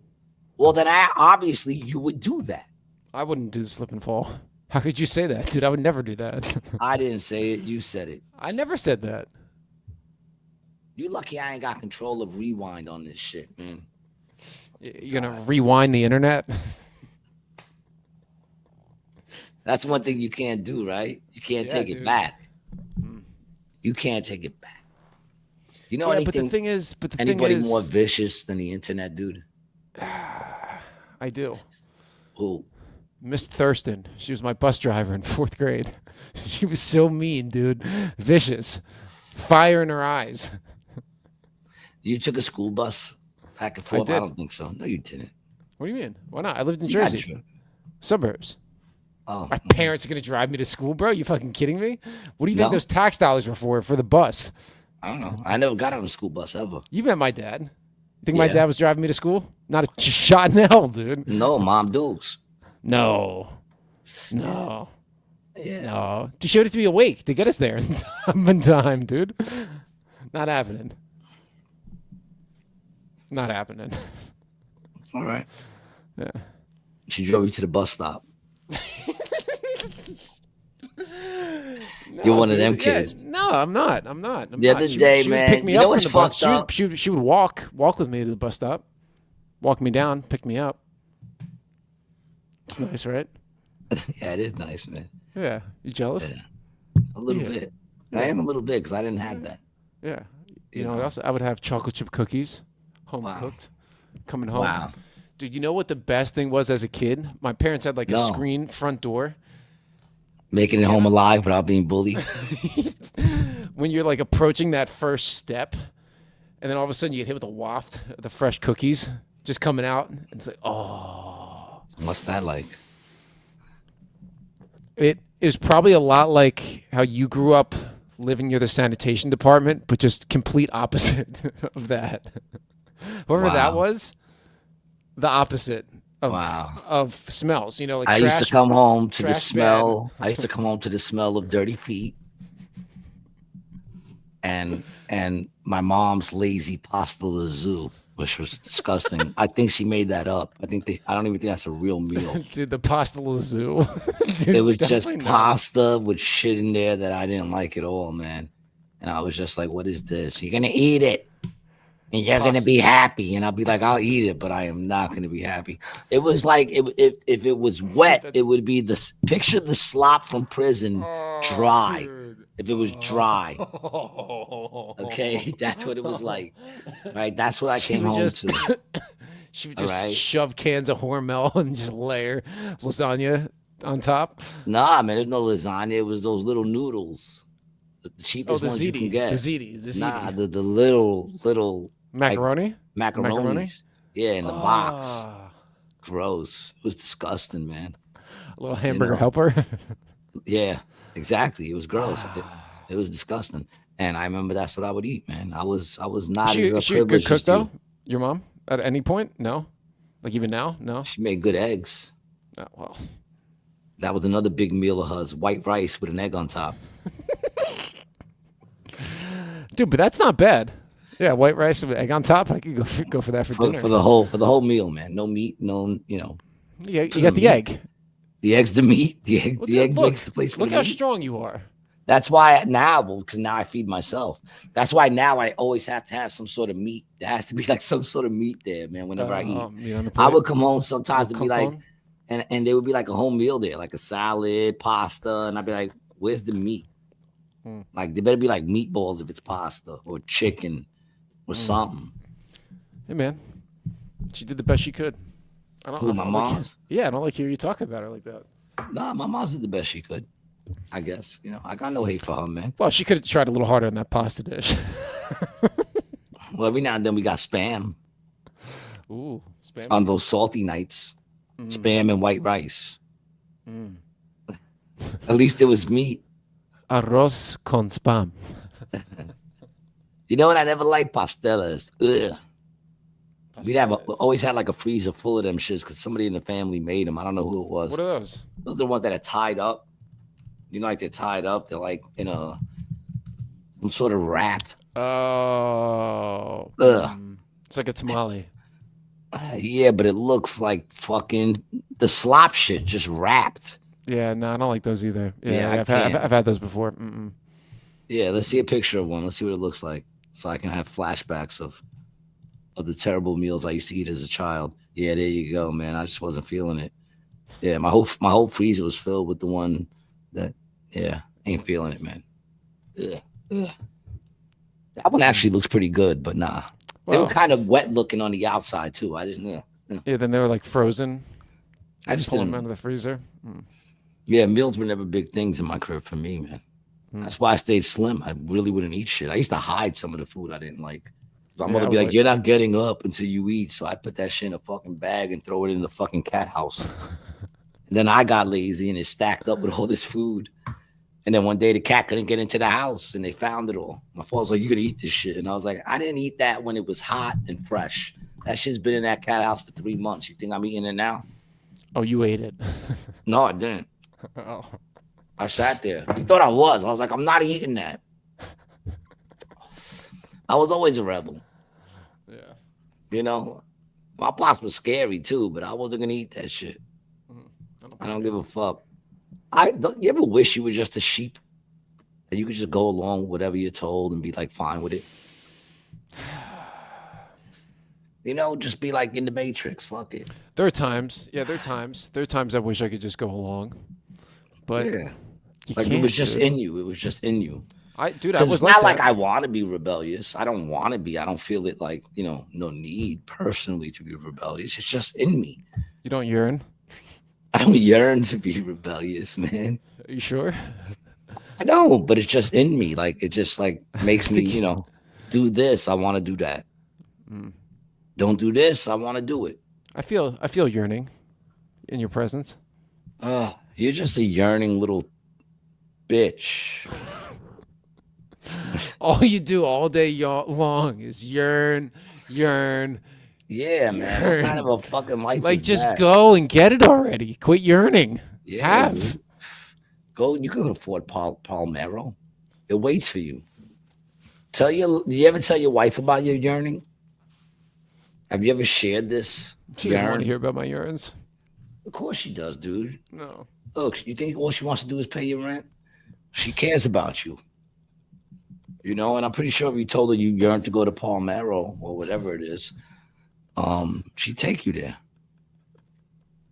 Speaker 1: well, then obviously you would do that.
Speaker 2: I wouldn't do the slip and fall. How could you say that, dude? I would never do that.
Speaker 1: I didn't say it. You said it.
Speaker 2: I never said that.
Speaker 1: You lucky I ain't got control of rewind on this shit, man.
Speaker 2: You're gonna rewind the internet?
Speaker 1: That's one thing you can't do, right? You can't take it back. You can't take it back. You know anything?
Speaker 2: But the thing is,
Speaker 1: anybody more vicious than the internet, dude?
Speaker 2: I do.
Speaker 1: Who?
Speaker 2: Miss Thurston. She was my bus driver in 4th grade. She was so mean, dude. Vicious. Fire in her eyes.
Speaker 1: You took a school bus back and forth? I don't think so. No, you didn't.
Speaker 2: What do you mean? Why not? I lived in Jersey. Suburbs.
Speaker 1: Oh,
Speaker 2: my parents are going to drive me to school, bro? You fucking kidding me? What do you think those tax dollars were for the bus?
Speaker 1: I don't know. I never got on a school bus ever.
Speaker 2: You met my dad. You think my dad was driving me to school? Not a shot in hell, dude.
Speaker 1: No, Mom Dukes.
Speaker 2: No. Yeah. No. She showed it to be awake to get us there in time, dude. Not happening. Not happening.
Speaker 1: All right.
Speaker 2: Yeah.
Speaker 1: She drove you to the bus stop.
Speaker 2: No,
Speaker 1: you're one of them kids.
Speaker 2: Yeah, no, I'm not.
Speaker 1: The other day,
Speaker 2: she
Speaker 1: man,
Speaker 2: would pick me
Speaker 1: you
Speaker 2: up
Speaker 1: know what's
Speaker 2: from the bus.
Speaker 1: fucked up?
Speaker 2: She would walk with me to the bus stop, walk me down, pick me up. It's nice, right?
Speaker 1: Yeah, it is nice, man.
Speaker 2: Yeah, you jealous?
Speaker 1: Yeah. A little bit. I am a little bit because I didn't have that.
Speaker 2: Yeah, you know what else? I would have chocolate chip cookies, home cooked, coming home.
Speaker 1: Wow.
Speaker 2: Dude, you know what the best thing was as a kid? My parents had like a screen front door.
Speaker 1: Making it home alive without being bullied.
Speaker 2: When you're like approaching that first step, and then all of a sudden you get hit with a waft of the fresh cookies just coming out. And it's like, oh.
Speaker 1: What's that like?
Speaker 2: It is probably a lot like how you grew up living near the sanitation department, but just complete opposite of that. Whoever that was, the opposite of smells. You know, like
Speaker 1: I
Speaker 2: trash,
Speaker 1: used to come home to the
Speaker 2: trash
Speaker 1: smell. I used to come home to the smell of dirty feet and my mom's lazy pasta lazoo, which was disgusting. I think she made that up. I don't even think that's a real meal.
Speaker 2: Dude, the pasta lazoo. Dude,
Speaker 1: it was just pasta with shit in there that I didn't like at all, man. And I was just like, what is this? You're gonna eat it. And you're going to be happy. And I'll be like, I'll eat it, but I am not going to be happy. It was like, if it was wet, it would be picture the slop from prison dry.
Speaker 2: Dude.
Speaker 1: If it was dry. Okay, that's what it was like. Right, that's what I came home to.
Speaker 2: She would just shove cans of Hormel and just layer lasagna on top.
Speaker 1: Nah, man, there's no lasagna. It was those little noodles. The cheapest ones you can get.
Speaker 2: The ziti.
Speaker 1: Nah, the little
Speaker 2: macaroni?
Speaker 1: Like, macaronis. Yeah, in the box. Gross. It was disgusting, man.
Speaker 2: A little hamburger helper.
Speaker 1: Yeah, exactly. It was gross. It was disgusting. And I remember that's what I would eat, man. I was not
Speaker 2: Is she a good cook though? Your mom? At any point? No? Like even now? No?
Speaker 1: She made good eggs.
Speaker 2: Oh, well.
Speaker 1: That was another big meal of hers. White rice with an egg on top.
Speaker 2: Dude, but that's not bad. Yeah, white rice with egg on top. I could go for that for dinner.
Speaker 1: For the whole meal, man. No meat, no, you know.
Speaker 2: Yeah, you got the egg.
Speaker 1: The egg's the meat. The egg makes the place for
Speaker 2: Look
Speaker 1: the
Speaker 2: how
Speaker 1: meat.
Speaker 2: strong you are.
Speaker 1: That's why now, because now I feed myself. That's why now I always have to have some sort of meat. There has to be like some sort of meat there, man. Whenever I eat, I would come home sometimes and be like, and there would be like a whole meal there, like a salad, pasta, and I'd be like, "Where's the meat?" Like there better be like meatballs if it's pasta or chicken or something.
Speaker 2: Hey man, she did the best she could.
Speaker 1: My mom's?
Speaker 2: Yeah, I don't like hear you talk about her like that.
Speaker 1: Nah, my mom's did the best she could. I guess, you know, I got no hate for her, man.
Speaker 2: Well, she could have tried a little harder on that pasta dish.
Speaker 1: Well, every now and then we got spam.
Speaker 2: Ooh, spam.
Speaker 1: On those salty nights. Spam and white rice. At least it was meat.
Speaker 2: Arroz con spam.
Speaker 1: You know what? I never liked pastelas. Ugh. We'd always had like a freezer full of them shits because somebody in the family made them. I don't know who it was.
Speaker 2: What are those?
Speaker 1: Those are the ones that are tied up. You know, like they're tied up. They're like in some sort of wrap.
Speaker 2: Oh. It's like a tamale.
Speaker 1: Yeah, but it looks like fucking the slop shit just wrapped.
Speaker 2: Yeah, no, I don't like those either.
Speaker 1: Yeah,
Speaker 2: I've had those before.
Speaker 1: Yeah, let's see a picture of one. Let's see what it looks like, so I can have flashbacks of the terrible meals I used to eat as a child. Yeah, there you go, man. I just wasn't feeling it. Yeah, my whole freezer was filled with the one that, ain't feeling it, man. Ugh. Ugh. That one actually looks pretty good, but nah. They were kind of wet looking on the outside too. I didn't know.
Speaker 2: Yeah, then they were like frozen.
Speaker 1: I just
Speaker 2: pull them
Speaker 1: didn't.
Speaker 2: out of the freezer.
Speaker 1: Yeah, meals were never big things in my crib for me, man. That's why I stayed slim. I really wouldn't eat shit. I used to hide some of the food I didn't like. My mother would be like, "You're not getting up until you eat." So I put that shit in a fucking bag and throw it in the fucking cat house. And then I got lazy and it stacked up with all this food. And then one day the cat couldn't get into the house and they found it all. My father was like, "You gotta eat this shit." And I was like, "I didn't eat that when it was hot and fresh. That shit's been in that cat house for 3 months. You think I'm eating it now?"
Speaker 2: Oh, you ate it?
Speaker 1: No, I didn't.
Speaker 2: Oh.
Speaker 1: I sat there. He thought I was. I was like, "I'm not eating that." I was always a rebel.
Speaker 2: Yeah.
Speaker 1: You know, my pops was scary too, but I wasn't gonna eat that shit. I don't give a fuck. You ever wish you were just a sheep? That you could just go along with whatever you're told and be like fine with it? You know, just be like in the Matrix. Fuck it.
Speaker 2: There are times. Yeah, there are times I wish I could just go along. But
Speaker 1: like it was just in you. It was just in you.
Speaker 2: I was
Speaker 1: it's not like I want to be rebellious. I don't want to be. I don't feel it like, no need personally to be rebellious. It's just in me.
Speaker 2: You don't yearn?
Speaker 1: I don't yearn to be rebellious, man.
Speaker 2: Are you sure?
Speaker 1: I don't, but it's just in me. Like it just like makes me, do this. I want to do that. Don't do this. I want to do it.
Speaker 2: I feel yearning in your presence.
Speaker 1: You're just a yearning little bitch.
Speaker 2: All you do all day long is yearn.
Speaker 1: Yeah, man. What kind of a fucking life
Speaker 2: like
Speaker 1: is
Speaker 2: just
Speaker 1: that?
Speaker 2: go and get it already. Quit yearning.
Speaker 1: Yeah, dude. Go. You can afford Palmero. It waits for you. Do you ever tell your wife about your yearning? Have you ever shared this?
Speaker 2: She doesn't want to hear about my yearns.
Speaker 1: Of course she does, dude.
Speaker 2: No.
Speaker 1: Look, you think all she wants to do is pay your rent? She cares about you. And I'm pretty sure if you told her you yearn to go to Palmero or whatever it is, she'd take you there.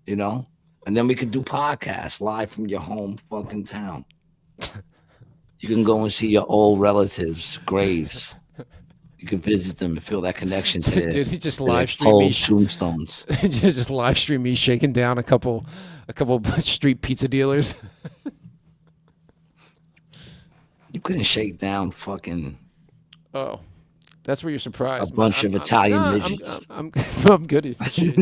Speaker 1: And then we could do podcasts live from your home fucking town. You can go and see your old relatives' graves. You can visit them and feel that connection to their,
Speaker 2: Dude, he just
Speaker 1: to
Speaker 2: live
Speaker 1: their
Speaker 2: stream
Speaker 1: cold
Speaker 2: me.
Speaker 1: tombstones.
Speaker 2: just live stream me shaking down a couple street pizza dealers.
Speaker 1: You couldn't shake down fucking.
Speaker 2: Oh, that's where you're surprised.
Speaker 1: A bunch of Italian midgets.
Speaker 2: I'm good at shit.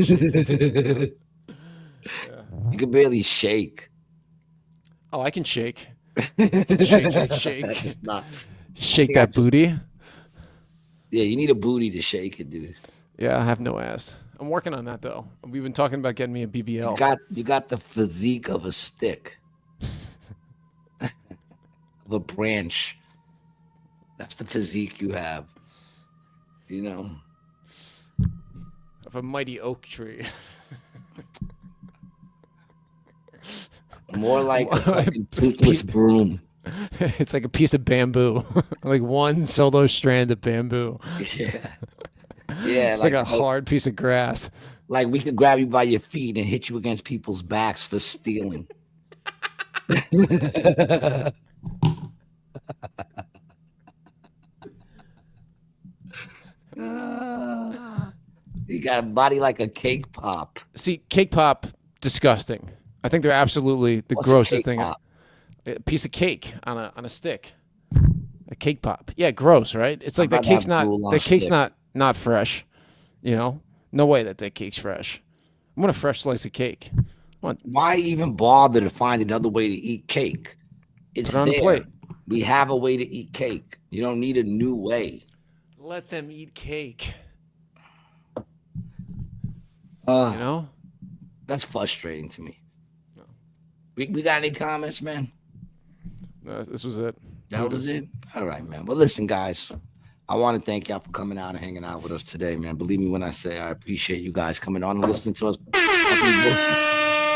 Speaker 1: You could barely shake.
Speaker 2: Oh, I can shake. Shake. Shake that booty.
Speaker 1: Yeah, you need a booty to shake it, dude.
Speaker 2: Yeah, I have no ass. I'm working on that though. We've been talking about getting me a BBL.
Speaker 1: You got the physique of a stick. Of a branch. That's the physique you have.
Speaker 2: Of a mighty oak tree.
Speaker 1: More like a fucking toothless broom.
Speaker 2: It's like a piece of bamboo. Like one solo strand of bamboo.
Speaker 1: Yeah. Yeah.
Speaker 2: It's like a hard piece of grass.
Speaker 1: Like we could grab you by your feet and hit you against people's backs for stealing. You got a body like a cake pop.
Speaker 2: See, cake pop, disgusting. I think they're absolutely the grossest thing.
Speaker 1: Pop?
Speaker 2: A piece of cake on a stick. A cake pop. Yeah, gross, right? It's like
Speaker 1: How
Speaker 2: that
Speaker 1: about
Speaker 2: cake's
Speaker 1: that
Speaker 2: not
Speaker 1: rule on
Speaker 2: that cake's
Speaker 1: stick?
Speaker 2: not fresh. Not No way that cake's fresh. I want a fresh slice of cake.
Speaker 1: Why even bother to find another way to eat cake? It's
Speaker 2: Put it on the
Speaker 1: there.
Speaker 2: plate.
Speaker 1: We have a way to eat cake. You don't need a new way.
Speaker 2: Let them eat cake.
Speaker 1: You
Speaker 2: know?
Speaker 1: That's frustrating to me. No. We got any comments, man?
Speaker 2: No, this was it.
Speaker 1: That was it? All right, man. Well, listen, guys. I want to thank y'all for coming out and hanging out with us today, man. Believe me when I say I appreciate you guys coming on and listening to us.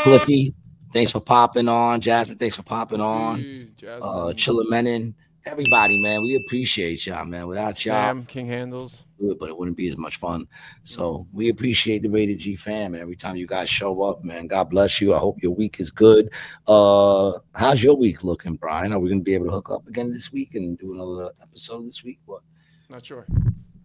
Speaker 1: Cliffy, thanks for popping on. Jasmine, thanks for popping on. Chillamenin, everybody, man. We appreciate y'all, man. Without y'all,
Speaker 2: Sam, King Handles.
Speaker 1: But it wouldn't be as much fun. So we appreciate the Rated G fam, and every time you guys show up, man, God bless you. I hope your week is good. How's your week looking, Brian? Are we gonna be able to hook up again this week and do another episode this week? What?
Speaker 2: Not sure.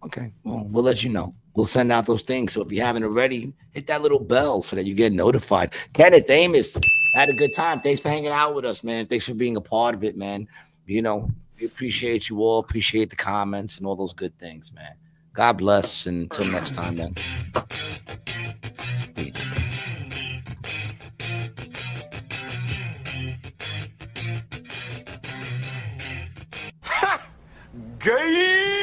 Speaker 1: Okay, well, we'll let you know. We'll send out those things. So if you haven't already, hit that little bell so that you get notified. Kenneth, Amos, had a good time. Thanks for hanging out with us, man. Thanks for being a part of it, man. You know, we appreciate you all. Appreciate the comments and all those good things, man. God bless. And until next time, man. Peace.
Speaker 7: Gay!